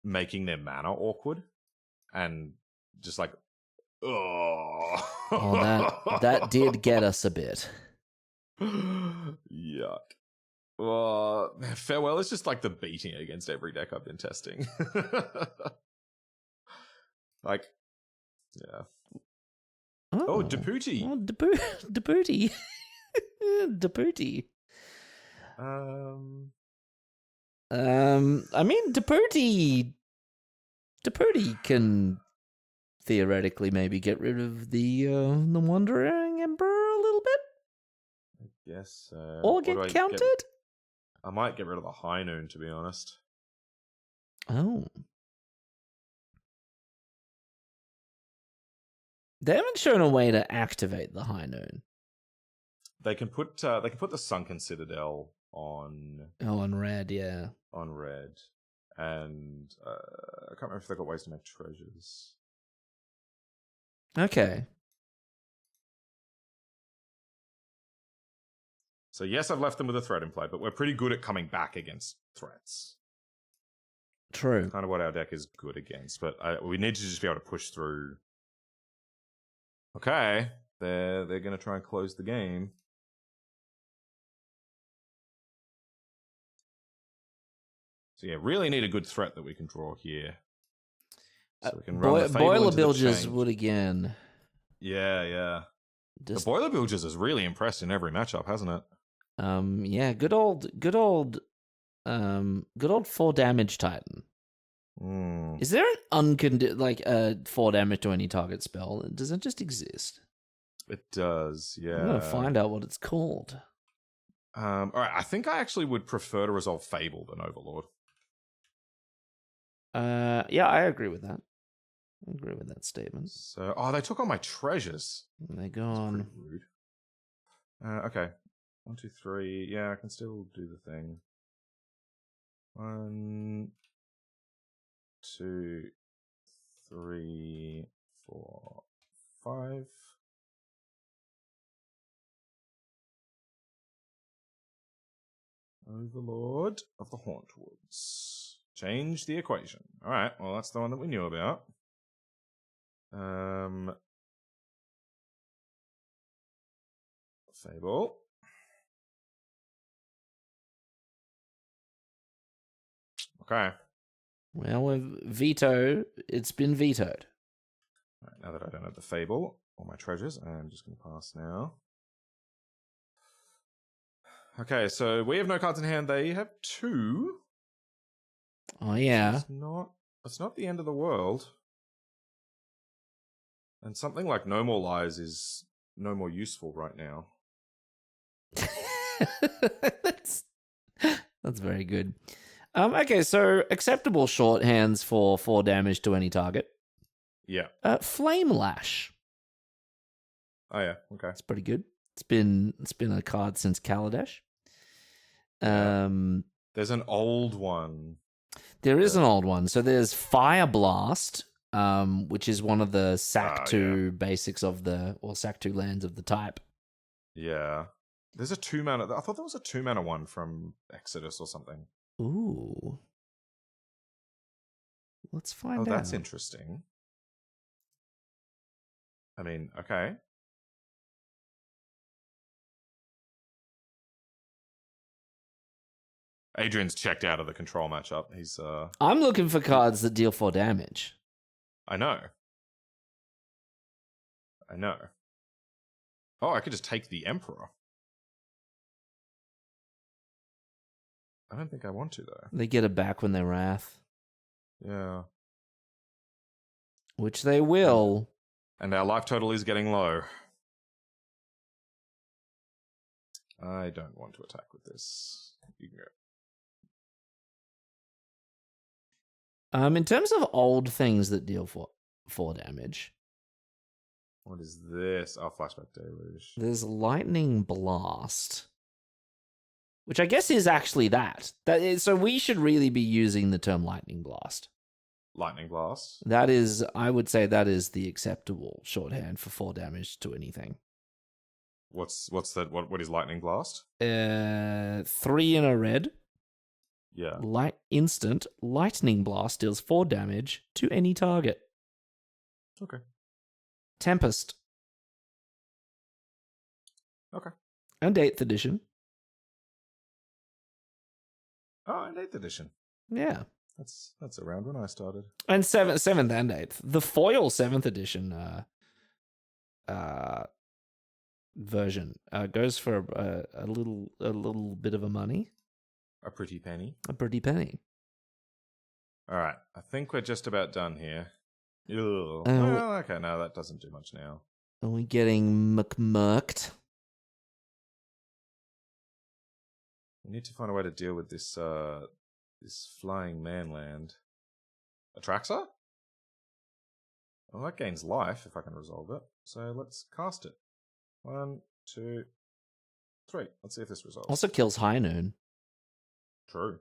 making their mana awkward and just like, oh, that did get us a bit. Yuck. Farewell is just like the beating against every deck I've been testing. Like, yeah. Oh, Deputy. Oh, Deputy. Deputy. I mean, Deputy can theoretically maybe get rid of the Wandering Emperor a little bit. I guess. Or get countered? I might get rid of the High Noon, to be honest. Oh. They haven't shown a way to activate the High Noon. They can put the Sunken Citadel on. Oh, on red, yeah. On red, and I can't remember if they got ways to make treasures. Okay. So yes, I've left them with a threat in play, but we're pretty good at coming back against threats. True. Kind of what our deck is good against, but we need to just be able to push through. Okay, they're going to try and close the game. So yeah, really need a good threat that we can draw here. So we can run the Boilerbilges would again. Yeah. The Boilerbilges has really impressed in every matchup, hasn't it? Yeah, good old 4 damage Titan. Is there an 4 damage to any target spell? Does it just exist? It does, yeah. I'm gonna find out what it's called. All right, I think I actually would prefer to resolve Fable than Overlord. Yeah, I agree with that. I agree with that statement. So, they took all my treasures. They're gone. That's pretty rude. Okay. 1, 2, 3. Yeah, I can still do the thing. 1, 2, 3, 4, 5. Overlord of the Hauntwoods. Change the equation. All right. Well, that's the one that we knew about. Fable. Okay. Well, it's been vetoed. All right, now that I don't have the Fable or my treasures, I'm just going to pass now. Okay, so we have no cards in hand. They have 2. Oh, yeah. It's not the end of the world. And something like No More Lies is no more useful right now. That's very good. Okay, so acceptable shorthands for 4 damage to any target. Yeah. Flame Lash. Oh yeah, okay. It's pretty good. It's been a card since Kaladesh. There's an old one. There is an old one. So there's Fire Blast, which is one of the Sack 2 basics of Sack 2 lands of the type. Yeah. There's a 2 mana. I thought there was a 2 mana one from Exodus or something. Ooh. Let's find out. Oh, that's interesting. I mean, okay. Adrian's checked out of the control matchup. He's I'm looking for cards that deal 4 damage. I know. Oh, I could just take the Emperor. I don't think I want to, though. They get it back when they wrath. Yeah. Which they will. And our life total is getting low. I don't want to attack with this. You can go. In terms of old things that deal 4 damage, What is this? Oh, Flashback Deluge. There's Lightning Blast, which I guess is actually that. So we should really be using the term Lightning Blast. Lightning Blast. That is, I would say that is the acceptable shorthand for 4 damage to anything. What's that? What is Lightning Blast? 3 in a red. Yeah. Instant Lightning Blast deals 4 damage to any target. Okay. Tempest. Okay. And 8th edition. Oh, and 8th edition. Yeah. That's around when I started. And 7th and 8th. The foil 7th edition version goes for a little bit of a money. A pretty penny. A pretty penny. All right. I think we're just about done here. Ugh. Okay, no, that doesn't do much now. Are we getting McMurked? We need to find a way to deal with this this flying manland. Atraxa? Well, that gains life if I can resolve it. So let's cast it. 1, 2, 3. Let's see if this resolves. Also kills High Noon. True.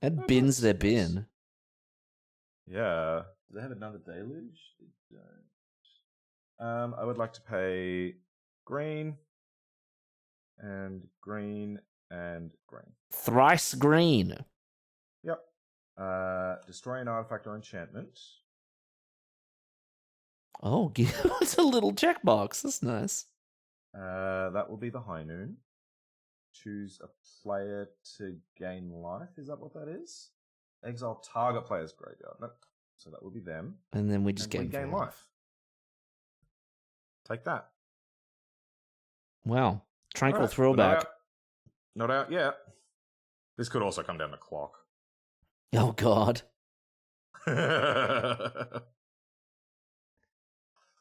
And bins their bin. Yeah. Do they have another deluge? They don't. I would like to pay green and green and green. Thrice green. Yep. Destroy an artifact or enchantment. Oh, it's a little checkbox. That's nice. That will be the High Noon. Choose a player to gain life. Is that what that is? Exile target player's graveyard. Nope. So that will be them. And then we just gain life. Take that. Wow. Tranquil throwback. Not out yet. This could also come down to clock. Oh, God.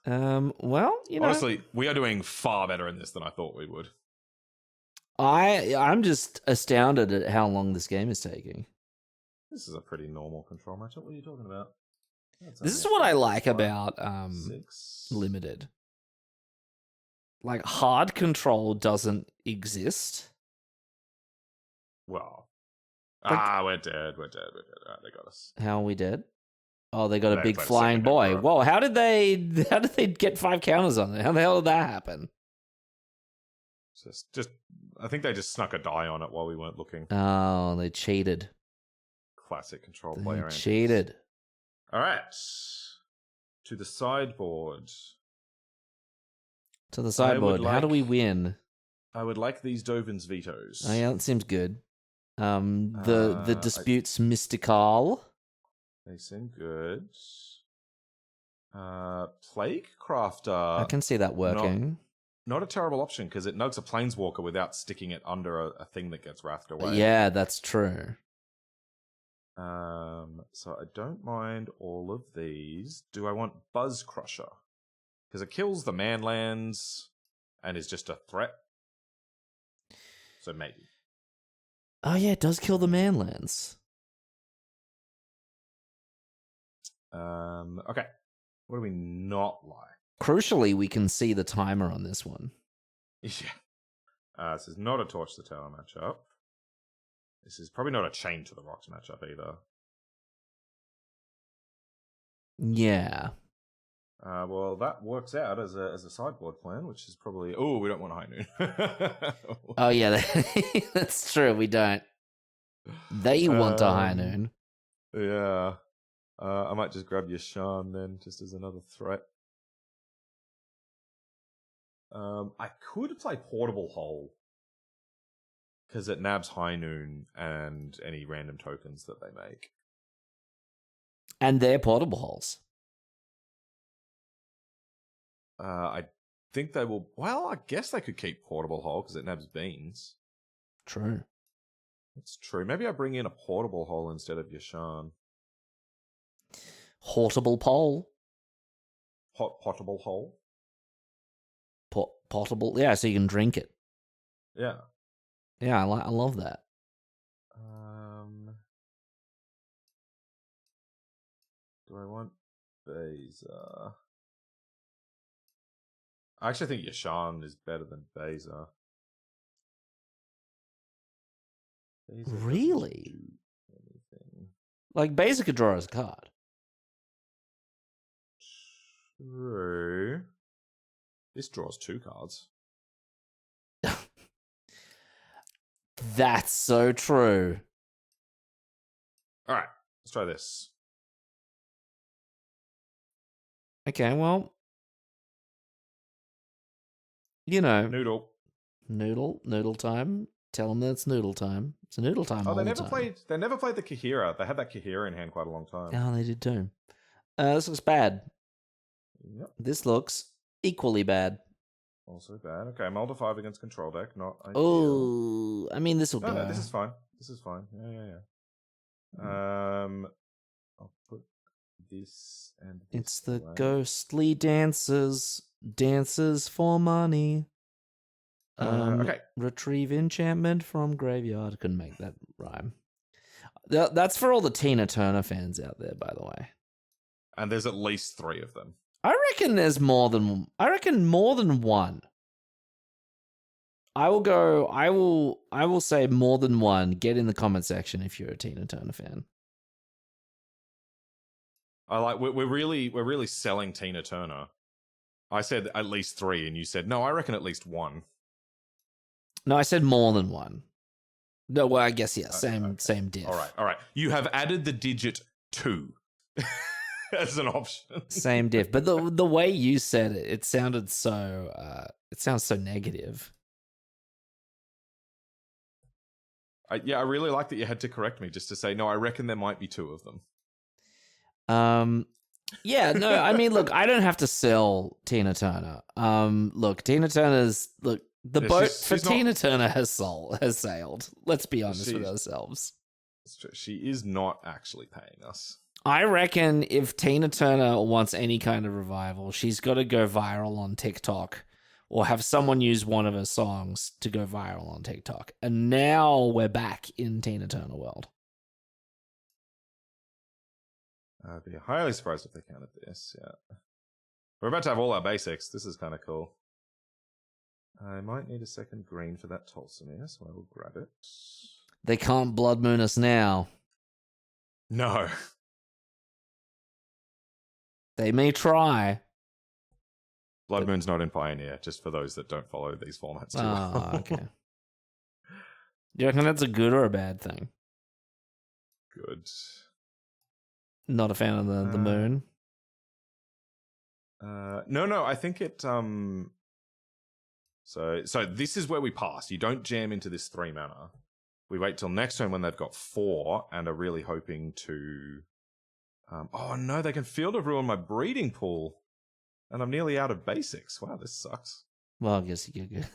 Well, you know. Honestly, we are doing far better in this than I thought we would. I'm just astounded at how long this game is taking. This is a pretty normal control matchup. What are you talking about? This is what I like about Limited. Like, hard control doesn't exist. Well. Like, we're dead. We're dead. They got us. How are we dead? Oh, they got a big played a flying second boy. emperor. Whoa, how did they get 5 counters on it? How the hell did that happen? Just I think they just snuck a die on it while we weren't looking. Oh, they cheated. Classic control They player. cheated. All right. To the sideboard. To the sideboard. How do we win? I would like these Dovin's vetoes. Oh, yeah, that seems good. The disputes mystical. They seem good. Plague Crafter. I can see that working. Not a terrible option because it nugs a Planeswalker without sticking it under a thing that gets wrathed away. Yeah, that's true. So I don't mind all of these. Do I want Buzz Crusher? Because it kills the manlands and is just a threat. So maybe. Oh yeah, it does kill the manlands. Okay. What do we not like? Crucially, we can see the timer on this one. Yeah. This is not a Torch the Tower matchup. This is probably not a Chain to the Rocks matchup either. Yeah. Well, that works out as a sideboard plan, which is probably... Oh, we don't want High Noon. Oh, yeah, that's true. We don't. They want a High Noon. Yeah. I might just grab Yashan then, just as another threat. I could play Portable Hole. Because it nabs High Noon and any random tokens that they make. And they're portable holes. I think they will... Well, I guess they could keep Portable Hole because it nabs beans. True. That's true. Maybe I bring in a Portable Hole instead of Yashan. Hortable pole. Potable Hole? Potable. Yeah, so you can drink it. Yeah. Yeah, I love that. Do I want Beza? I actually think Yashan is better than Beza. Beza doesn't Really? do anything. Like, Beza could draw as a card. True. This draws 2 cards. That's so true. All right, let's try this. Okay, well, you know, noodle time. Tell them that it's noodle time. It's a noodle time. Oh, they never played the Kahira. They had that Kahira in hand quite a long time. Oh, they did too. This looks bad. Yep. This looks equally bad. Also bad. Okay, Mold of 5 against control deck. Not ideal. Oh, I mean, this will go. No, this is fine. This is fine. Yeah. I'll put this and this It's the away. ghostly dancers for money. Okay. Retrieve enchantment from graveyard. Couldn't make that rhyme. That's for all the Tina Turner fans out there, by the way. And there's at least 3 of them. I reckon there's more than. I reckon more than one. I will say more than one. Get in the comment section if you're a Tina Turner fan. I like we're really selling Tina Turner. I said at least 3, and you said no. I reckon at least 1. No, I said more than one. No, well, I guess yeah, same diff. All right. You have added the digit 2 as an option. Same diff, but the way you said it, it sounded so. It sounds so negative. I really like that you had to correct me just to say no. I reckon there might be 2 of them. Yeah, no, I mean, look, I don't have to sell Tina Turner. Look, Tina Turner's the boat for Tina Turner has sailed. Let's be honest with ourselves. She is not actually paying us. I reckon if Tina Turner wants any kind of revival, she's got to go viral on TikTok or have someone use one of her songs to go viral on TikTok. And now we're back in Tina Turner world. I'd be highly surprised if they counted this. Yeah, we're about to have all our basics. This is kind of cool. I might need a second green for that Tolsimir, so I will grab it. They can't Blood Moon us now. No. They may try. Blood Moon's not in Pioneer, just for those that don't follow these formats too well. Okay. Do you reckon that's a good or a bad thing? Good. Not a fan of the moon? No, I think it... So this is where we pass. You don't jam into this 3 mana. We wait till next turn when they've got 4 and are really hoping to... oh no, they can Field of Ruin my breeding pool. And I'm nearly out of basics. Wow, this sucks. Well, I guess you get good.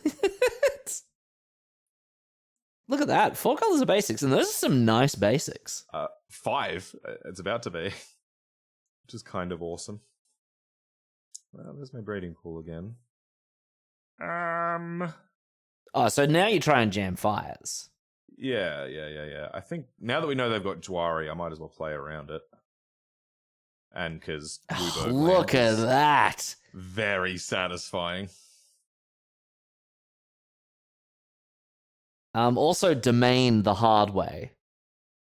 Look at that. 4 colors of basics, and those are some nice basics. 5. It's about to be. Which is kind of awesome. Well, there's my breeding pool again. Oh, so now you try and jam fires. Yeah. I think now that we know they've got Jwari, I might as well play around it. And because look at that. Very satisfying. Also domain the hard way.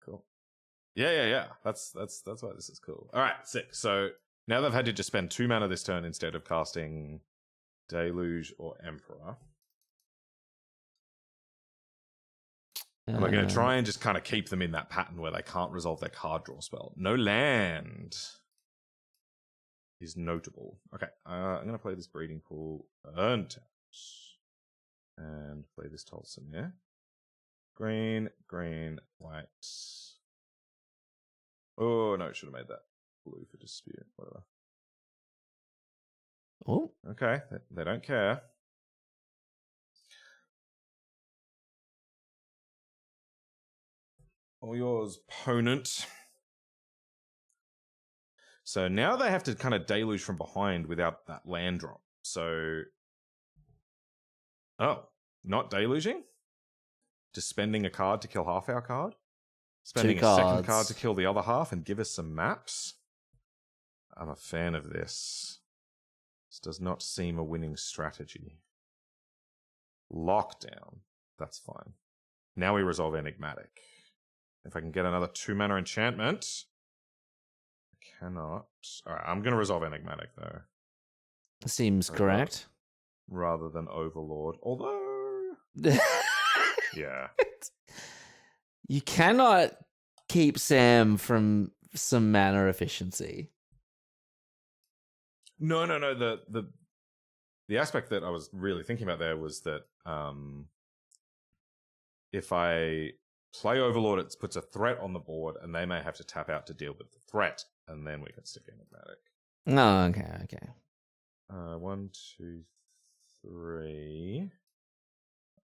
Cool. Yeah. That's why this is cool. All right, 6. So now they've had to just spend 2 mana this turn instead of casting Deluge or Emperor. And we're going to try and just kind of keep them in that pattern where they can't resolve their card draw spell. No land is notable. Okay, I'm going to play this breeding pool untapped. And play this Tolson, yeah? Green, white. Oh, no, should have made that blue for dispute. Whatever. Oh. Okay, they don't care. All yours, opponent. So now they have to kind of deluge from behind without that land drop. So... Oh, not deluging? Just spending a card to kill half our card? Spending a second card to kill the other half and give us some maps? I'm a fan of this. This does not seem a winning strategy. Lockdown. That's fine. Now we resolve Enigmatic. If I can get another 2-mana enchantment. I cannot. Alright, I'm going to resolve Enigmatic, though. Seems correct. Rather than Overlord. Although... yeah. You cannot keep Sam from some mana efficiency. No. The aspect that I was really thinking about there was that if I play Overlord, it puts a threat on the board, and they may have to tap out to deal with the threat, and then we can stick Enigmatic. No, okay. 1, 2, 3.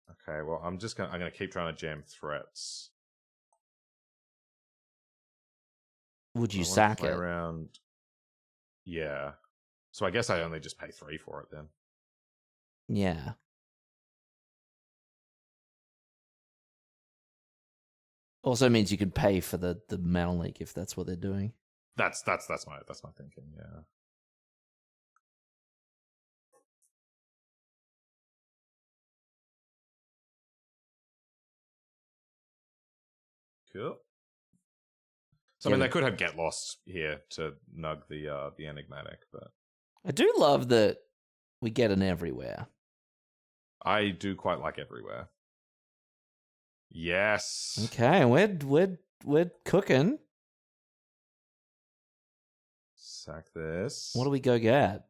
Okay, well, I'm gonna keep trying to jam threats. Would you sack it? Around... Yeah. So I guess I only just pay 3 for it then. Yeah. Also means you could pay for the Mana Leak if that's what they're doing. That's my thinking, yeah. Cool. So, I mean, they could have Get Lost here to nug the Enigmatic, but... I do love that we get an everywhere. I do quite like everywhere. Yes. Okay, we're cooking. Sack this. What do we go get?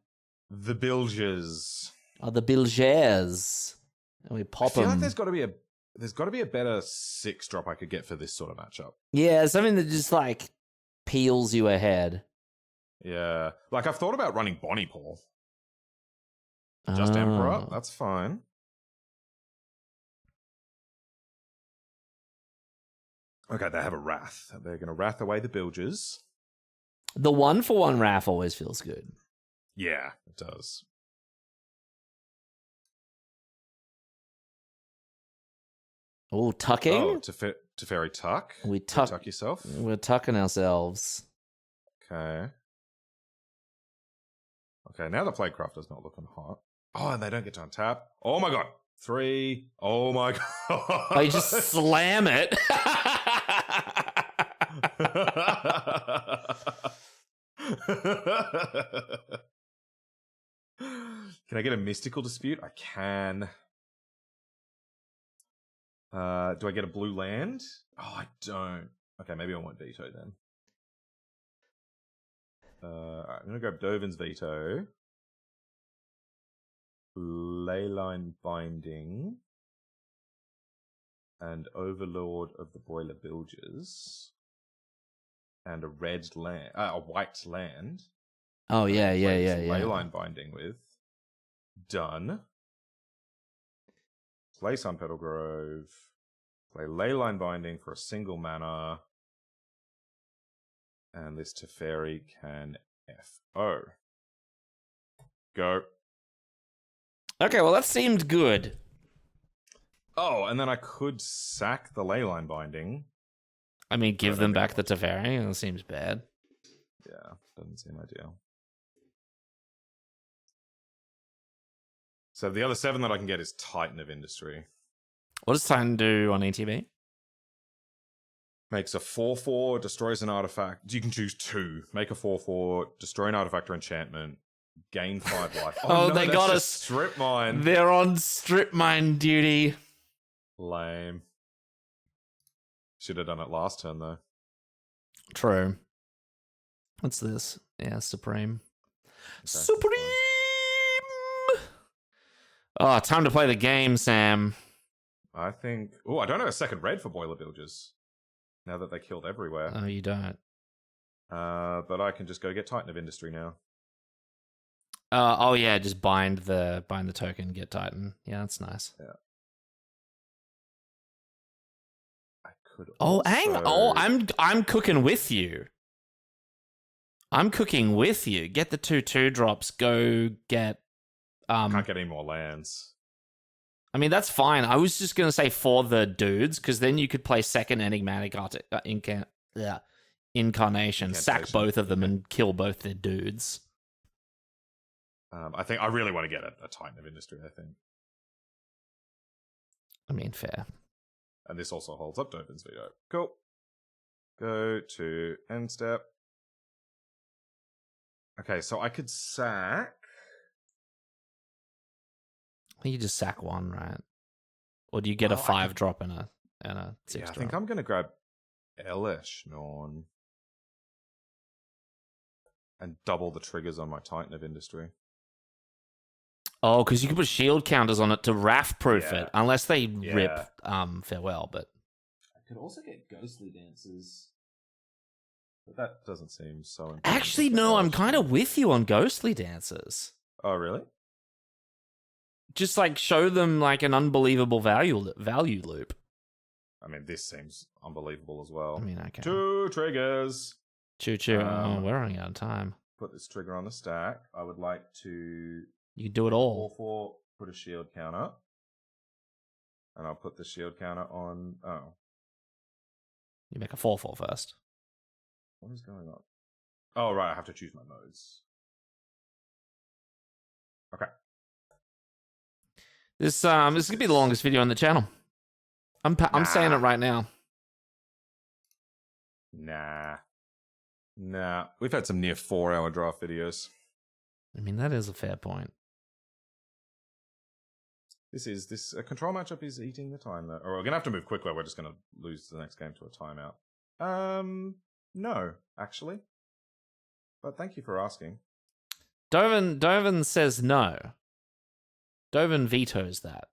The Bilges. Oh, the Bilges. And we pop them. I feel like there's got to be a better 6-drop I could get for this sort of matchup. Yeah, something that just like peels you ahead. Yeah. Like I've thought about running Bonnie Paul. Just Emperor, that's fine. Okay, they have a Wrath. They're going to Wrath away the Bilges. The 1-for-1 Wrath always feels good. Yeah, it does. Oh, tucking? Oh, Teferi tuck. We tuck yourself. We're tucking ourselves. Okay. Okay, now the Plaguecrafter's not looking hot. Oh, and they don't get to untap. Oh my god. 3. Oh my god. Oh, you just slam it. Can I get a mystical dispute? I can. Do I get a blue land? Oh, I don't. Okay, maybe I want veto then. Alright, I'm gonna grab Dovin's veto. Leyline Binding. And Overlord of the Boilerbilges. And a white land. Oh, yeah. Leyline Binding with. Done. Play Sunpetal Grove. Play Leyline Binding for a single mana. And this Teferi can FO. Go. Okay, well, that seemed good. Oh, and then I could sack the Leyline Binding. I mean, give them back the Teferi. That seems bad. Yeah, doesn't seem ideal. So the other 7 that I can get is Titan of Industry. What does Titan do on ETB? Makes a 4/4, destroys an artifact. You can choose 2. Make a 4/4, destroy an artifact or enchantment, gain 5 life. Oh, no, they got a strip mine. They're on strip mine duty. Lame. Should have done it last turn, though. True. What's this? Yeah, Supreme. Okay, Supreme! Oh, time to play the game, Sam. I think... Oh, I don't have a second red for Boilerbilges. Now that they killed everywhere. Oh, you don't. But I can just go get Titan of Industry now. Oh yeah, just bind the token, get Titan. Yeah, that's nice. Yeah. I could. Oh, also... hang. Oh, I'm cooking with you. I'm cooking with you. Get the 2/2 drops. Go get. Can't get any more lands. I mean, that's fine. I was just gonna say for the dudes, because then you could play second Enigmatic Incarnation, sack both of them, and kill both their dudes. I really want to get a Titan of Industry, I think. I mean, fair. And this also holds up Dovin's veto. Cool. Go to end step. Okay, so I could sack. I think you just sack one, right? Or do you get a 5-drop and a 6-drop? Yeah, I think I'm going to grab Elesh Norn and double the triggers on my Titan of Industry. Oh, because you can put shield counters on it to wrath-proof it, unless they rip Farewell, but... I could also get Ghostly Dances, but that doesn't seem so important. Actually, no, I'm kind of with you on Ghostly Dances. Oh, really? Just, like, show them, like, an unbelievable value loop. I mean, this seems unbelievable as well. I mean, okay. 2 triggers. Choo-choo. We're running out of time. Put this trigger on the stack. I would like to... You can do it all. 4/4, put a shield counter. And I'll put the shield counter on... Oh. You make a 4/4 first. What is going on? Oh, right, I have to choose my modes. Okay. This is going to be the longest video on the channel. I'm saying it right now. Nah. We've had some near 4-hour draft videos. I mean, that is a fair point. This control matchup is eating the time though. Or we're gonna have to move quickly. We're just gonna lose the next game to a timeout. No, actually. But thank you for asking. Dovin says no. Dovin vetoes that.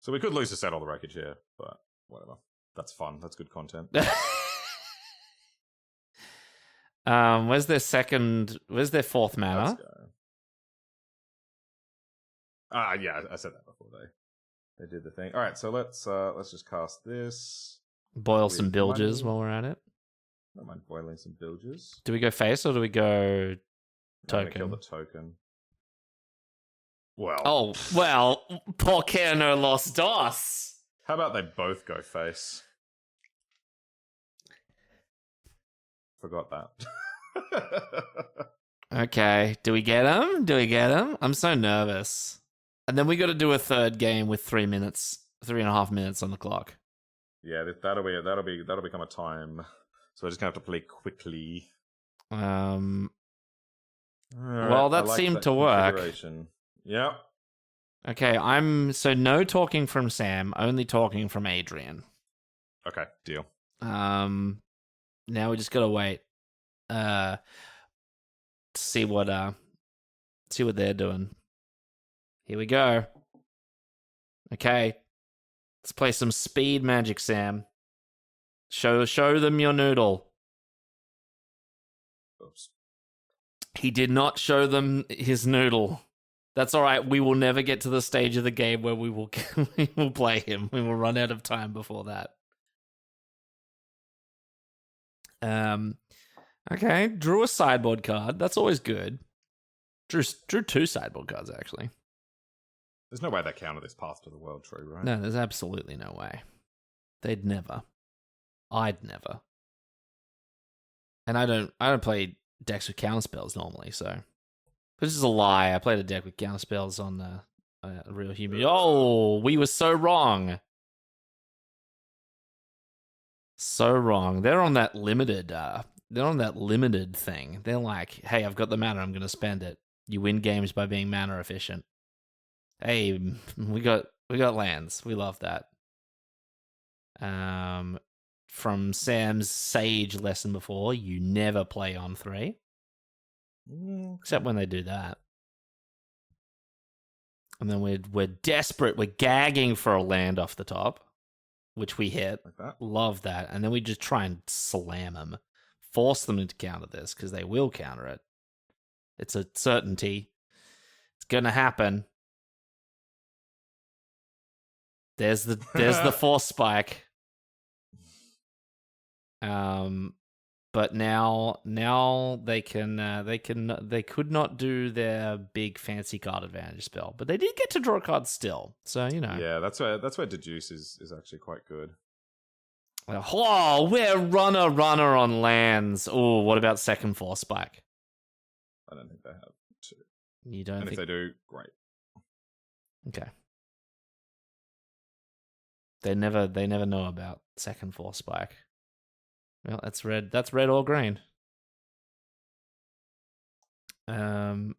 So we could lose to Settle the Wreckage here, but whatever. That's fun. That's good content. Where's their 4th mana? Let's go. Yeah, I said that before they did the thing. All right, so let's just cast this. Boil some bilges while we're at it. Don't mind boiling some bilges. Do we go face or do we go token? Kill the token. Well. ¿Por qué no los dos? How about they both go face? Forgot that. Okay, do we get him? I'm so nervous. And then we got to do a third game with 3.5 minutes on the clock. Yeah, that'll become a time. So we're just gonna have to play quickly. Well, that like seemed that to work. Yep. Okay, so no talking from Sam, only talking from Adrian. Okay, deal. Now we just gotta wait. To see what they're doing. Here we go. Okay. Let's play some speed magic, Sam. Show them your noodle. Oops. He did not show them his noodle. That's all right. We will never get to the stage of the game where we will play him. We will run out of time before that. Okay, drew a sideboard card. That's always good. Drew 2 sideboard cards, actually. There's no way they counter this Path to the World tree, right? No, there's absolutely no way. They'd never. I'd never. And I don't play decks with counter spells normally, so this is a lie. I played a deck with counter spells on a Real Human. Oh, we were so wrong. So wrong. They're on that limited. They're on that limited thing. They're like, hey, I've got the mana. I'm going to spend it. You win games by being mana efficient. Hey, we got lands. We love that. From Sam's sage lesson before, you never play on 3. Except when they do that. And then we're desperate. We're gagging for a land off the top, which we hit. Like that. Love that. And then we just try and slam them. Force them to counter this, because they will counter it. It's a certainty. It's going to happen. There's the force spike. But now they could not do their big fancy card advantage spell, but they did get to draw cards still. So Yeah, that's where Deduce is actually quite good. Oh, we're runner on lands. Oh, what about second force spike? I don't think they have 2. You don't And think... if they do, great. Okay. They never know about second Force Spike. Well, that's red. That's red or green. All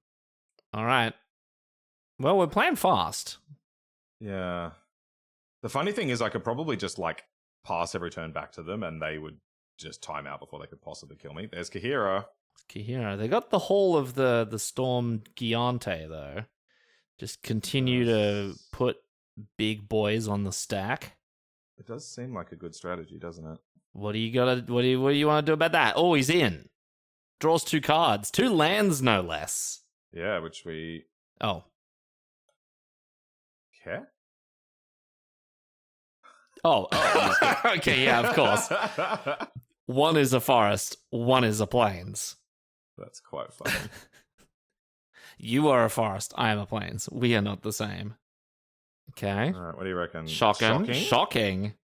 right. Well, we're playing fast. Yeah. The funny thing is I could probably just, like, pass every turn back to them and they would just time out before they could possibly kill me. There's Kahira. Kahira. They got the whole of the Storm Giante, though. Just continue to put big boys on the stack. It does seem like a good strategy, doesn't it? What do you want to do about that? Oh, he's in. Draws 2 cards. 2 lands, no less. Yeah, which we... Oh. Care? Oh. Okay, yeah, of course. One is a forest, one is a plains. That's quite funny. You are a forest, I am a plains. We are not the same. Okay. All right, what do you reckon? Shocking.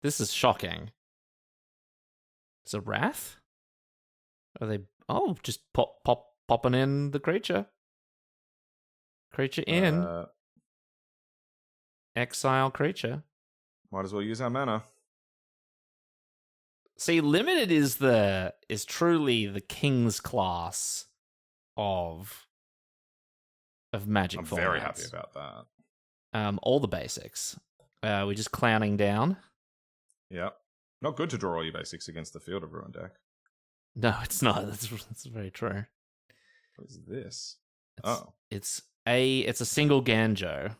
This is shocking. Is it Wrath? Are they... Oh, just popping in the creature. Creature in. Exile creature. Might as well use our mana. See, limited is truly the king's class of Magic. I'm very happy about that. All the basics. We're just clowning down. Yep. Not good to draw all your basics against the Field of Ruin deck. No, it's not. That's very true. What is this? It's a single Ganjo.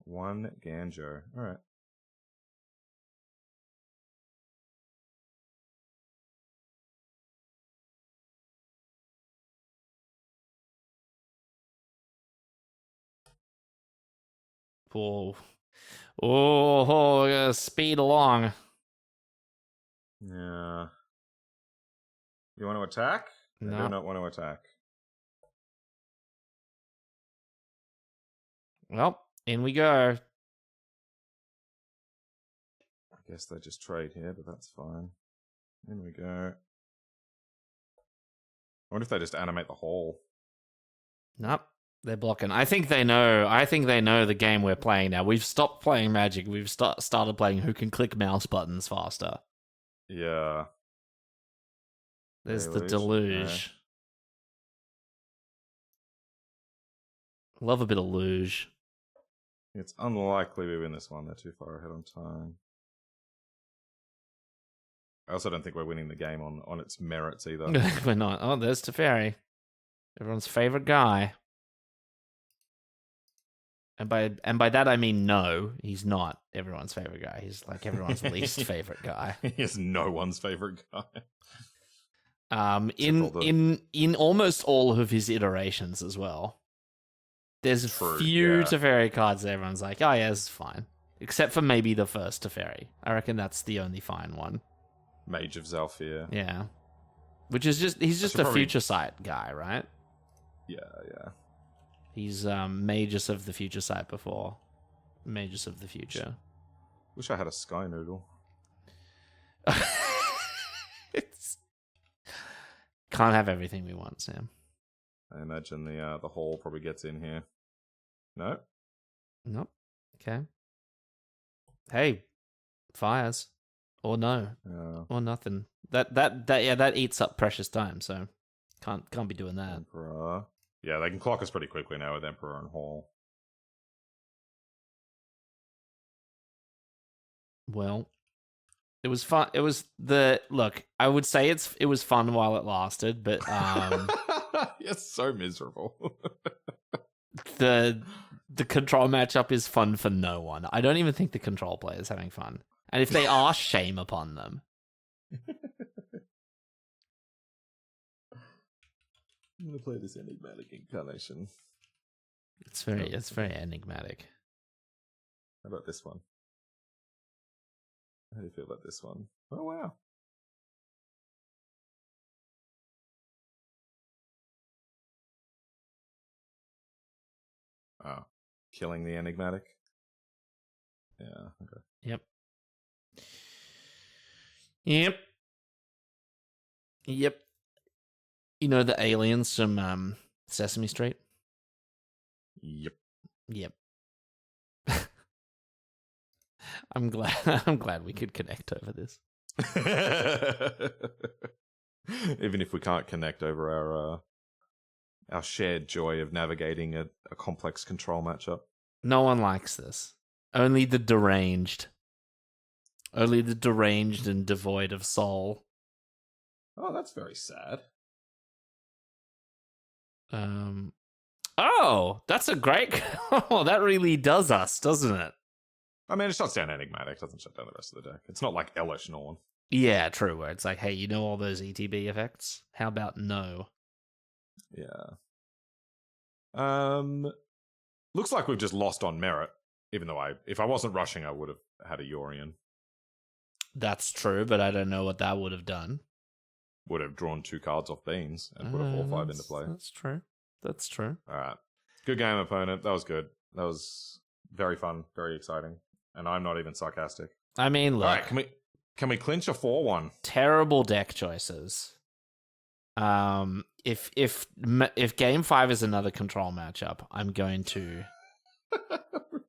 1 Ganjo. All right. Oh, speed along. Yeah. You want to attack? No. I do not want to attack. Well, in we go. I guess they just trade here, but that's fine. In we go. I wonder if they just animate the hole. Nope. They're blocking. I think they know the game we're playing now. We've stopped playing Magic. We've started playing who can click mouse buttons faster. Yeah. There's the deluge. Love a bit of luge. It's unlikely we win this one. They're too far ahead on time. I also don't think we're winning the game on its merits either. We're not. Oh, there's Teferi. Everyone's favorite guy. And by that I mean no, he's not everyone's favorite guy. He's like everyone's least favorite guy. He is no one's favorite guy. In almost all of his iterations as well. There's few Teferi cards that everyone's like, oh yeah, this is fine. Except for maybe the first Teferi. I reckon that's the only fine one. Mage of Zalfir. Yeah. Which is he's just a future sight guy, right? Yeah. He's Magus of the Future Sight before Magus of the Future. Wish I had a Sky Noodle. Can't have everything we want, Sam. I imagine the hole probably gets in here. No? Nope. Okay. Hey, fires. Or no. Or nothing. That eats up precious time, so can't be doing that. Emperor. Yeah, they can clock us pretty quickly now with Emperor and Hall. Well, it was fun. It was look. I would say it was fun while it lasted, but it's so miserable. the control matchup is fun for no one. I don't even think the control player is having fun, and if they are, shame upon them. I'm gonna play this Enigmatic Incarnation. It's very enigmatic. How about this one? How do you feel about this one? Oh wow. Oh. Killing the Enigmatic? Yeah, okay. Yep. You know the aliens from Sesame Street? Yep. Yep. I'm glad we could connect over this. Even if we can't connect over our shared joy of navigating a complex control matchup. No one likes this. Only the deranged. Only the deranged and devoid of soul. Oh, that's very sad. Oh, that's a great... Oh, that really does us, doesn't it? I mean, it shuts down Enigmatic, doesn't shut down the rest of the deck. It's not like Elesh Norn. Yeah, true, where it's like, hey, you know all those ETB effects? How about no? Yeah. Looks like we've just lost on merit, even though if I wasn't rushing, I would have had a Yorion. That's true, but I don't know what that would have done. Would have drawn 2 cards off Beans and put a 4/5 into play. That's true. That's true. All right. Good game, opponent. That was good. That was very fun, very exciting. And I'm not even sarcastic. I mean, look. All right, can we clinch a 4-1? Terrible deck choices. If game 5 is another control matchup, I'm going to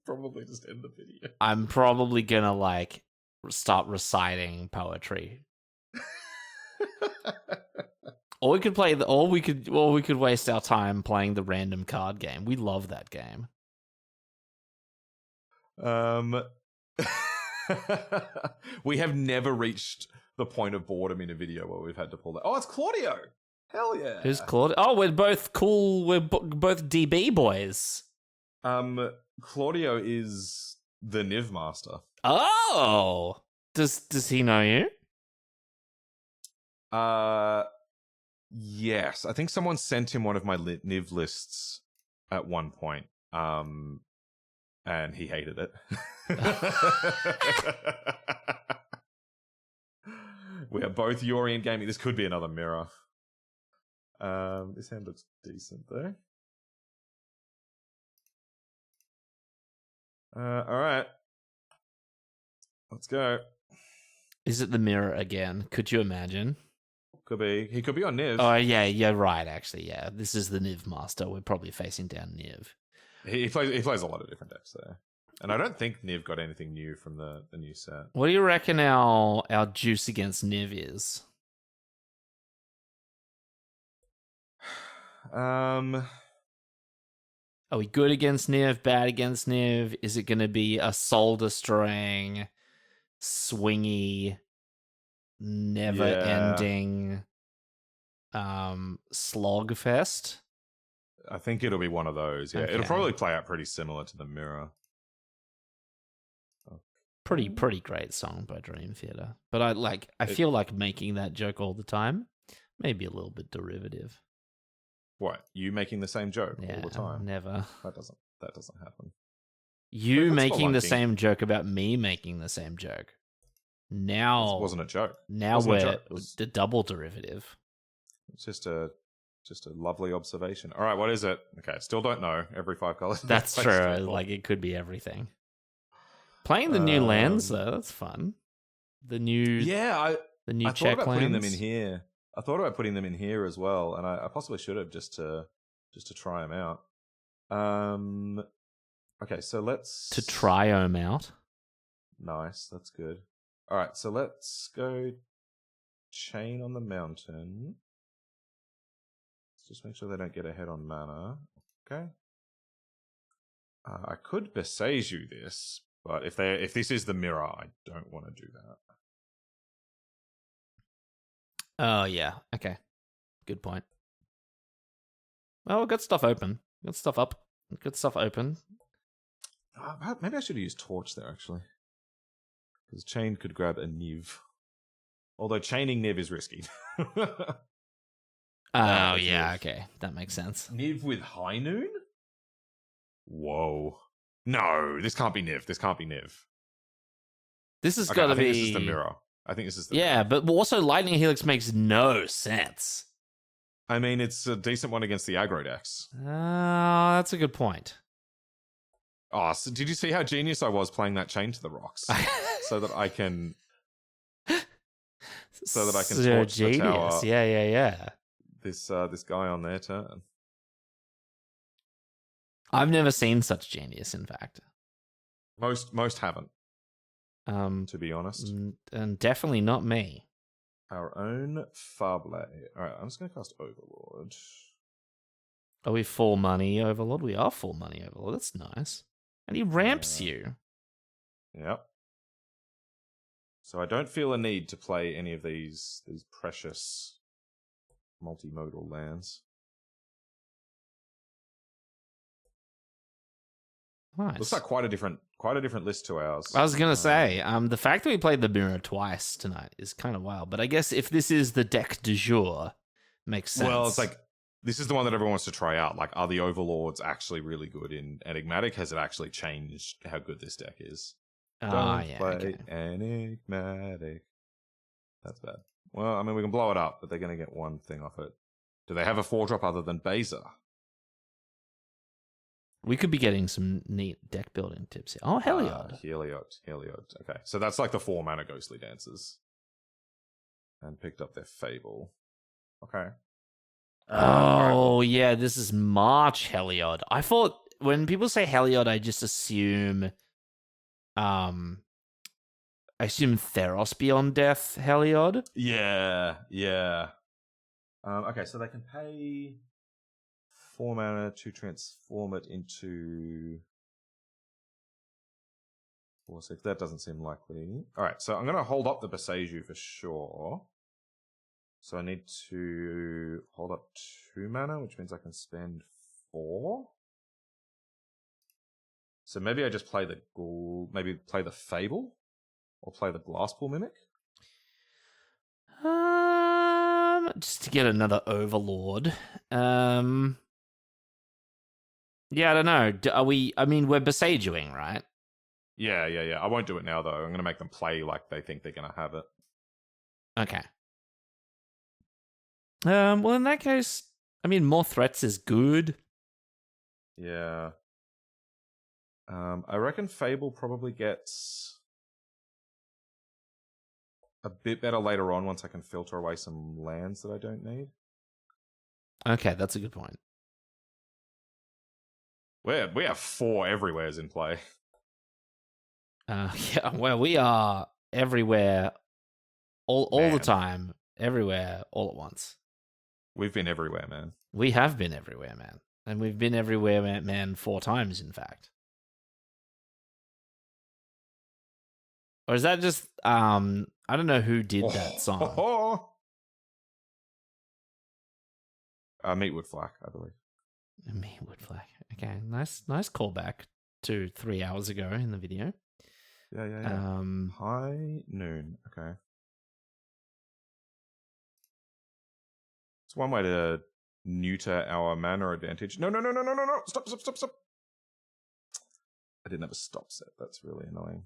probably just end the video. I'm probably gonna like start reciting poetry. Or we could we could waste our time playing the random card game. We love that game. We have never reached the point of boredom in a video where we've had to pull that. Oh, it's Claudio. Hell yeah. Who's Claudio? Oh, we're both cool. We're both DB boys. Claudio is the Niv master. Oh, does he know you? Yes. I think someone sent him one of my Niv lists at one point. And he hated it. We are both Yorion gaming. This could be another mirror. This hand looks decent though. All right. Let's go. Is it the mirror again? Could you imagine? Could be. He could be on Niv. Oh, yeah, right, actually, yeah. This is the Niv master. We're probably facing down Niv. He plays a lot of different decks there. And I don't think Niv got anything new from the new set. What do you reckon our juice against Niv is? Are we good against Niv, bad against Niv? Is it going to be a soul-destroying, swingy, never-ending slog fest? I think it'll be one of those, yeah. Okay. It'll probably play out pretty similar to the mirror. Pretty great song by Dream Theater. But I feel like making that joke all the time. Maybe a little bit derivative. What? You making the same joke all the time? Never. That doesn't happen. You making the same joke about me making the same joke. Now it wasn't a joke. Now we're the double derivative. It's just a lovely observation. All right, what is it? Okay, still don't know. Every 5 colors. That's true. Like it could be everything. Playing the new lands though, that's fun. The new I check thought about lands. putting them in here. I thought about putting them in here as well, and I possibly should have just to try them out. Okay, so let's try them out. Nice, that's good. All right, so let's go Chain on the Mountain. Let's just make sure they don't get ahead on mana. Okay. I could Boseiju this, but if this is the mirror, I don't want to do that. Oh, yeah. Okay. Good point. Well, we've got stuff open. Got stuff up. Got stuff open. Maybe I should have used Torch there, actually. Because Chain could grab a Niv. Although chaining Niv is risky. Oh, yeah. Okay. That makes sense. Niv with High Noon? Whoa. No, this can't be Niv. This can't be Niv. This has got to be... This is the mirror. I think this is the mirror. But also Lightning Helix makes no sense. I mean, it's a decent one against the aggro decks. That's a good point. Oh, so did you see how genius I was playing that Chain to the Rocks? so that I can... So that I can torch genius. The tower. Yeah. This guy on their turn. I've never seen such genius, in fact. Most haven't, to be honest. And definitely not me. Our own Fable. All right, I'm just going to cast Overlord. Are we full money Overlord? We are full money Overlord. That's nice. And he ramps you. Yep. So I don't feel a need to play any of these precious multimodal lands. Nice. Looks like quite a different list to ours. I was gonna say, the fact that we played the mirror twice tonight is kind of wild. But I guess if this is the deck du jour, makes sense. Well, it's like this is the one that everyone wants to try out. Like, are the Overlords actually really good in Enigmatic? Has it actually changed how good this deck is? Don't play Enigmatic. That's bad. Well, I mean, we can blow it up, but they're going to get one thing off it. Do they have a 4-drop other than Beza? We could be getting some neat deck building tips here. Oh, Heliod. Heliod. Okay, so that's like the 4-mana Ghostly Dancers. And picked up their Fable. Okay. Oh, yeah, this is March Heliod. I thought when people say Heliod, I just assume Theros Beyond Death Heliod. Yeah. Okay, so they can pay 4 mana to transform it into 4/6. That doesn't seem likely. All right, so I'm going to hold up the Boseiju for sure. So I need to hold up 2 mana, which means I can spend 4. So maybe I just play the Fable, or play the Glasspool Mimic. Just to get another Overlord. Yeah, I don't know. We're Boseijuing, right? Yeah. I won't do it now, though. I'm going to make them play like they think they're going to have it. Okay. Well, in that case, more threats is good. Yeah. I reckon Fable probably gets a bit better later on once I can filter away some lands that I don't need. Okay, that's a good point. We have 4 everywheres in play. Yeah, well, we are everywhere, all the time, everywhere, all at once. We've been everywhere, man. We have been everywhere, man. And we've been everywhere, man, 4 times, in fact. Or is that just, I don't know who did that song. Meatwood Flak, I believe. Meatwood Flak. Okay, nice callback to 3 hours ago in the video. Yeah. High noon. Okay. It's one way to neuter our mana advantage. No. Stop. I didn't have a stop set. That's really annoying.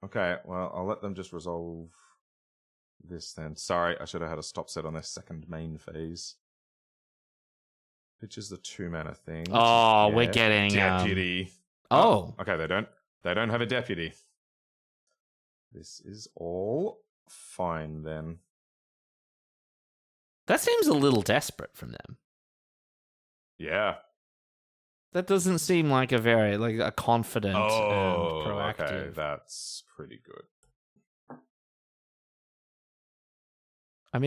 Okay, well, I'll let them just resolve this then. Sorry, I should have had a stop set on their second main phase. Which is the 2 mana thing. Oh, yeah. We're getting Deputy. Okay, they don't have a Deputy. This is all fine then. That seems a little desperate from them. Yeah. That doesn't seem like a confident and proactive. Okay, that's pretty good.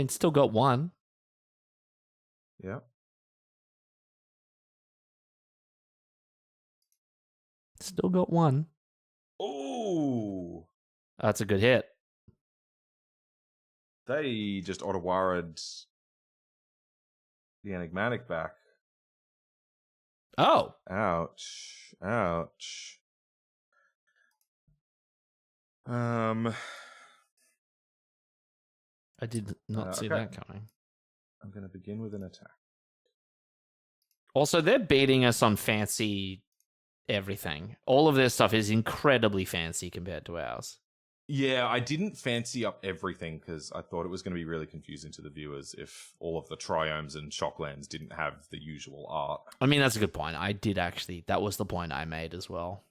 Still got 1. Yeah. Still got 1. Ooh. That's a good hit. They just Otawara the Enigmatic back. Oh. Ouch. I did not see that coming. I'm going to begin with an attack. Also, they're beating us on fancy everything. All of their stuff is incredibly fancy compared to ours. Yeah, I didn't fancy up everything because I thought it was going to be really confusing to the viewers if all of the triomes and shocklands didn't have the usual art. That's a good point. I did actually. That was the point I made as well.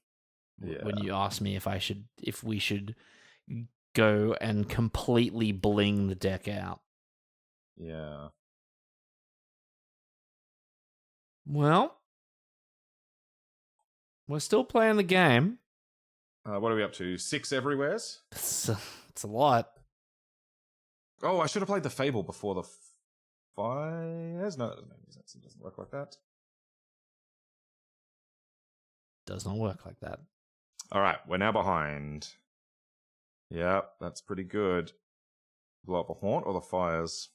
Yeah. When you asked me if we should go and completely bling the deck out. Yeah. Well, we're still playing the game. What are we up to? 6 everywheres? It's a lot. Oh, I should have played the Fable before the Fires. No, that doesn't make any sense. It doesn't work like that. Does not work like that. All right, we're now behind. Yep, that's pretty good. Blow up a Haunt or the Fires?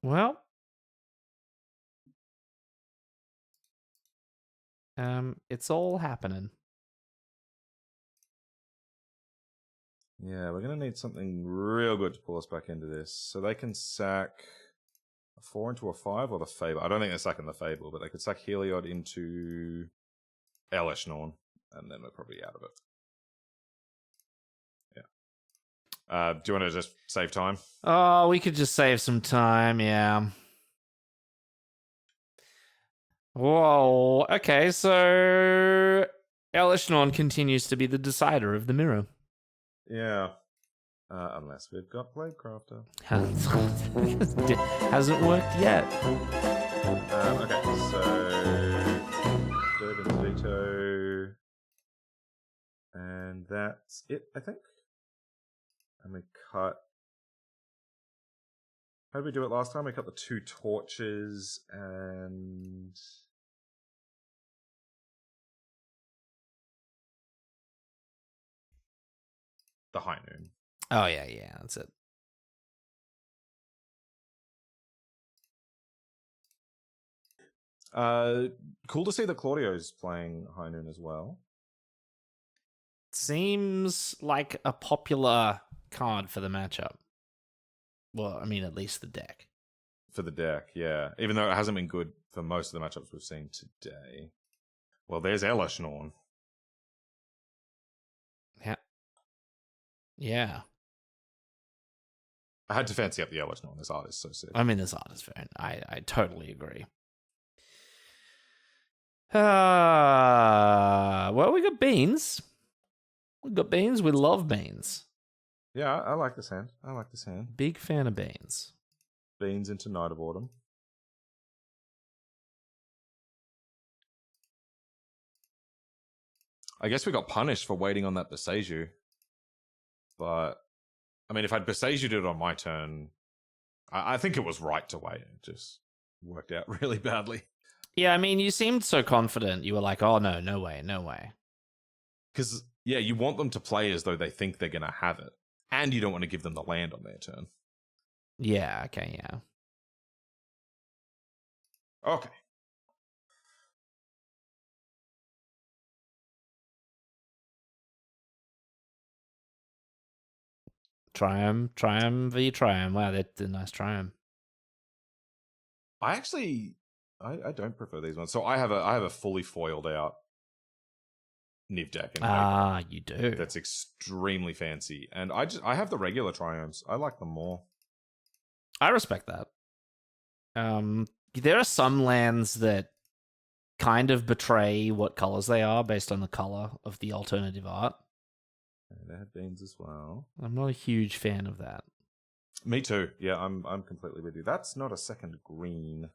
Well, it's all happening. Yeah, we're going to need something real good to pull us back into this. So they can sack a 4 into a 5 or the Fable. I don't think they're sacking the Fable, but they could sack Heliod into Elesh Norn, and then we're probably out of it. Yeah. Do you want to just save time? Oh, we could just save some time, yeah. Whoa, okay, so Elesh Norn continues to be the decider of the mirror. Yeah. Unless we've got Bladecrafter. Hasn't worked yet. Okay, so Durban Veto. And that's it, I think. And we cut. How did we do it last time? We cut the 2 torches and the High Noon. Oh, yeah, that's it. Cool to see that Claudio's playing High Noon as well. Seems like a popular card for the matchup. Well, I mean, at least the deck. For the deck, yeah. Even though it hasn't been good for most of the matchups we've seen today. Well, there's Elesh Norn. Yeah. Yeah. I had to fancy up the Elesh Norn. This art is so sick. I mean, this art is very... I totally agree. Well, we got beans. We got beans. We love beans. Yeah, I like this hand. Big fan of beans. Beans into Night of Autumn. I guess we got punished for waiting on that Boseiju. But, I mean, if I'd Boseiju it on my turn, I think it was right to wait. It just worked out really badly. Yeah, I mean, you seemed so confident. You were like, oh, no way. Because, yeah, you want them to play as though they think they're going to have it. And you don't want to give them the land on their turn. Yeah, okay, yeah. Okay. Triumph v Triumph. Wow, that's a nice Triumph. I actually, I don't prefer these ones. So I have a fully foiled out Niv deck. You do. That's extremely fancy. And I have the regular Triumphs. I like them more. I respect that. There are some lands that kind of betray what colors they are based on the color of the alternative art. And they have beans as well. I'm not a huge fan of that. Me too. Yeah, I'm completely with you. That's not a second green.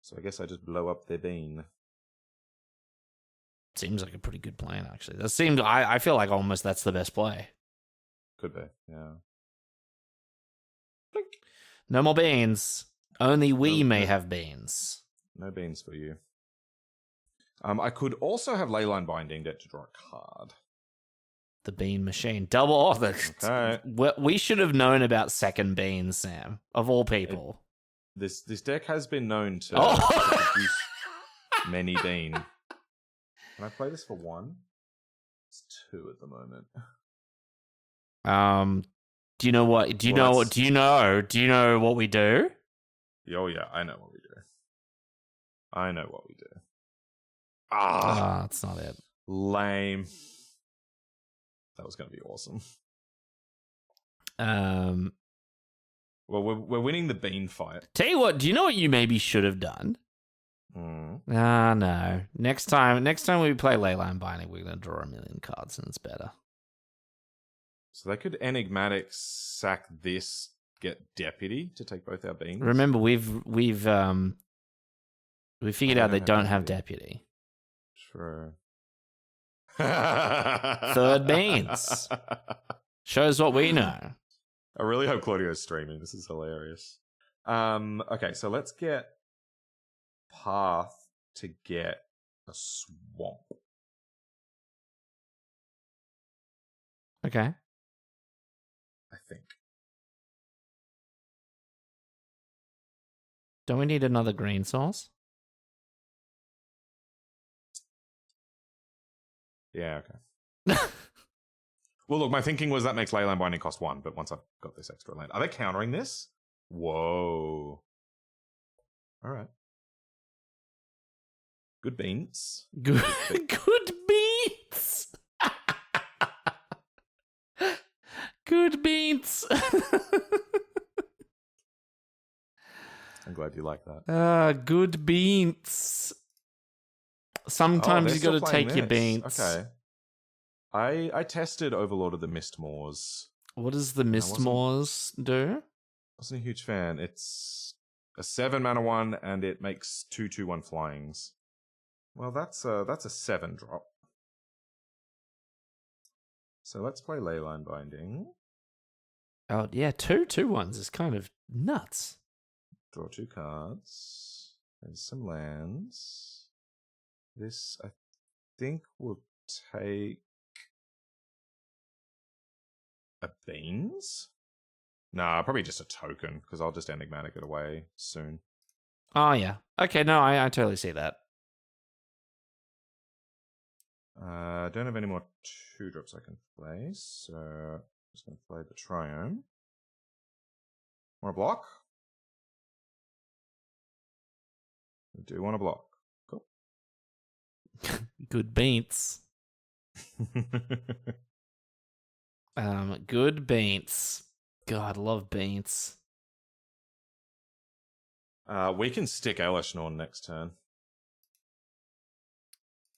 So I guess I just blow up their bean. Seems like a pretty good plan, actually. That seemed. I feel like almost that's the best play. Could be, yeah. No more beans. Only we may have beans. No beans for you. I could also have Leyline Binding to draw a card. The bean machine. Double author. Okay. We should have known about second beans, Sam. Of all people. This deck has been known to, Oh. to produce many bean. Can I play this for 1? It's 2 at the moment. Do you know what? Do you know what we do? Oh yeah, I know what we do. That's not it. Lame. That was going to be awesome. Well, we're winning the bean fight. Tell you what, do you know what you maybe should have done? No. Next time we play Leyline Binding, we're going to draw a million cards and it's better. So they could enigmatic sack this, get Deputy to take both our beans. Remember, we figured out they don't have Deputy. True. Third beans. Shows what we know. I really hope Claudio's streaming. This is hilarious. Okay, so let's get Path to get a swamp. Okay. I think. Don't we need another green source? Yeah, okay. Well, look, my thinking was that makes Leyline Binding cost 1, but once I've got this extra land. Are they countering this? Whoa. All right. Good beans. Good beans. Good beans. I'm glad you like that. Good beans. Sometimes you got to take your beans. Okay. I tested Overlord of the Mistmoors. What does the Mistmoors do? I wasn't a huge fan. It's a 7 mana 1 and it makes 2/2/1 flyings. Well, that's a 7 drop. So let's play Leyline Binding. Oh yeah, 2/2/1s is kind of nuts. Draw 2 cards. And some lands. This, I think, will take a beans? Nah, probably just a token, because I'll just enigmatic it away soon. Oh yeah. Okay, no, I totally see that. I don't have any more 2-drops I can play, so I'm just going to play the Triome. Want to block? I do want to block. Cool. Good beans. Good beans. God, love beans. We can stick Elesh Norn next turn.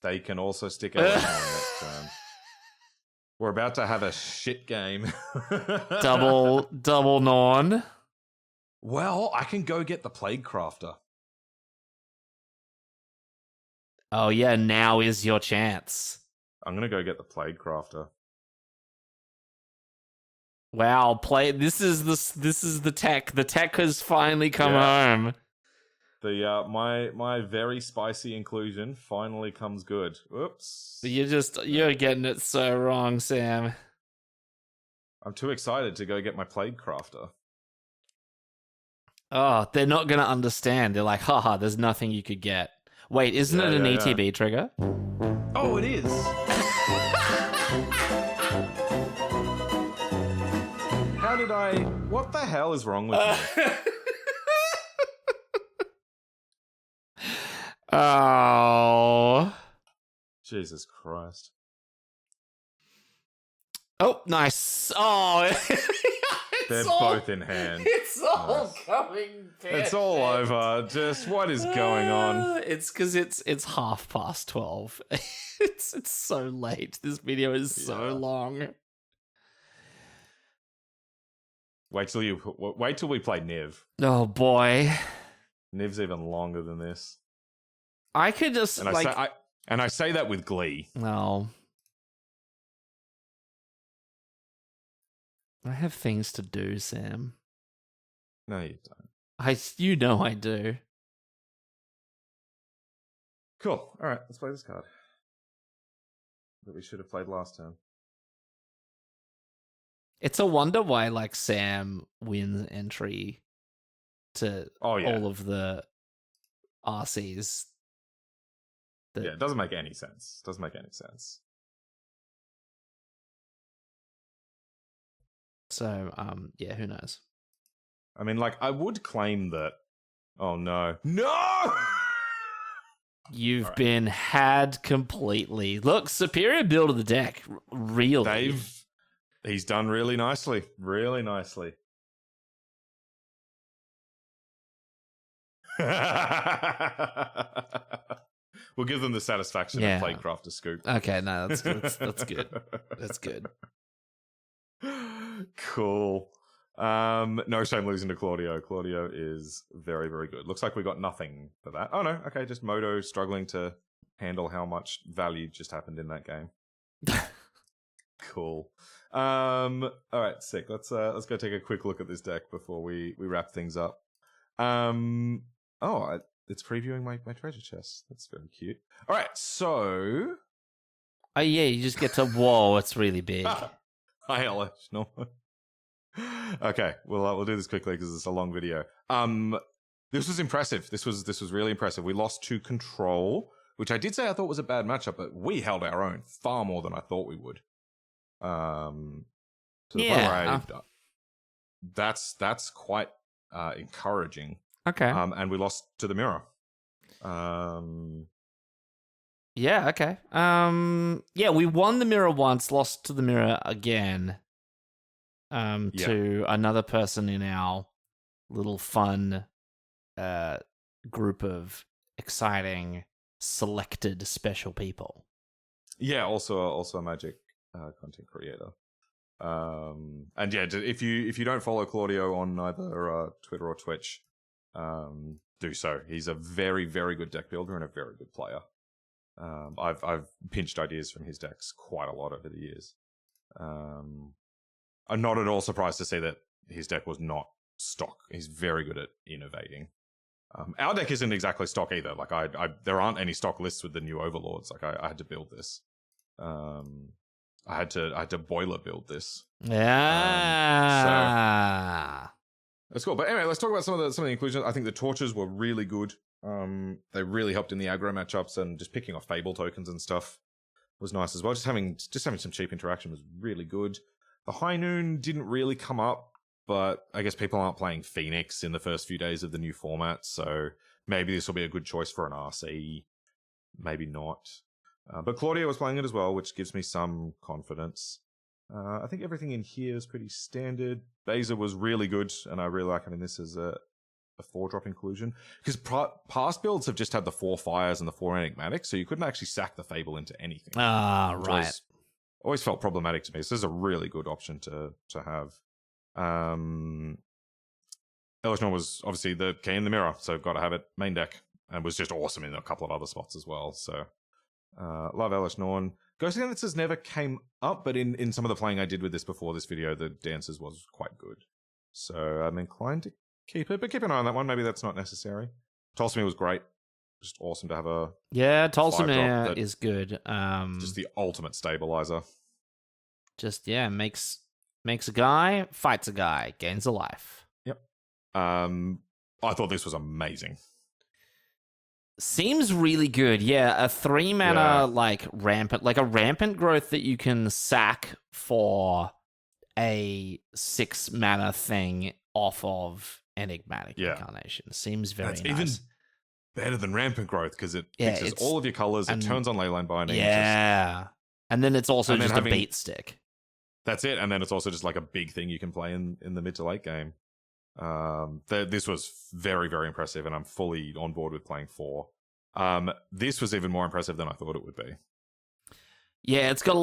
They can also stick Elesh Norn next turn. We're about to have a shit game. double Norn. Well, I can go get the Plague Crafter. Oh yeah, now is your chance. I'm gonna go get the Plague Crafter. Wow, this is the tech. The tech has finally come home. The my very spicy inclusion finally comes good. Oops. You're getting it so wrong, Sam. I'm too excited to go get my Plague Crafter. Oh, they're not gonna understand. They're like, haha, there's nothing you could get. Wait, isn't it an ETB trigger? Oh, it is. How did I... What the hell is wrong with me? Oh. Jesus Christ. Oh, nice. Oh. They're both in hand. It's all coming back. It's all over. Just what is going on? It's because it's 12:30. It's so late. This video is so long. Wait till we play Niv. Oh boy. Niv's even longer than this. I could just I say that with glee. No. I have things to do, Sam. No, you don't. You know I do. Cool. All right, let's play this card that we should have played last time. It's a wonder why, like, Sam wins entry to all of the RCs. Yeah, it doesn't make any sense. Doesn't make any sense. So, who knows? I mean, like, I would claim that... Oh, no. No! You've been had completely. Look, superior build of the deck. Really. He's done really nicely. Really nicely. we'll give them the satisfaction of Playcraft a scoop. Okay, no, that's good. That's good. That's good. Cool. No shame losing to Claudio. Claudio is very, very good. Looks like we got nothing for that. Oh no, okay, just Moto struggling to handle how much value just happened in that game. Cool. All right, sick. Let's go take a quick look at this deck before we wrap things up. It's previewing my treasure chest. That's very cute. All right, so Oh yeah, you just get to whoa, it's really big. Hi, Elesh. No. Okay, we'll do this quickly because it's a long video. This was impressive. This was really impressive. We lost to Control, which I did say I thought was a bad matchup, but we held our own far more than I thought we would. To the point where that's quite encouraging. Okay. And we lost to the Mirror. Yeah, okay. Yeah, we won the Mirror once, lost to the Mirror again. To another person in our little fun group of exciting selected special people. Yeah, also a Magic content creator. And yeah, if you don't follow Claudio on either Twitter or Twitch, do so. He's a very, very good deck builder and a very good player. I've pinched ideas from his decks quite a lot over the years. I'm not at all surprised to see that his deck was not stock. He's very good at innovating. Our deck isn't exactly stock either. Like there aren't any stock lists with the new overlords. Like I had to build this. I had to boiler build this. Yeah. So that's cool. But anyway, let's talk about some of the inclusions. I think the torches were really good. They really helped in the aggro matchups, and just picking off Fable tokens and stuff was nice as well. Just having some cheap interaction was really good. The High Noon didn't really come up, but I guess people aren't playing Phoenix in the first few days of the new format, so maybe this will be a good choice for an RC. Maybe not. But Claudio was playing it as well, which gives me some confidence. I think everything in here is pretty standard. Beza was really good, and I really like having this as a 4-drop inclusion. Because past builds have just had the 4 fires and the 4 enigmatic, so you couldn't actually sack the Fable into anything. Right. Always felt problematic to me. So this is a really good option to have. Elesh Norn was obviously the key in the mirror, so got to have it main deck, and was just awesome in a couple of other spots as well. So love Elesh Norn. Ghostly Dancers never came up, but in some of the playing I did with this before this video, the Dancers was quite good. So I'm inclined to keep it, but keep an eye on that one. Maybe that's not necessary. Tulsimir was great. Just awesome to have a Tulsimir is good. Just the ultimate stabilizer. Just makes a guy, fights a guy, gains a life. Yep. I thought this was amazing. Seems really good. Yeah, a 3 mana rampant growth that you can sack for a 6 mana thing off of Enigmatic Incarnation. Seems very nice. Even better than rampant growth because it fixes all of your colors. It turns on Leyline Binding. Yeah, and then it's also just a beat stick. That's it, and then it's also just like a big thing you can play in the mid to late game. This was very, very impressive, and I'm fully on board with playing 4. This was even more impressive than I thought it would be. Yeah, it's got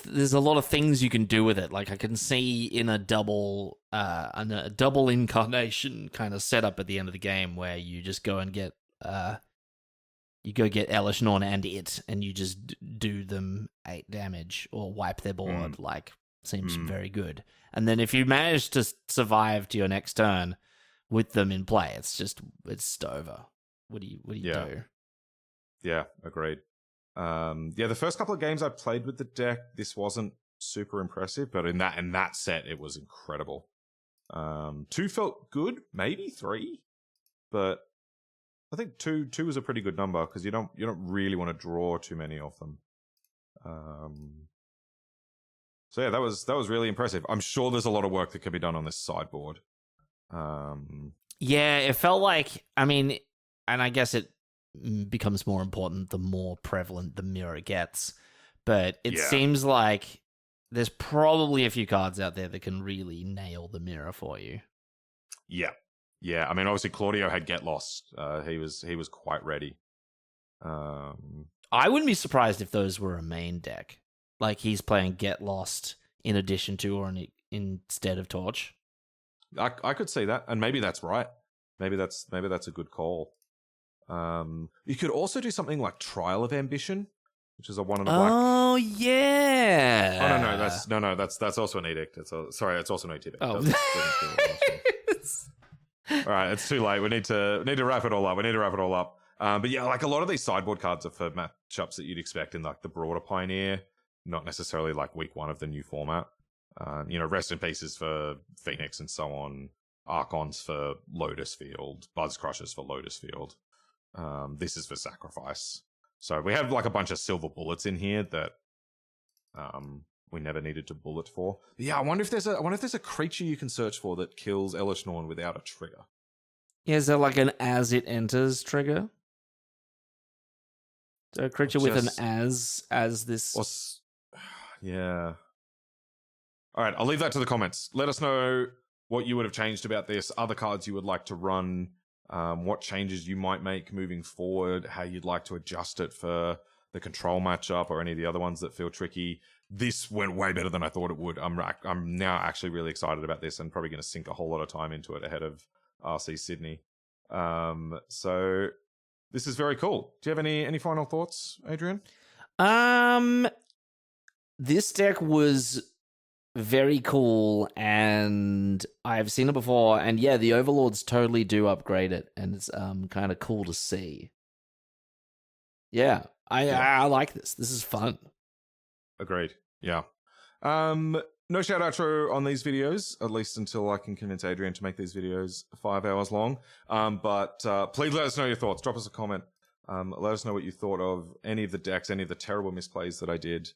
there's a lot of things you can do with it. Like I can see in a double incarnation kind of setup at the end of the game where you just go and get Elesh Norn and you just do them 8 damage or wipe their board. Seems very good. And then if you manage to survive to your next turn with them in play, it's over. What do you do? Yeah, agreed. The first couple of games I played with the deck, this wasn't super impressive, but in that set, it was incredible. 2 felt good, maybe 3, but I think 2 is a pretty good number because you don't really want to draw too many of them. So yeah, that was really impressive. I'm sure there's a lot of work that can be done on this sideboard. Yeah, it felt like, and I guess it becomes more important the more prevalent the mirror gets, but it seems like there's probably a few cards out there that can really nail the mirror for you. Yeah. Obviously Claudio had Get Lost. He was quite ready. I wouldn't be surprised if those were a main deck. Like he's playing Get Lost in addition to or instead of Torch. I could see that, and maybe that's right. Maybe that's a good call. You could also do something like Trial of Ambition, which is a 1 and a black. Oh yeah. Oh no, that's also an edict. It's also no edict. Oh. All right, it's too late. We need to wrap it all up. But yeah, like a lot of these sideboard cards are for matchups that you'd expect in like the broader Pioneer, not necessarily like week 1 of the new format. Rest in Pieces for Phoenix and so on. Archons for Lotus Field. Buzz Crushers for Lotus Field. This is for Sacrifice. So we have like a bunch of silver bullets in here that we never needed to bullet for. But yeah, I wonder if there's a creature you can search for that kills Elesh Norn without a trigger. Yeah, is there like an as it enters trigger? So a creature with an as this. Yeah. All right, I'll leave that to the comments. Let us know what you would have changed about this, other cards you would like to run, what changes you might make moving forward, how you'd like to adjust it for the control matchup or any of the other ones that feel tricky. This went way better than I thought it would. I'm now actually really excited about this and probably going to sink a whole lot of time into it ahead of RC Sydney. So this is very cool. Do you have any final thoughts, Adrian? This deck was very cool, and I've seen it before, and yeah, the Overlords totally do upgrade it, and it's kind of cool to see. Yeah, I like this. This is fun. Agreed. Yeah. No shout outro on these videos, at least until I can convince Adrian to make these videos 5 hours long. But please let us know your thoughts. Drop us a comment. Let us know what you thought of any of the decks, any of the terrible misplays that I did.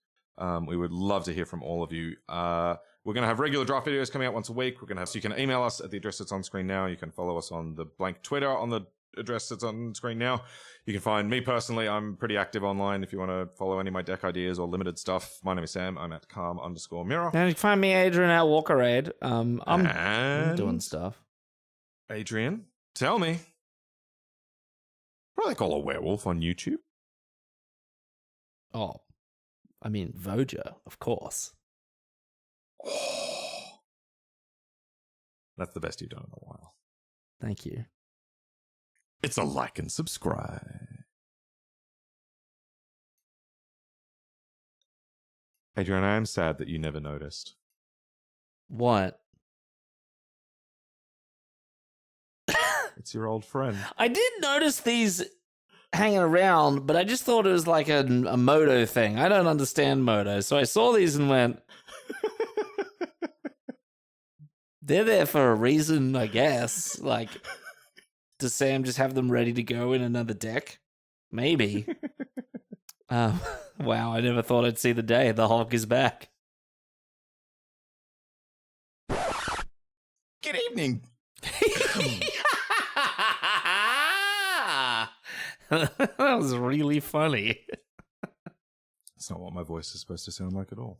We would love to hear from all of you. We're going to have regular draft videos coming out once a week. So you can email us at the address that's on screen now. You can follow us on the blank Twitter on the address that's on screen now. You can find me personally. I'm pretty active online if you want to follow any of my deck ideas or limited stuff. My name is Sam. I'm at calm_mirror. And you can find me, Adrian, at Walkerade. I'm doing stuff. Adrian, tell me, what do they call a werewolf on YouTube? Oh, I mean, Voja, of course. Oh, that's the best you've done in a while. Thank you. It's a like and subscribe. Adrian, I am sad that you never noticed. What? It's your old friend. I did notice these hanging around, but I just thought it was like a Moto thing. I don't understand Moto, so I saw these and went, they're there for a reason, I guess. Like, does Sam just have them ready to go in another deck? Maybe. Wow, I never thought I'd see the day. The Hulk is back. Good evening. That was really funny. That's not what my voice is supposed to sound like at all.